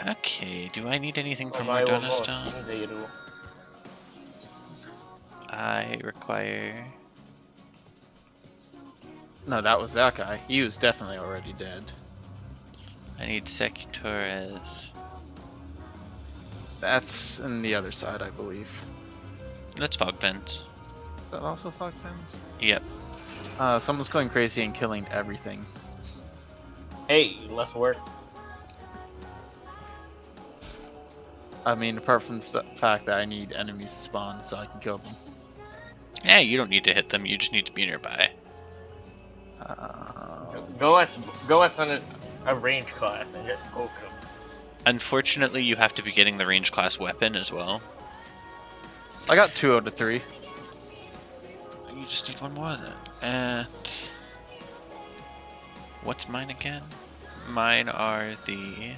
Okay, do I need anything from Omae wa Madonna mou Stone? shindeiru. I require... No, that was that guy. He was definitely already dead. I need Secutores. That's in the other side, I believe. That's Fog Fence. Is that also fog fence? Yep. Someone's going crazy and killing everything. Hey, less work. I mean, apart from the fact that I need enemies to spawn so I can kill them. Yeah, you don't need to hit them, you just need to be nearby. Go as on a range class and just poke them. Unfortunately, you have to be getting the range class weapon as well. I got 2 out of 3. You just need one more then. And... what's mine again? Mine are the...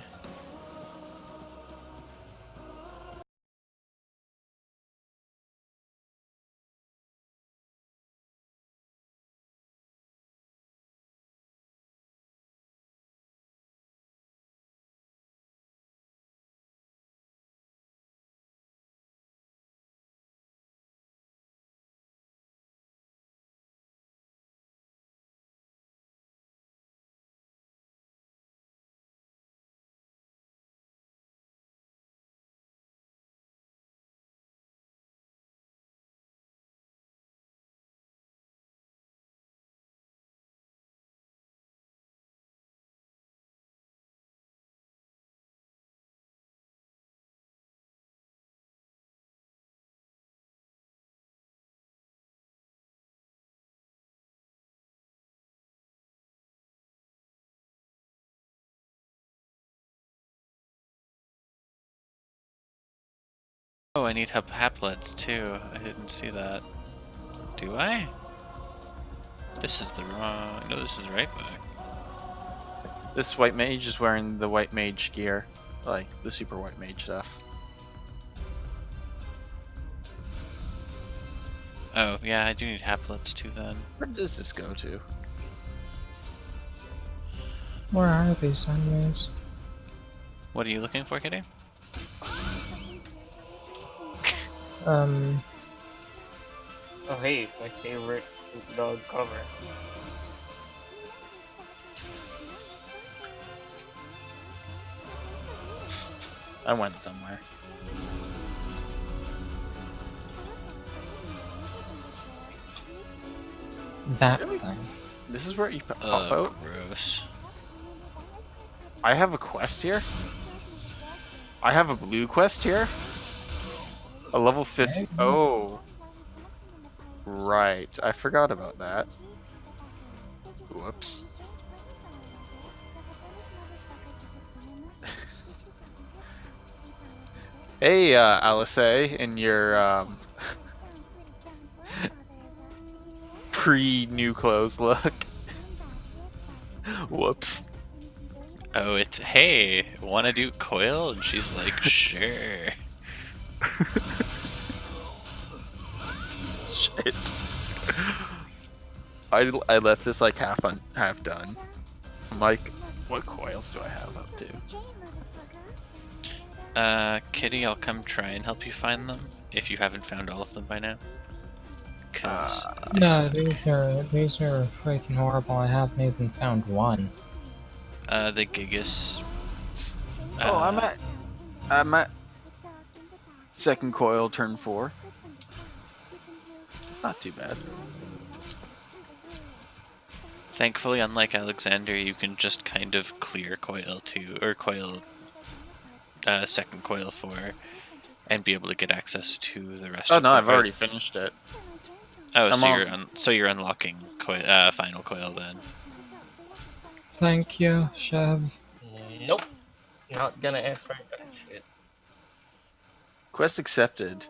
Oh, I need haplets too. I didn't see that. Do I? This is the wrong... no, this is the right book. This white mage is wearing the white mage gear. Like, the super white mage stuff. Oh, yeah, I do need haplets too then. Where does this go to? Where are these enemies? What are you looking for, Kitty? Oh hey, it's my favorite Snoop Dogg cover. I went somewhere. That Really? thing. This is where you pop Oh, out? gross. I have a quest here? I have a blue quest here? A level 50. Maybe. Oh, right. I forgot about that. Whoops. Hey, Alice, in your pre-new clothes look. Whoops. Oh, it's, hey, wanna do coil? And she's like, sure. Shit. I left this like half done. I'm like, what coils do I have up to? Kitty, I'll come try and help you find them, if you haven't found all of them by now. Cause they No, suck. these are freaking horrible. I haven't even found one. The Gigas. Oh, Uh, I'm at second coil, turn 4. It's not too bad. Thankfully, unlike Alexander, you can just kind of clear coil 2, or coil, second coil 4, and be able to get access to the rest Oh of no, the I've already coils. finished it. Oh, I'm so you're unlocking final coil then. Thank you, Chev. Nope. Not gonna ask for that shit. Quest accepted.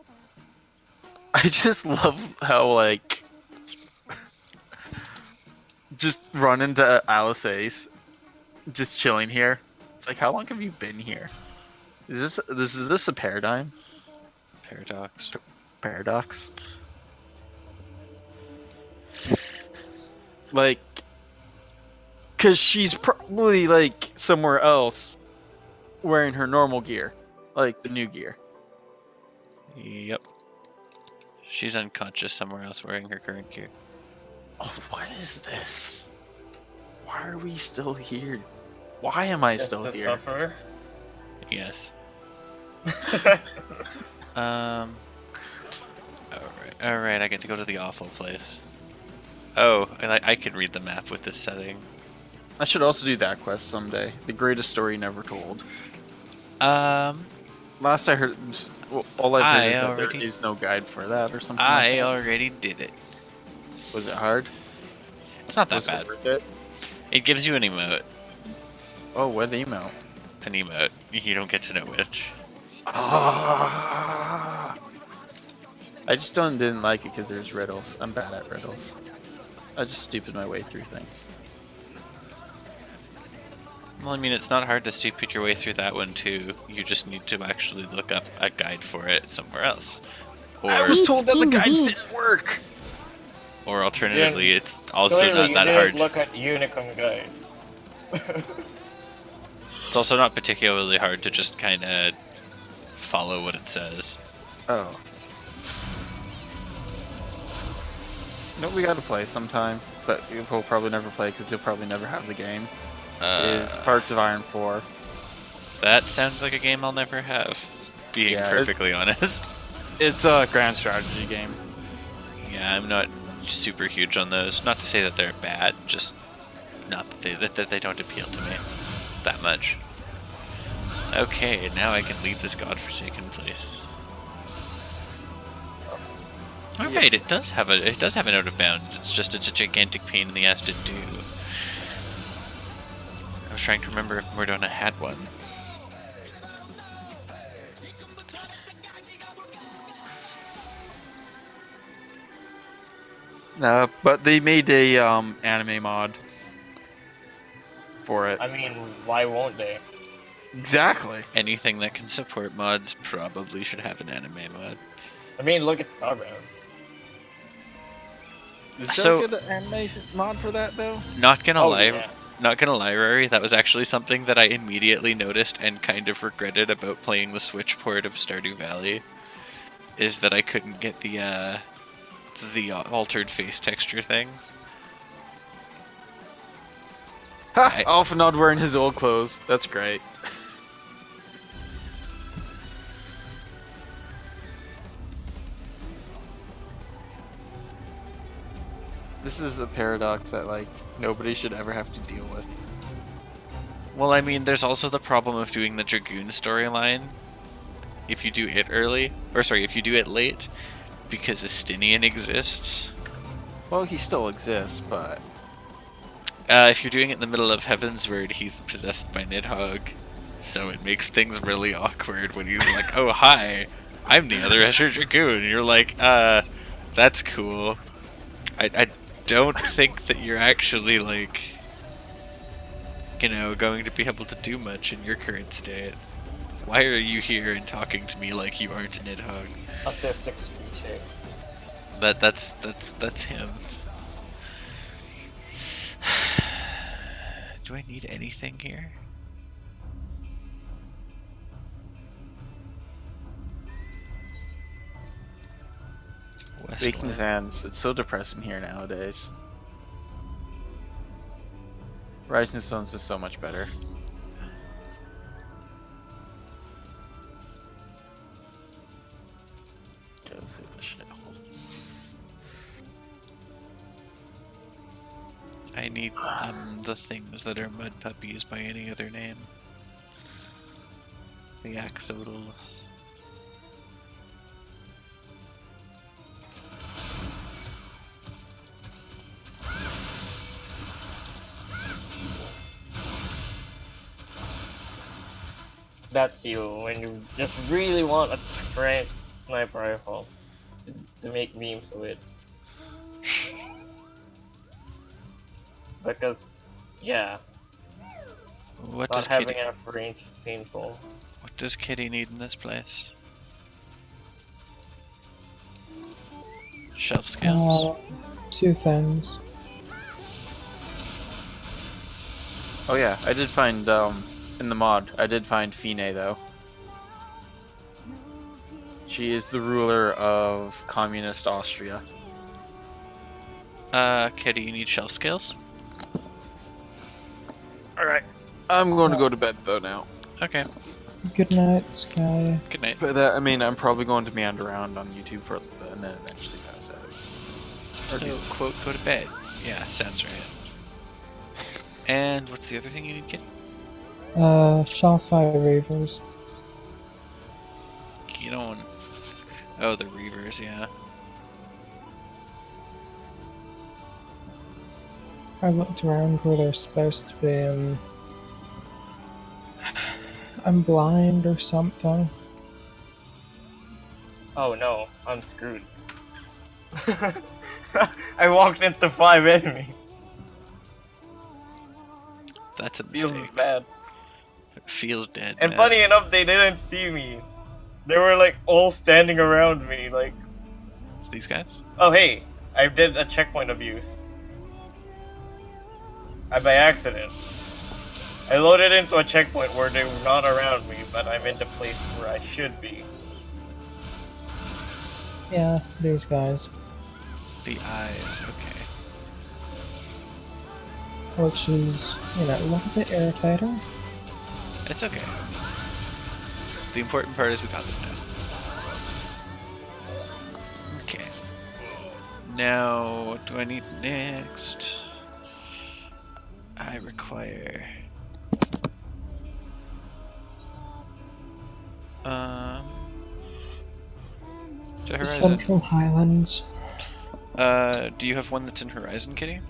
I just love how like just run into Alice Ace, just chilling here. It's like, how long have you been here? Is this a paradigm? Paradox. Paradox? Like, cause she's probably like somewhere else wearing her normal gear, like the new gear. Yep. She's unconscious somewhere else wearing her current gear. Oh, what is this? Why are we still here? Why am I Just still to here? suffer. Yes. Alright, I get to go to the awful place. Oh, I can read the map with this setting. I should also do that quest someday. The greatest story never told. Last I heard, well, all I've heard is that there is no guide for that or something like I that. already did it. Was it hard? It's not that Was it bad. worth it? It gives you an emote. Oh, what email? An emote. You don't get to know which. Ah! I just didn't like it because there's riddles. I'm bad at riddles. I just stupid my way through things. Well, I mean, it's not hard to stupid your way through that one, too. You just need to actually look up a guide for it somewhere else. I Or, was told that the guides didn't work! or alternatively, Then it's also clearly not you that didn't hard. look at Unicum guides. It's also not particularly hard to just kind of follow what it says. Oh. No, we gotta play sometime, but we'll probably never play because you'll probably never have the game. Is Hearts of Iron 4. That sounds like a game I'll never have, being Yeah, perfectly honest. It's a grand strategy game. Yeah, I'm not super huge on those. Not to say that they're bad, just not that they don't appeal to me that much. Okay, now I can leave this godforsaken place. All right, it does have an out of bounds. It's a gigantic pain in the ass to do. I was trying to remember if Mordona had one. No, but they made a anime mod for it. I mean, why won't they? Exactly. Anything that can support mods probably should have an anime mod. I mean, look at Starbound. Is there So- a good anime mod for that though? Not gonna Oh, lie, yeah. not gonna lie, Rory, that was actually something that I immediately noticed and kind of regretted about playing the Switch port of Stardew Valley, is that I couldn't get the altered face texture things. Ha! Alphanod wearing his old clothes. That's great. This is a paradox that like nobody should ever have to deal with. Well, I mean, there's also the problem of doing the Dragoon storyline if you do it early, or sorry, if you do it late, because Estinian exists. Well, he still exists, but If you're doing it in the middle of Heavensward, he's possessed by Nidhogg, so it makes things really awkward when he's like, "Oh hi, I'm the other Escher Dragoon." And you're like, that's cool. I don't think that you're actually like, going to be able to do much in your current state. Why are you here and talking to me like you aren't a Nidhogg? Autistic speech. That's him. Do I need anything here? Baking Westland. Sands, it's so depressing here nowadays. Rising Stones is so much better. Okay, let's see the shithole. I need the things that are mud puppies by any other name. The axolotls. That's you when you just really want a strength sniper rifle to make memes with. Because, yeah, What not does having Kitty? enough range is painful. What does Kitty need in this place? Shelf skills. 2 things. Oh yeah, I did find in the mod, I did find Fine though. She is the ruler of communist Austria. Kitty, you need shelf skills. Alright. I'm going to go to bed though now. Okay. Good night, Sky. Good night. But that, I mean, I'm probably going to meander around on YouTube for a little bit and then eventually pass out. Or do So, some- quote, go to bed. Yeah, sounds right. And what's the other thing you need, Kitty? Shellfire Reavers. You don't want... Oh, the Reavers, yeah. I looked around where they're supposed to be, I'm blind or something. Oh no, I'm screwed. I walked into 5 enemies. That's a Feels mistake. bad. Feels dead, And man. funny enough, they didn't see me. They were like all standing around me, like, These guys? oh hey, I did a checkpoint abuse. By accident. I loaded into a checkpoint where they were not around me, but I'm in the place where I should be. Yeah, these guys. The eyes, okay. Which is, a little bit irritating. It's okay. The important part is we got them down. Okay. Now, what do I need next? I require... to The Horizon. Central Highlands. Do you have one that's in Horizon, Kitty?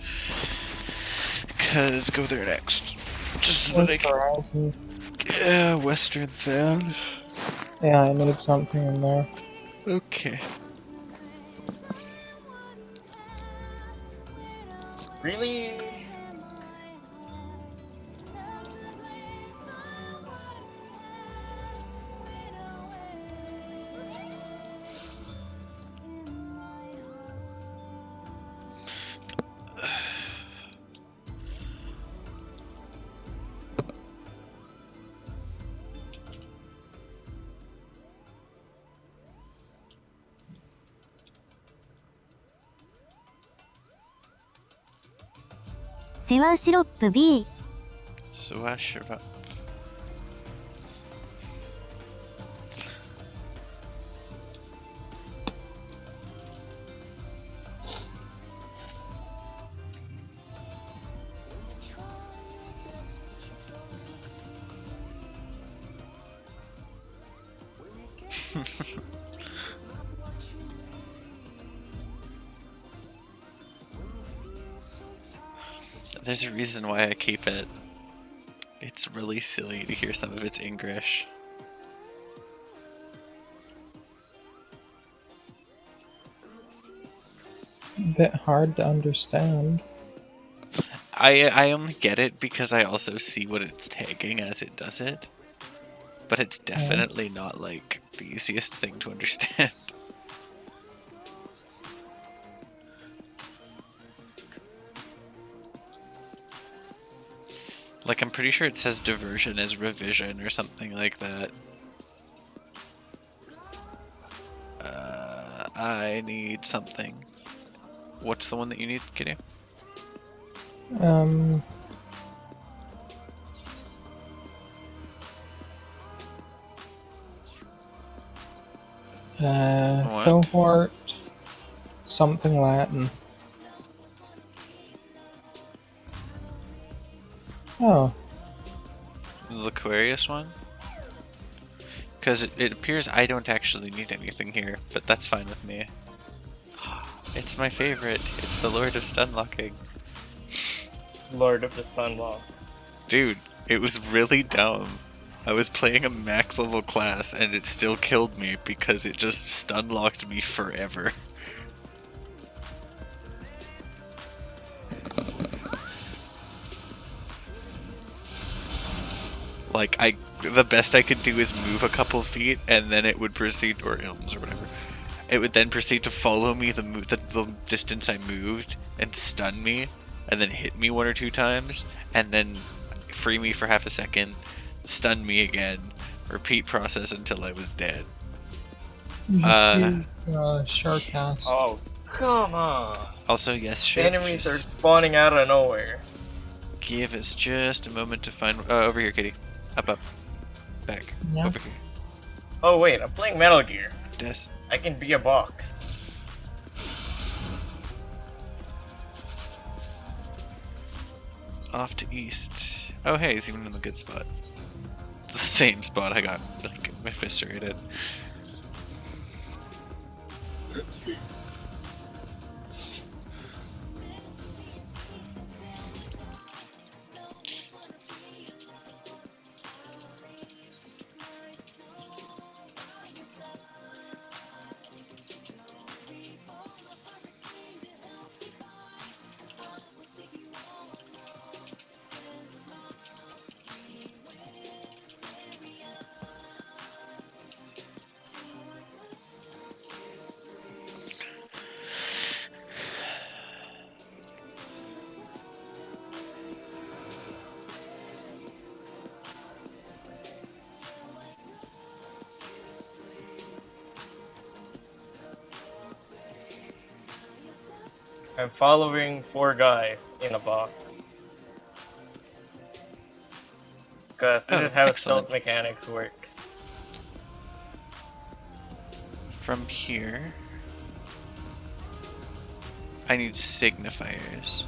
Cause go there next. Just so that I can... Horizon. Yeah, Western Sound. Yeah, I need something in there. Okay. Really? 세와 시로프 B Suashira. There's a reason why I keep it. It's really silly to hear some of its English. A bit hard to understand. I only get it because I also see what it's tagging as it does it. But it's definitely not like the easiest thing to understand. Like, I'm pretty sure it says diversion as revision or something like that. I need something. What's the one that you need, Kitty? Um. What? Cohort. Something Latin. Oh. The Aquarius one? Because it appears I don't actually need anything here, but that's fine with me. It's my favorite. It's the Lord of Stunlocking. Lord of the Stunlock. Dude, it was really dumb. I was playing a max level class and it still killed me because it just stunlocked me forever. Like, the best I could do is move a couple feet and then it would proceed, or ilms or whatever. It would then proceed to follow me the distance I moved and stun me and then hit me 1 or 2 times and then free me for half a second, stun me again, repeat process until I was dead. Just do Sharkcast. Oh, come on. Also, yes, Shiv, Enemies are just spawning out of nowhere. give us just a moment to find... over here, Kitty. Up. Back. Yeah. Over here. Oh wait, I'm playing Metal Gear. Des. I can be a box. Off to east. Oh, hey, he's even in the good spot. The same spot I got, like, eviscerated. I'm following 4 guys in a box. Because this Oh, is how excellent. stealth mechanics works. From here... I need signifiers.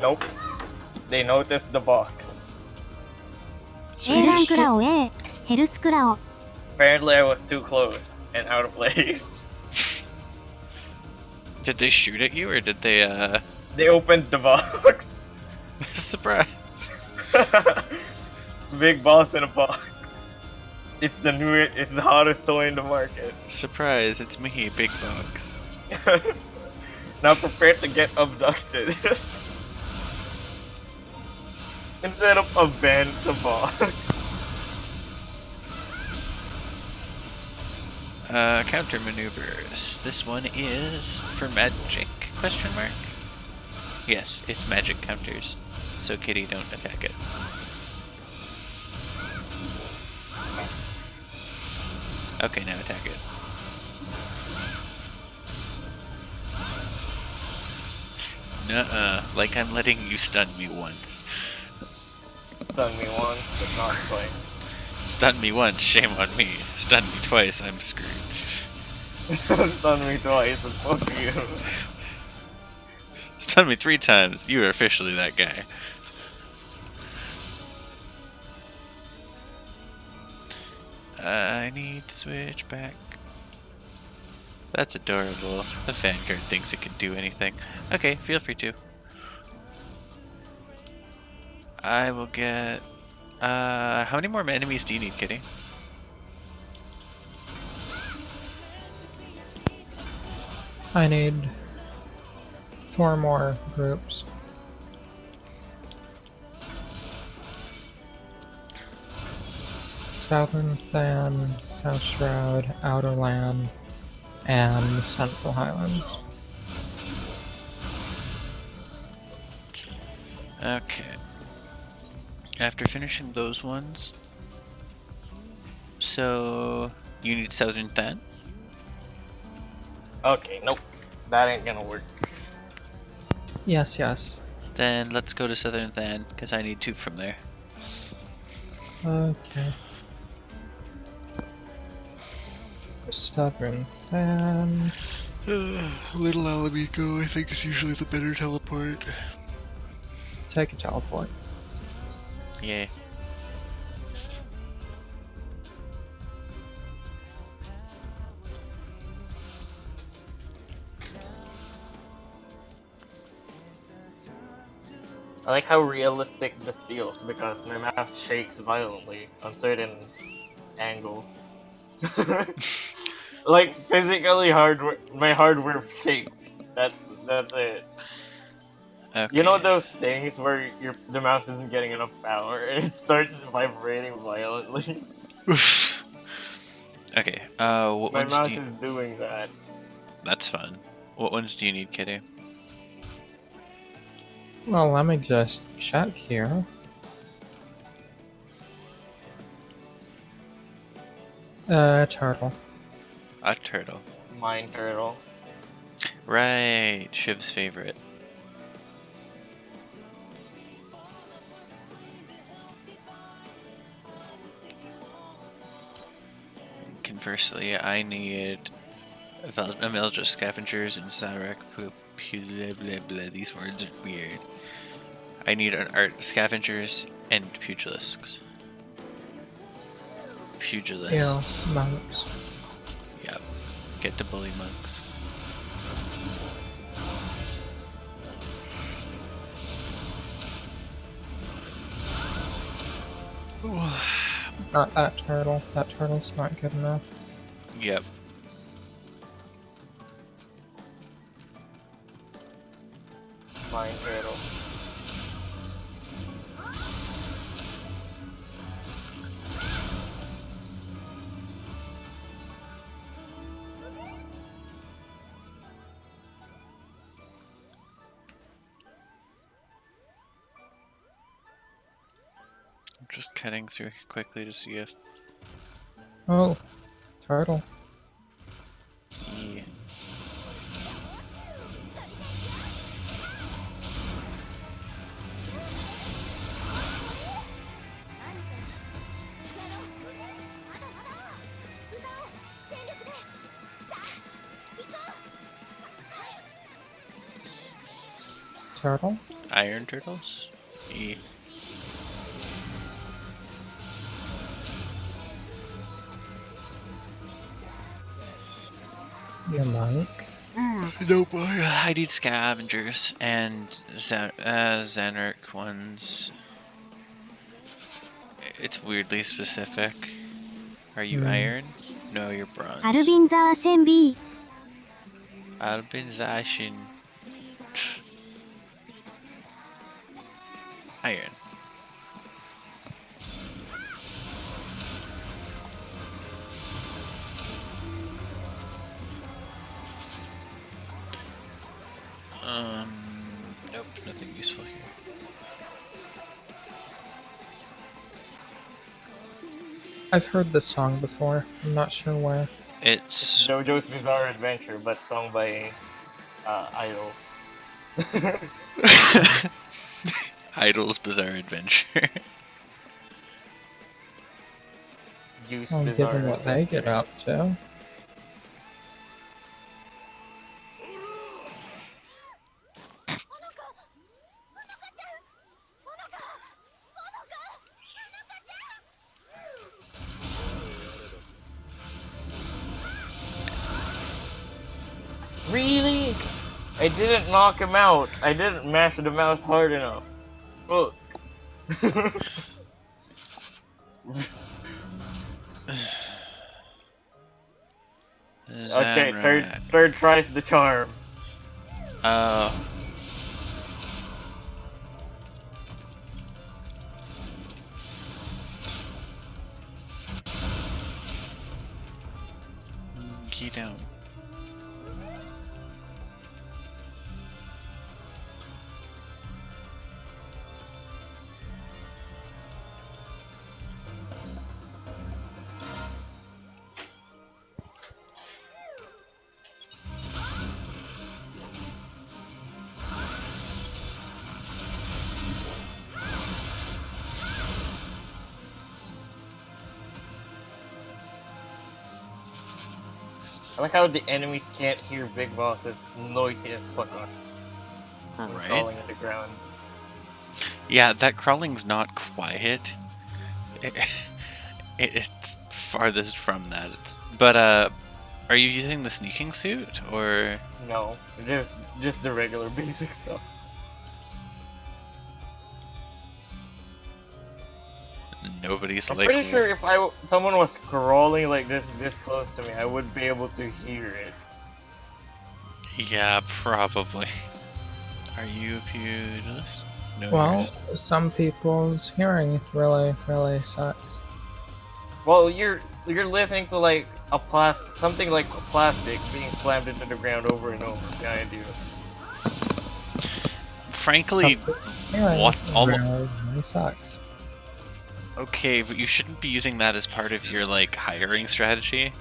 Nope. They noticed the box. So A ラン you're- クラを A、ヘルスクラを Apparently I was too close and out of place. Did they shoot at you, or did they, They opened the box. surprise? Big boss in a box. It's the hottest toy in the market. Surprise, it's me, Big Box. Now prepare to get abducted. Instead of a van, it's a box. Counter maneuvers. This one is for magic, question mark? Yes, it's magic counters. So Kitty, don't attack it. Okay, now attack it. Nuh-uh, like I'm letting you stun me once. Stun me once, but not twice. Stun me once, shame on me. Stun me twice, I'm screwed. Stun me twice and fuck you. Stun me 3 times. You are officially that guy. I need to switch back. That's adorable. The Vanguard thinks it can do anything. Okay, feel free to. I will get... how many more enemies do you need, Kitty? I need 4 more groups. Southern Than, South Shroud, Outer Land, and Central Highlands. Okay. After finishing those ones... So... You need Southern Than? Okay, nope. That ain't gonna work. Yes, yes. Then let's go to Southern Than, because I need 2 from there. Okay. Southern Than. Little Alamico, I think, is usually the better teleport. Take a teleport. Yeah. I like how realistic this feels because my mouse shakes violently on certain angles. Like physically hardware, my hardware shakes. That's it. Okay. You know those things where the mouse isn't getting enough power and it starts vibrating violently? Okay, what My ones do mouse you... is doing that. That's fun. What ones do you need, Kitty? Well, let me just check here. Turtle. A turtle. Mine turtle. Right, Shiv's favorite. Conversely, I need Ameldra Scavengers and Zarek blah, blah, blah. These words are weird. I need an art Scavengers and Pugilisks. Pugilists. Yeah, monks. Yep. Get to bully monks. Not that turtle. That turtle's not good enough. Yep. Mine turtle. I'm just cutting through quickly to see if... Oh, turtle. Yeah. Turtle? Iron turtles? Yeah. Your mic? Nope, I need scavengers and Xanark ones. It's weirdly specific. Are you iron? No, you're bronze. アルビンザーシェンビー Albinzation. Iron. Nope, nothing useful here. I've heard this song before. I'm not sure where. It's JoJo's Bizarre Adventure, but sung by idols. Idol's Bizarre Adventure. Use Well, Bizarre given what they Adventure. get up to. I didn't knock him out. I didn't mash the mouse hard enough. Fuck. Okay, Zamrak. third tries the charm. Oh. Key down. I like how the enemies can't hear Big Boss. It's noisy as fuck on Right? crawling underground. Yeah, that crawling's not quiet. It's farthest from that. But are you using the sneaking suit or? No, just the regular basic stuff. Nobody's I'm like, pretty sure if someone was crawling like this close to me, I would be able to hear it. yeah, probably. Are you pugilist? No. Well, some people's hearing really sucks. Well, you're listening to like something like a plastic being slammed into the ground over and over. The idea. Frankly, Some people's hearing what? really sucks. Okay, but you shouldn't be using that as part of your like hiring strategy,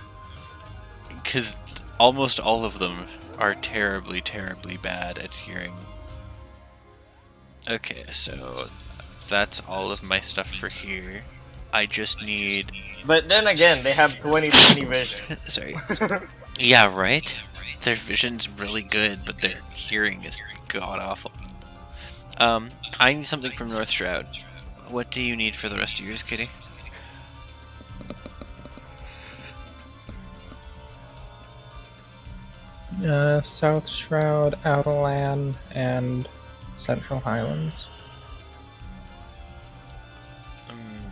because almost all of them are terribly bad at hearing. Okay, so that's all of my stuff for here. I just need. But then again, they have 20 vision. Sorry. Yeah, right? Their vision's really good, but their hearing is god awful. I need something from North Shroud. What do you need for the rest of yours, Kitty? South Shroud, Outerland, and Central Highlands.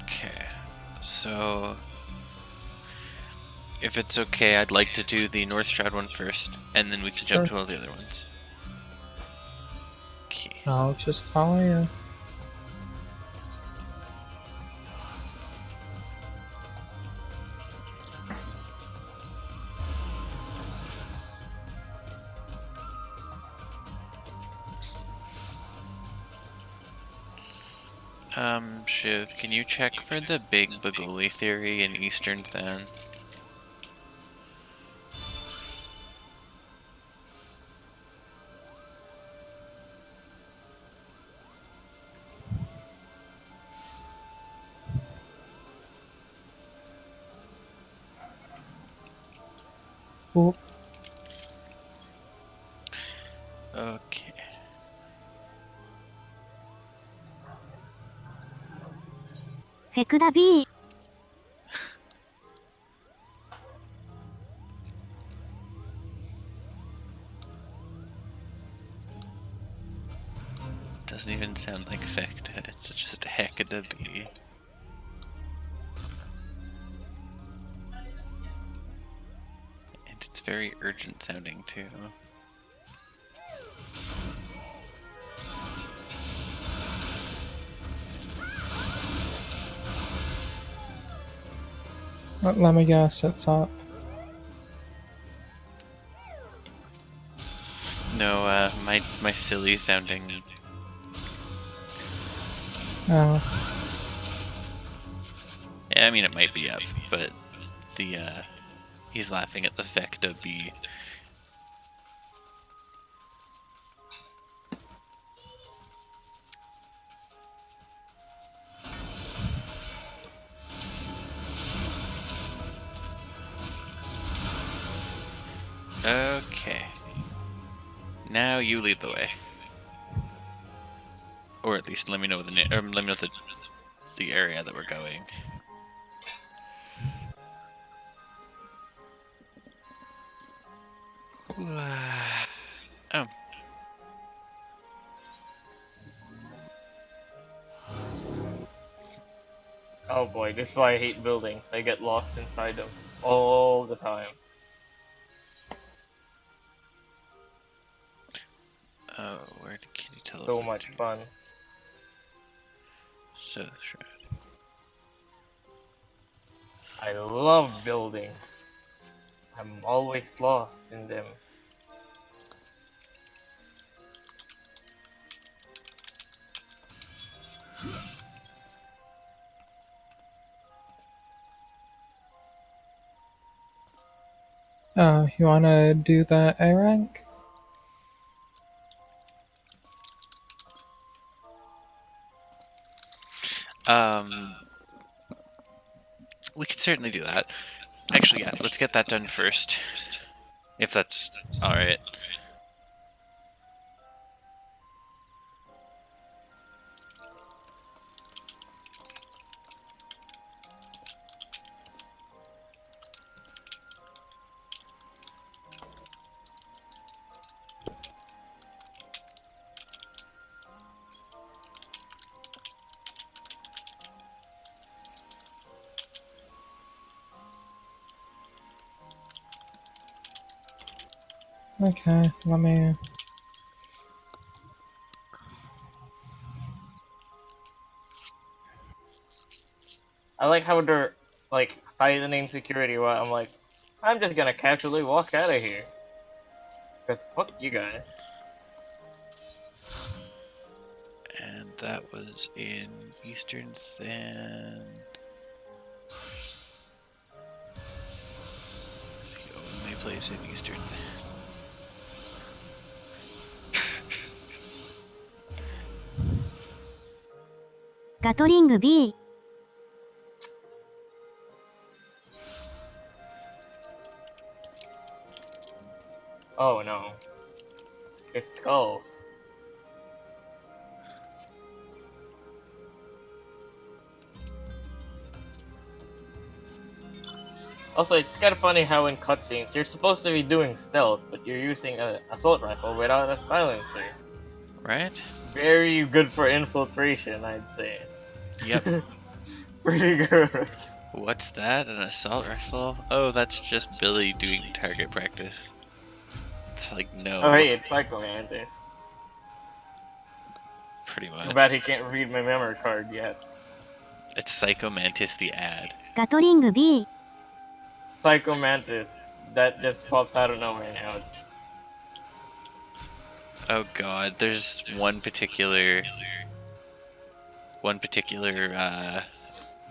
Okay, so if it's okay, I'd like to do the North Shroud one first, and then we can jump to all the other ones. Okay. I'll just follow you. Shiv, can you check for the big Bagoli theory in Eastern Than? Oop. Okay. FFXIV Doesn't even sound like effect. It's just a heck of a B. And it's very urgent sounding too. Let me guess, it's up. No, my silly sounding. Oh, Yeah, I mean it might be up, but the he's laughing at the Vecta B. Okay. Now you lead the way. Or at least let me know let me know the area that we're going. Oh, Oh boy, this is why I hate building. I get lost inside them all the time. Oh, where did Kitty teleport? So much fun. So the shroud. I love building. I'm always lost in them. Oh, you wanna do the A rank? We could certainly do that. Actually, yeah, let's get that done first. If that's alright. Okay, let me. I like how they're like tightening security while I'm like, I'm just gonna casually walk out of here. Cause fuck you guys. And that was in Eastern Than. It's the only place in Eastern Than. ガトリング B Oh no. It's skulls. Also, it's kind of funny how in cutscenes you're supposed to be doing stealth, but you're using an assault rifle without a silencer. Right? Very good for infiltration, I'd say. Yep. Pretty good. What's that? An assault rifle? Oh, that's just Billy doing target practice. It's like, no. Oh hey, it's Psycho Mantis. Pretty Too much. bad he can't read my memory card yet. It's Psycho Mantis the ad. ガトリング B Psycho Mantis. That just pops out of nowhere now. Oh god, there's one particular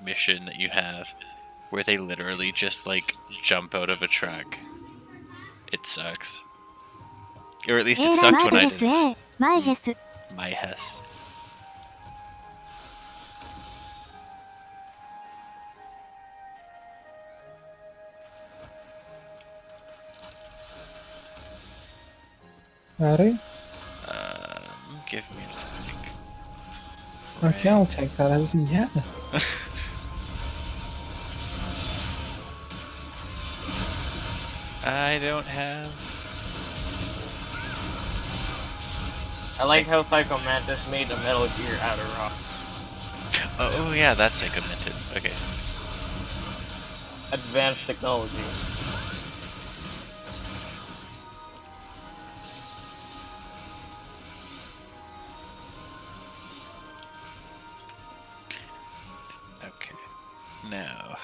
mission that you have where they literally just like jump out of a truck. It sucks. Or at least エ it ーラ sucked マイ when I ヘス did. A マイヘス My Hess. Ready? Give me a like. Okay, I'll take that as a yes. I don't have. I like how Psycho Mantis made a Metal Gear out of rock. Oh yeah, that's Psycho Mantis. Okay. Advanced technology. Okay. Now.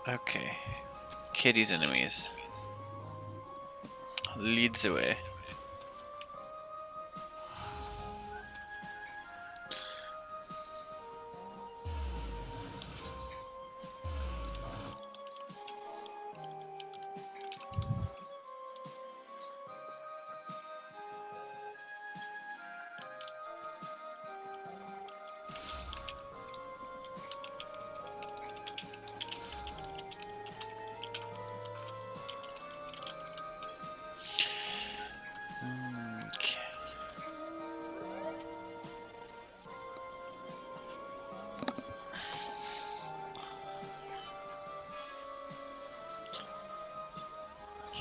Okay. Kitty's enemies. Leads the way.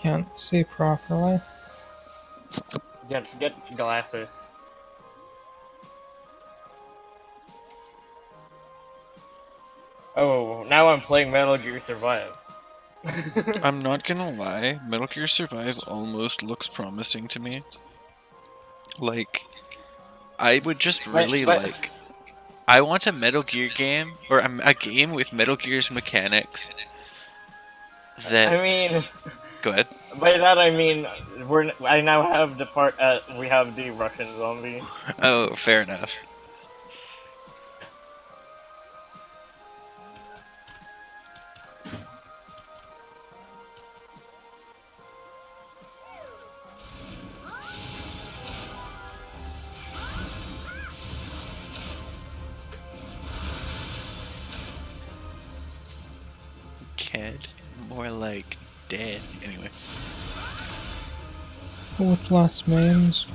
can't see properly. Get glasses. Oh, now I'm playing Metal Gear Survive. I'm not gonna lie, Metal Gear Survive almost looks promising to me. Like, I would just really But like. I want a Metal Gear game, or a game with Metal Gear's mechanics that. I mean, Go ahead. by that I mean I now have the part we have the Russian zombie. Oh, fair enough. Kid, more like dead. Anyway. With less memes.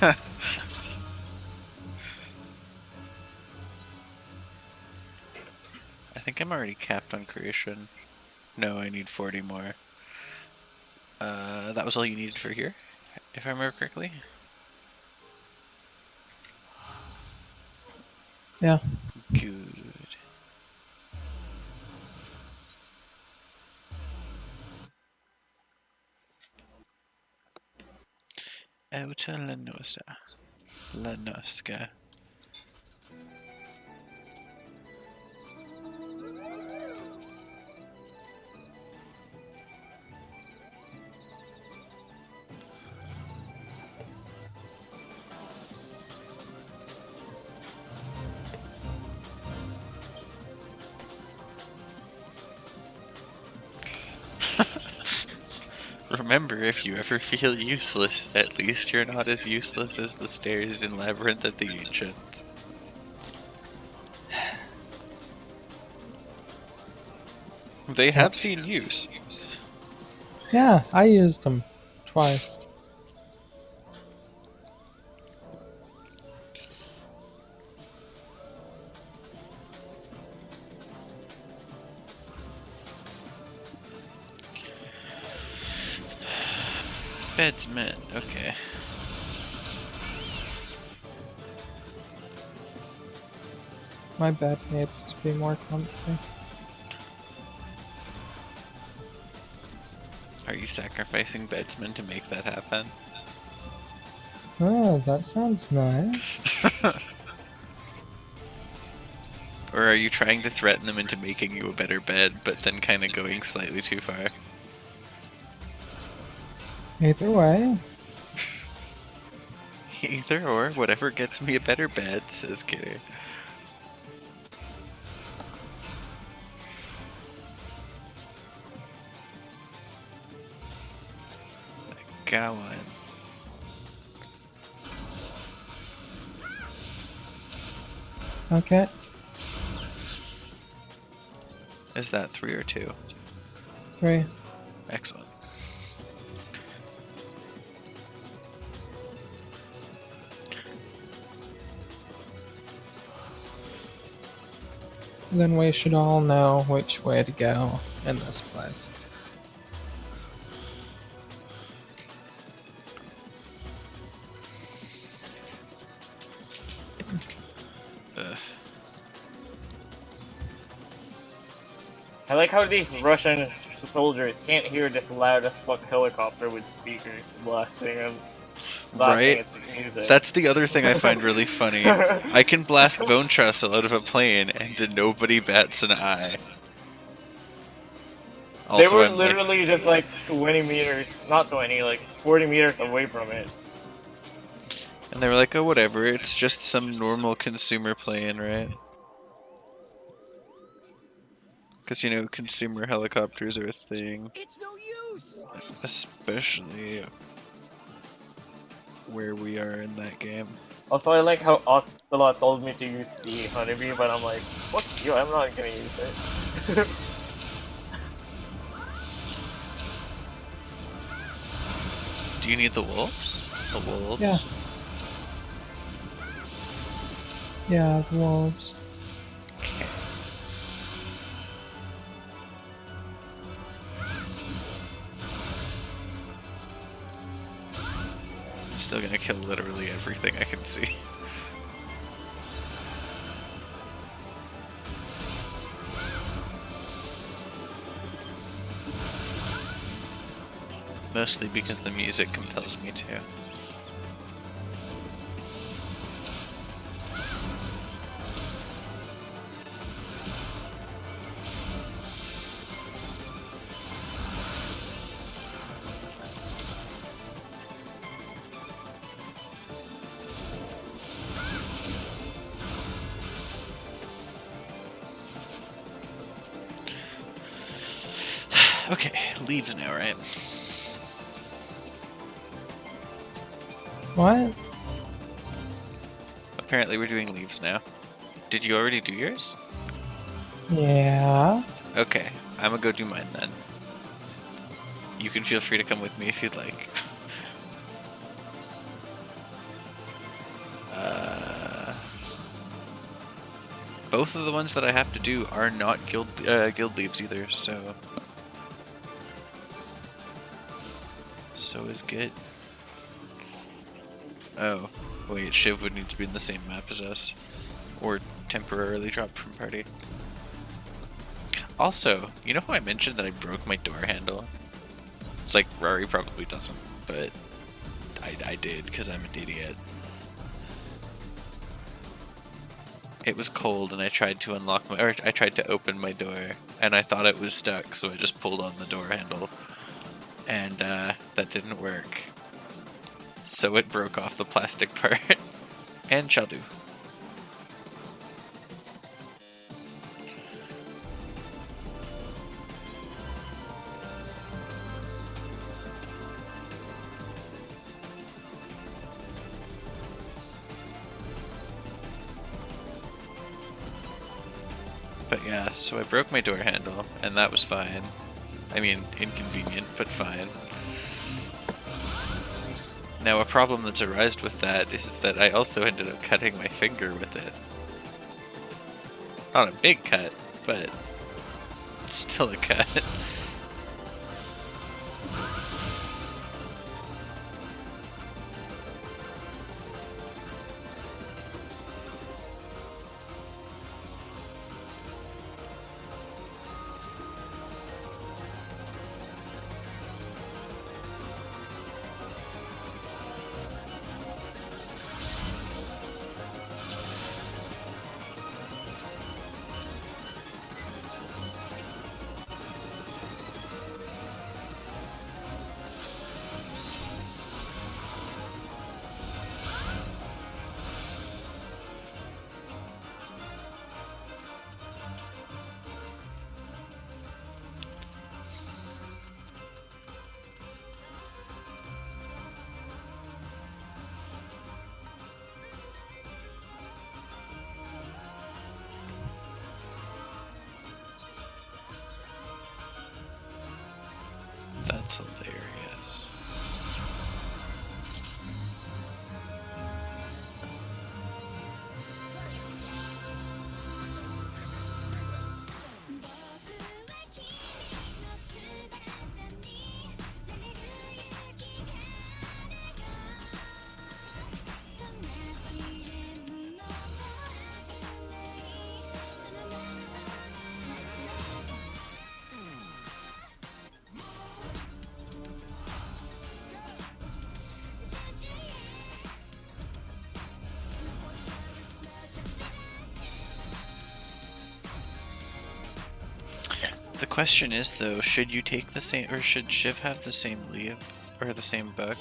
I think I'm already capped on creation. No, I need 40 more. That was all you needed for here, if I remember correctly. Yeah. Good. Outa la nosa. La nosca. Remember, if you ever feel useless, at least you're not as useless as the stairs in Labyrinth of the Ancients. They have seen use. Yeah, I used them twice. Bed's meant, okay. My bed needs to be more comfy. Are you sacrificing Bedsman to make that happen? Oh, that sounds nice. Or are you trying to threaten them into making you a better bed, but then kind of going slightly too far? Either way. Either or, whatever gets me a better bed, says Kitty. Go on. Okay. Is that 3 or 2? 3. Excellent. Then we should all know which way to go in this place. Ugh. I like how these Russian soldiers can't hear this loud as fuck helicopter with speakers blasting and blasting Right? its music. That's the other thing I find really funny. I can blast Bone Trestle out of a plane and nobody bats an eye. They Also, were I'm like, literally just like 20 meters, not 20, like 40 meters away from it. and they were like, oh, whatever, it's just some normal consumer plane, right? Because, you know, consumer helicopters are a thing. It's no use. Especially where we are in that game. Also, I like how Ocelot told me to use the honeybee, but I'm like, fuck you, I'm not gonna use it. Do you need the wolves? The wolves? Yeah. Yeah, the wolves. Okay. still gonna kill literally everything I can see. Mostly because the music compels me to. Okay, leaves now, right? What? Apparently we're doing leaves now. Did you already do yours? Yeah. Okay, I'm gonna go do mine then. You can feel free to come with me if you'd like. Both of the ones that I have to do are not guild leaves either, so is good. Oh, wait, Shiv would need to be in the same map as us, or temporarily dropped from party. Also, you know how I mentioned that I broke my door handle? Like, Rory probably doesn't, but I did, because I'm an idiot. It was cold, and I tried to I tried to open my door, and I thought it was stuck, so I just pulled on the door handle, and that didn't work. So it broke off the plastic part, and shall do. But yeah, so I broke my door handle, and that was fine. I mean, inconvenient, but fine. Now, a problem that's arisen with that is that I also ended up cutting my finger with it. Not a big cut, but still a cut. That's hilarious. The question is, though, should you take the same, or should Shiv have the same leave, or the same book,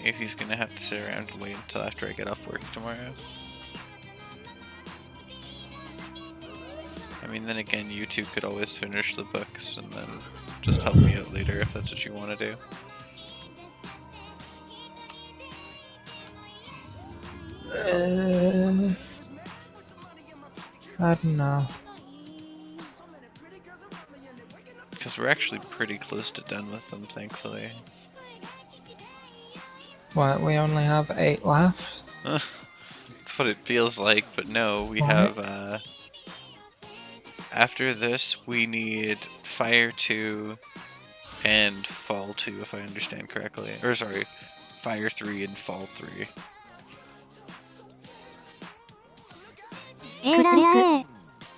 if he's gonna have to sit around and wait until after I get off work tomorrow? I mean, then again, you two could always finish the books and then just help me out later if that's what you want to do. I don't know. Because we're actually pretty close to done with them, thankfully. What, we only have 8 left? That's what it feels like, but no, we What? have, after this, we need Fire 2 and Fall 2, if I understand correctly. Or, sorry, Fire 3 and Fall 3. A ランク。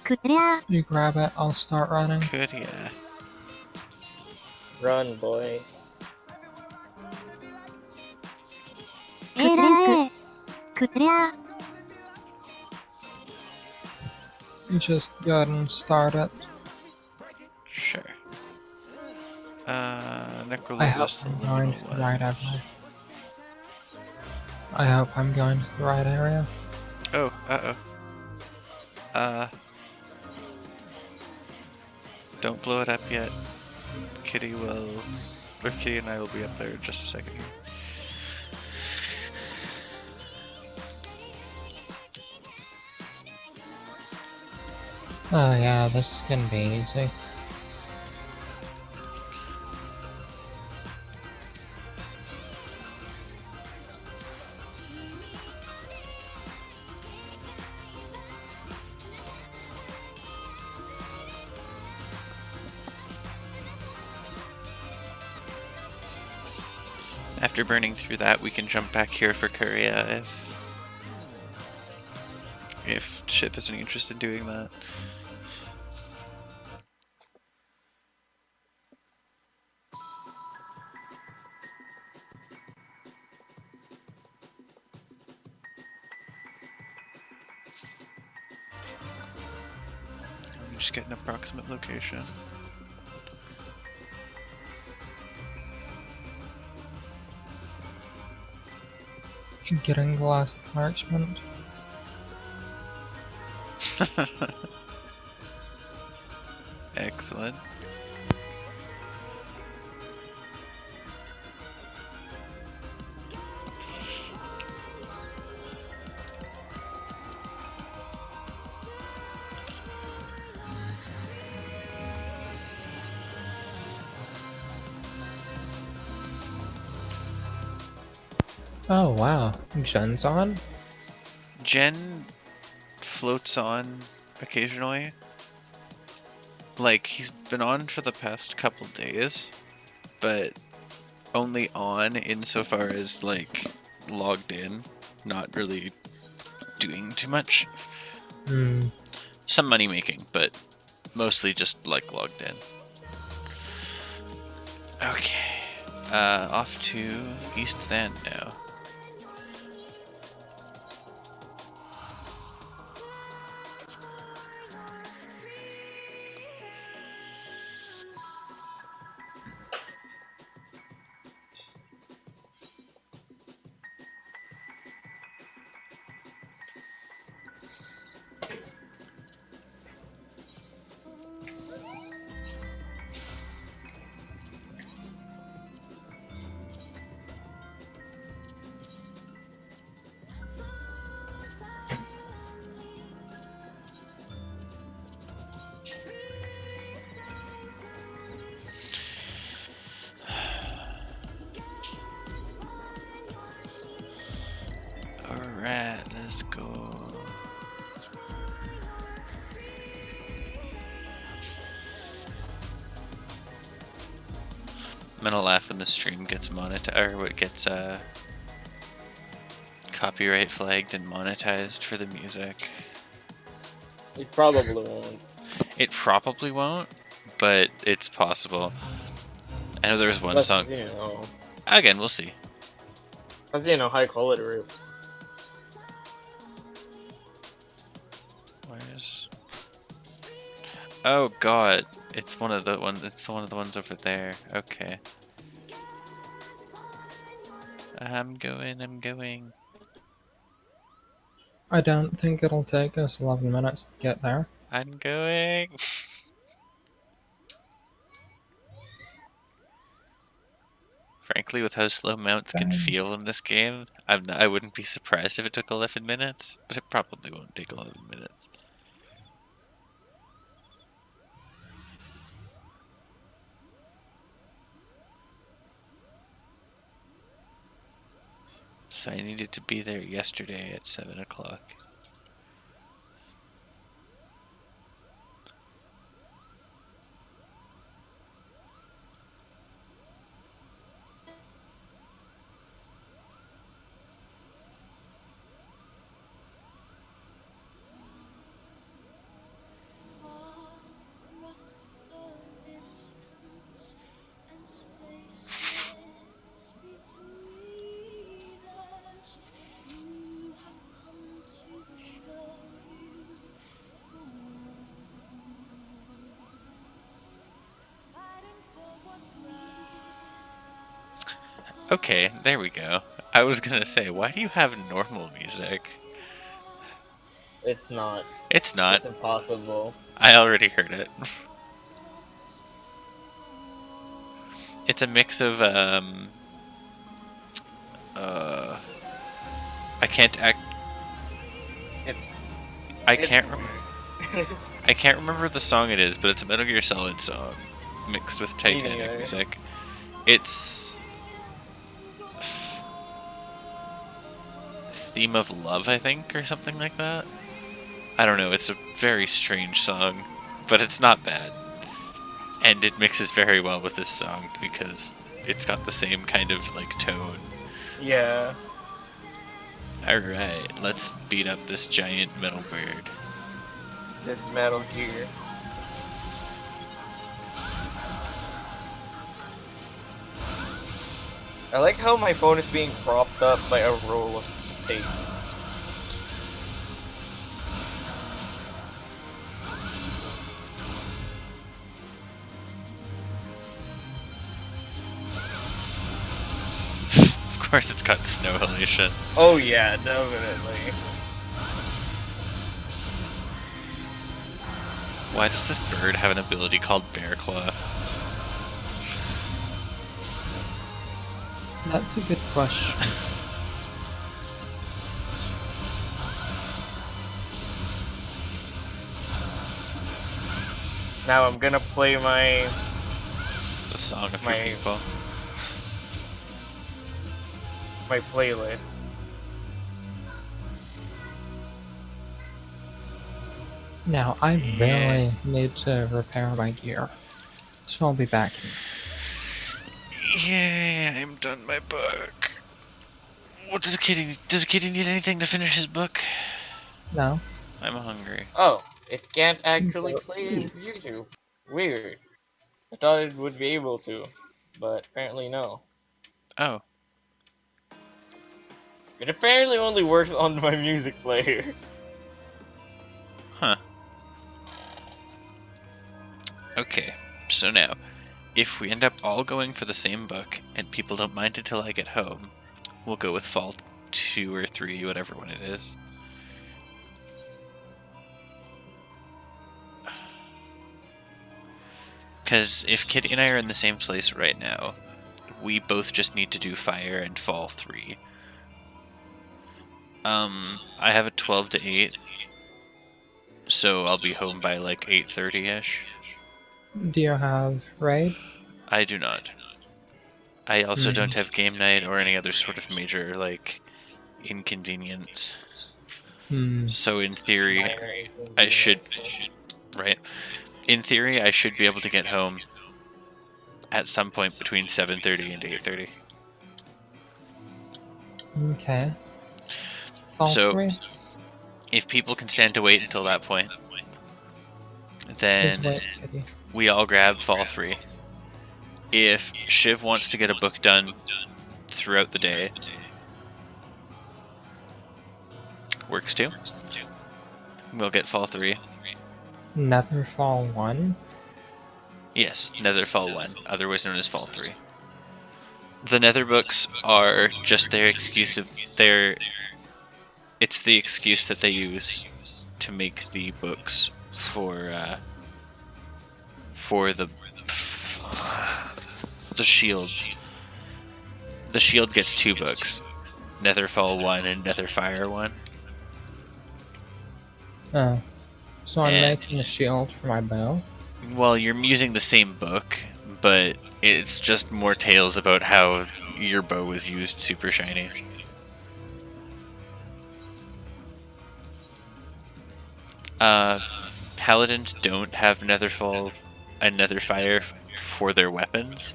クリア。 You grab it, I'll start running. Could yeah. Run, boy. A ランク。クリア。 Just go ahead and start it. Sure. I hope Necrolithos, the I'm going liminal to the right ones. area. I hope I'm going to the right area. Oh, don't blow it up yet. Kitty and I will be up there in just a second here. Oh yeah, this is gonna be easy. After burning through that, we can jump back here for Korea if Shith has any interest in doing that. I'm just getting an approximate location. Getting the last parchment. Excellent. Oh wow, Jen's on? Jen floats on occasionally. Like, he's been on for the past couple days, but only on insofar as, like, logged in, not really doing too much. Hmm. Some money making, but mostly just, like, logged in. Okay. Off to East Van now. Alright, let's go. I'm gonna laugh when the stream gets monetized, or what gets copyright flagged and monetized for the music. It probably won't. It probably won't, but it's possible. I know there was one Unless, song. you know, Again, we'll see. as you know, high quality rips. Where's? Oh God! It's one of the ones. It's one of the ones over there. Okay. I'm going. I'm going. I don't think it'll take us 11 minutes to get there. I'm going. Frankly, with how slow mounts can Dang. feel in this game, I wouldn't be surprised if it took 11 minutes, but it probably won't take 11 minutes. So I needed to be there yesterday at 7 o'clock. Okay, there we go. I was gonna say, why do you have normal music? It's not. It's not. It's impossible. I already heard it. It's a mix of uh I can't act It's I it's can't weird. I can't remember the song it is, but it's a Metal Gear Solid song mixed with Titanic neither. music. It's Theme of Love, I think, or something like that. I don't know, it's a very strange song, but it's not bad. And it mixes very well with this song because it's got the same kind of like tone. Yeah. Alright, let's beat up this giant metal bird. This Metal Gear. I like how my phone is being propped up by a roll of tape. Of course it's got snow halation. Oh yeah, definitely. Why does this bird have an ability called Bear Claw? That's a good question. Now I'm gonna play my The song of your My- people. playlist. Now, I really need to repair my gear. So I'll be back in. Yeah, I'm done my book. What does Kitty need anything to finish his book? No? I'm hungry. Oh, it can't actually Go play in eat. YouTube. Weird. I thought it would be able to, but apparently no. Oh, It apparently only works on my music player. huh. Okay, so now, if we end up all going for the same book and people don't mind until I get home, we'll go with fall 2 or 3, whatever one it is. Because if Kitty and I are in the same place right now, we both just need to do fire and fall 3. I have a 12 to 8, so I'll be home by like 8:30ish. Do you have raid? I do not. I also don't Mhm. have game night or any other sort of major like inconvenience. Hmm. So in theory, Minor I should, inconvenience. right? In theory, I should be able to get home at some point between 7:30 and 8:30. Okay. Fall So 3 if people can stand to wait until that point, then is wait, Kitty. we all grab fall 3. If Shiv wants to get a book done throughout the day, works too. We'll get fall 3. Netherfall 1? Yes, Nether Fall 1, otherwise known as Fall 3. The Nether books are just their excuse of it's the excuse that they use to make the books for the shields. The shield gets 2 books. Netherfall 1 and Netherfire 1. Oh. So I'm Eh. making a shield for my bow? Well, you're using the same book, but it's just more tales about how your bow was used super shiny. Paladins don't have Netherfall and Netherfire for their weapons,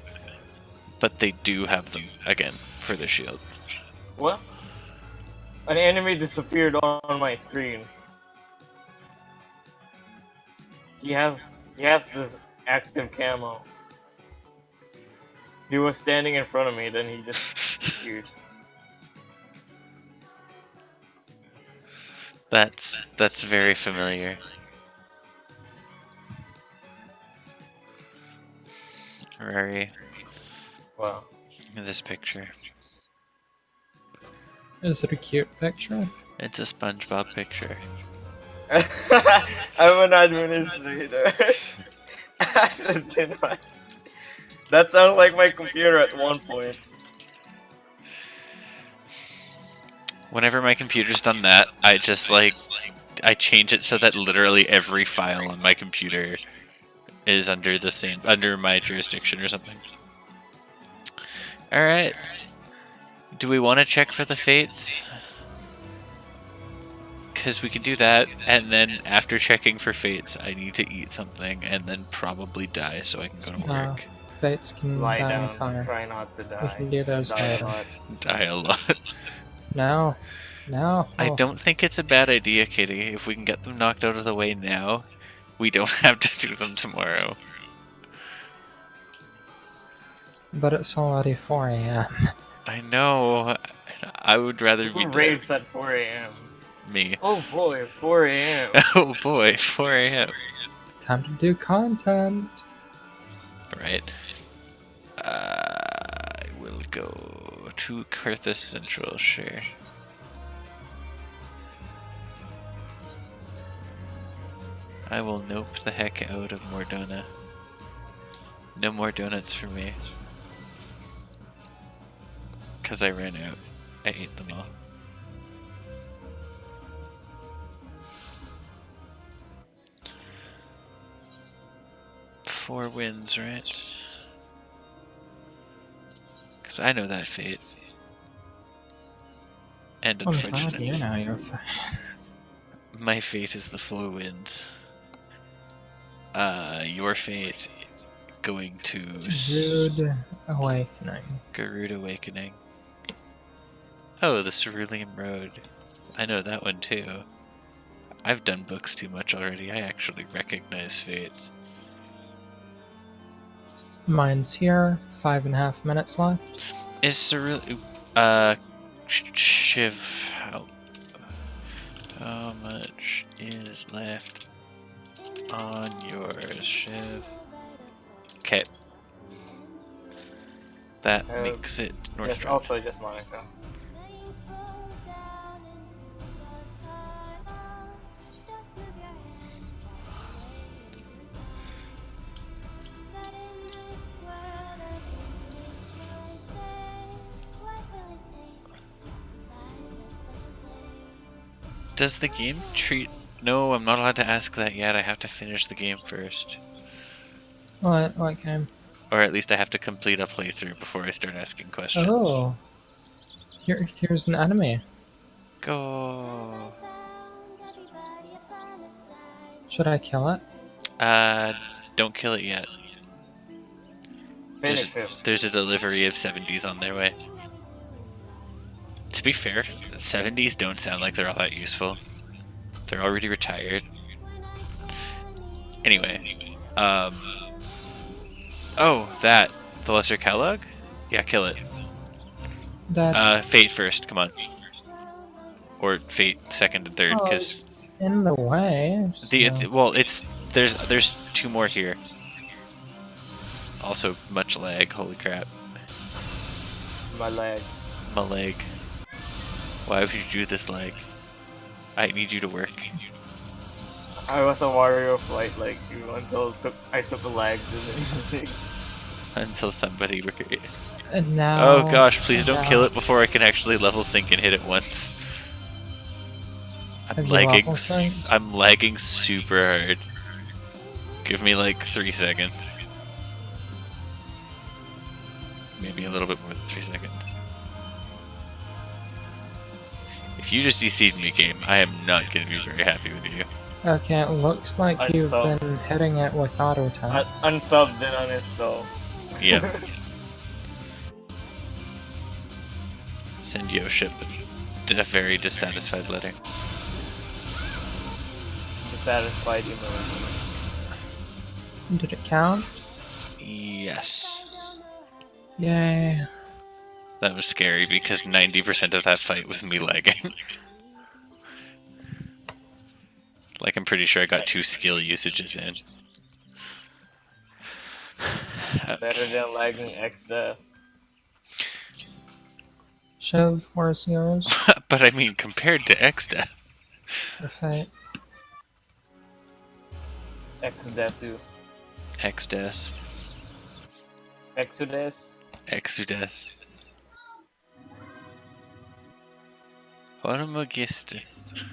but they do have them, again, for their shield. What? An enemy disappeared on my screen. He has this active camo. He was standing in front of me, then he just disappeared. That's very familiar. Rary. Wow. This picture. Is it a cute picture? It's a SpongeBob picture. I'm an administrator. That sounds like my computer at one point. Whenever my computer's done that, I just I change it so that literally every file on my computer is under my jurisdiction or something. All right. Do we want to check for the fates? Because we can do that, and then after checking for fates, I need to eat something and then probably die so I can go to No. work. Fates can Lie die in down. fire. Try not to We die. can do those Die a later. lot. Die a lot. No. No. I Oh, don't think it's a bad idea, Kitty. If we can get them knocked out of the way now, we don't have to do them tomorrow. But it's already 4 a.m. I know. I would rather be Who dead. raves at 4 a.m.? Me. Oh boy, 4 a.m. Oh boy, 4 a.m. Time to do content. Right. I will go to Carthus Central, sure. I will nope the heck out of more donut. No more donuts for me. Because I ran out. I ate them all. Four wins, right? Because I know that fate. And Oh, how do you unfortunately, know you're fine? my fate is the 4 wins. Your fate going to Rude Awakening. Garud Awakening. Oh, the Cerulean Road. I know that one too. I've done books too much already. I actually recognize fates. Mine's here. 5.5 minutes left. Is Cerulean... Shiv... How much is left on yours, Shiv? Okay. That makes it North Yes, Strand. also just Monica. Does the game treat... No, I'm not allowed to ask that yet. I have to finish the game first. What game? Or at least I have to complete a playthrough before I start asking questions. Oh. Here's an enemy. Go. Should I kill it? Don't kill it yet. Finish him. There's a delivery of 70s on their way. To be fair, 70s don't sound like they're all that useful. They're already retired. Anyway, oh, that. The Lesser Kellogg? Yeah, kill it. Fate first, come on. Or Fate second and third, Oh, because... in the way. So. There's 2 more here. Also, much lag, holy crap. My leg. My leg. Why would you do this lag? I need you to work. I was a Wario flight like you until I took a lag to the Until somebody... And now. Oh gosh, please don't kill it before I can actually level sync and hit it once. I'm Have you lagging. level synced? I'm lagging super hard. Give me like 3 seconds. Maybe a little bit more than 3 seconds. If you just DC'd me, game, I am not going to be very happy with you. Okay, it looks like you've Unsub. been hitting it with auto attack. Unsubbed and uninstalled. Yep. Send you a ship a very dissatisfied letter. Dissatisfied email. Did it count? Yes. Yay. That was scary because 90% of that fight was me lagging. Like, I'm pretty sure I got 2 skill usages in. Better than lagging X death. Shiv, where's yours? But I mean, compared to X-Death. Your fate. Exdesu. X-Death. Exodus. Exodus. Ormagist.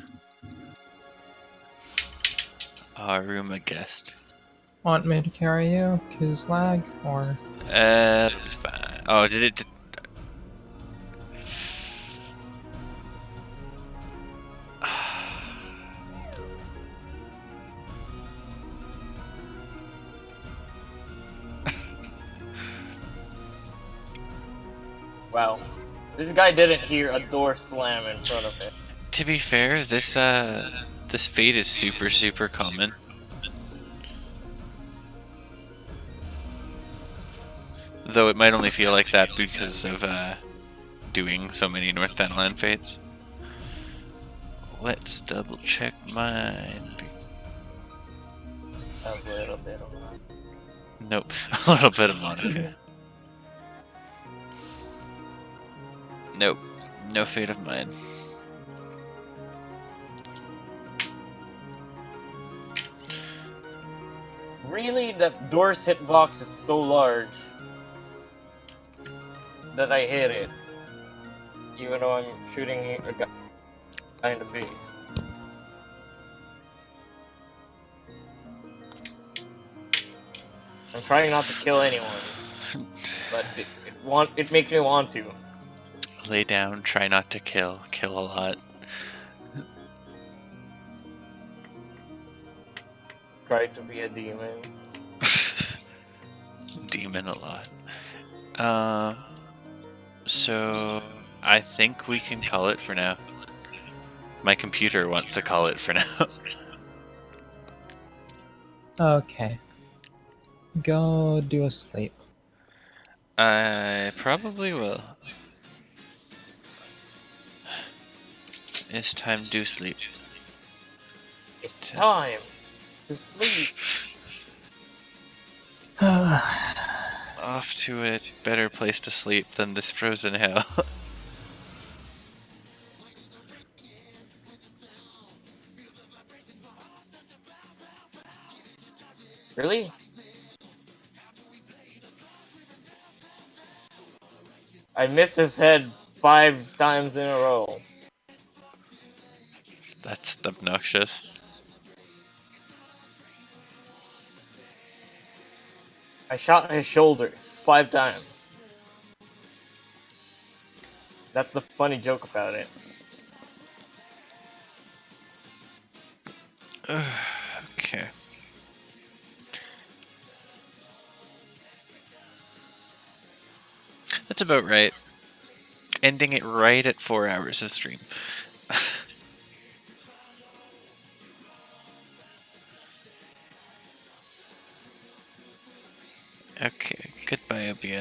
Arumagest. Want me to carry you? Cause lag? Or. It'll be fine. Oh, did it... Wow. This guy didn't hear a door slam in front of him. To be fair, this fate is super common. Though it might only feel like that because of doing so many North Fenland fates. Let's double check mine. A little bit of that. Nope, a little bit of Monica. Nope, no fate of mine. Really, that door's hitbox is so large that I hit it, even though I'm shooting a guy in the face. I'm trying not to kill anyone, but it makes me want to. Lay down, try not to kill a lot. Try to be a demon. Demon a lot. So I think we can call it for now. My computer wants to call it for now. Okay. Go do a sleep. I probably will. It's time to sleep. It's time to sleep. Off to a better place to sleep than this frozen hell. Really? I missed his head 5 times in a row. That's obnoxious. I shot his shoulders 5 times. That's the funny joke about it. Okay. That's about right. Ending it right at 4 hours of stream. Okay, goodbye OBS.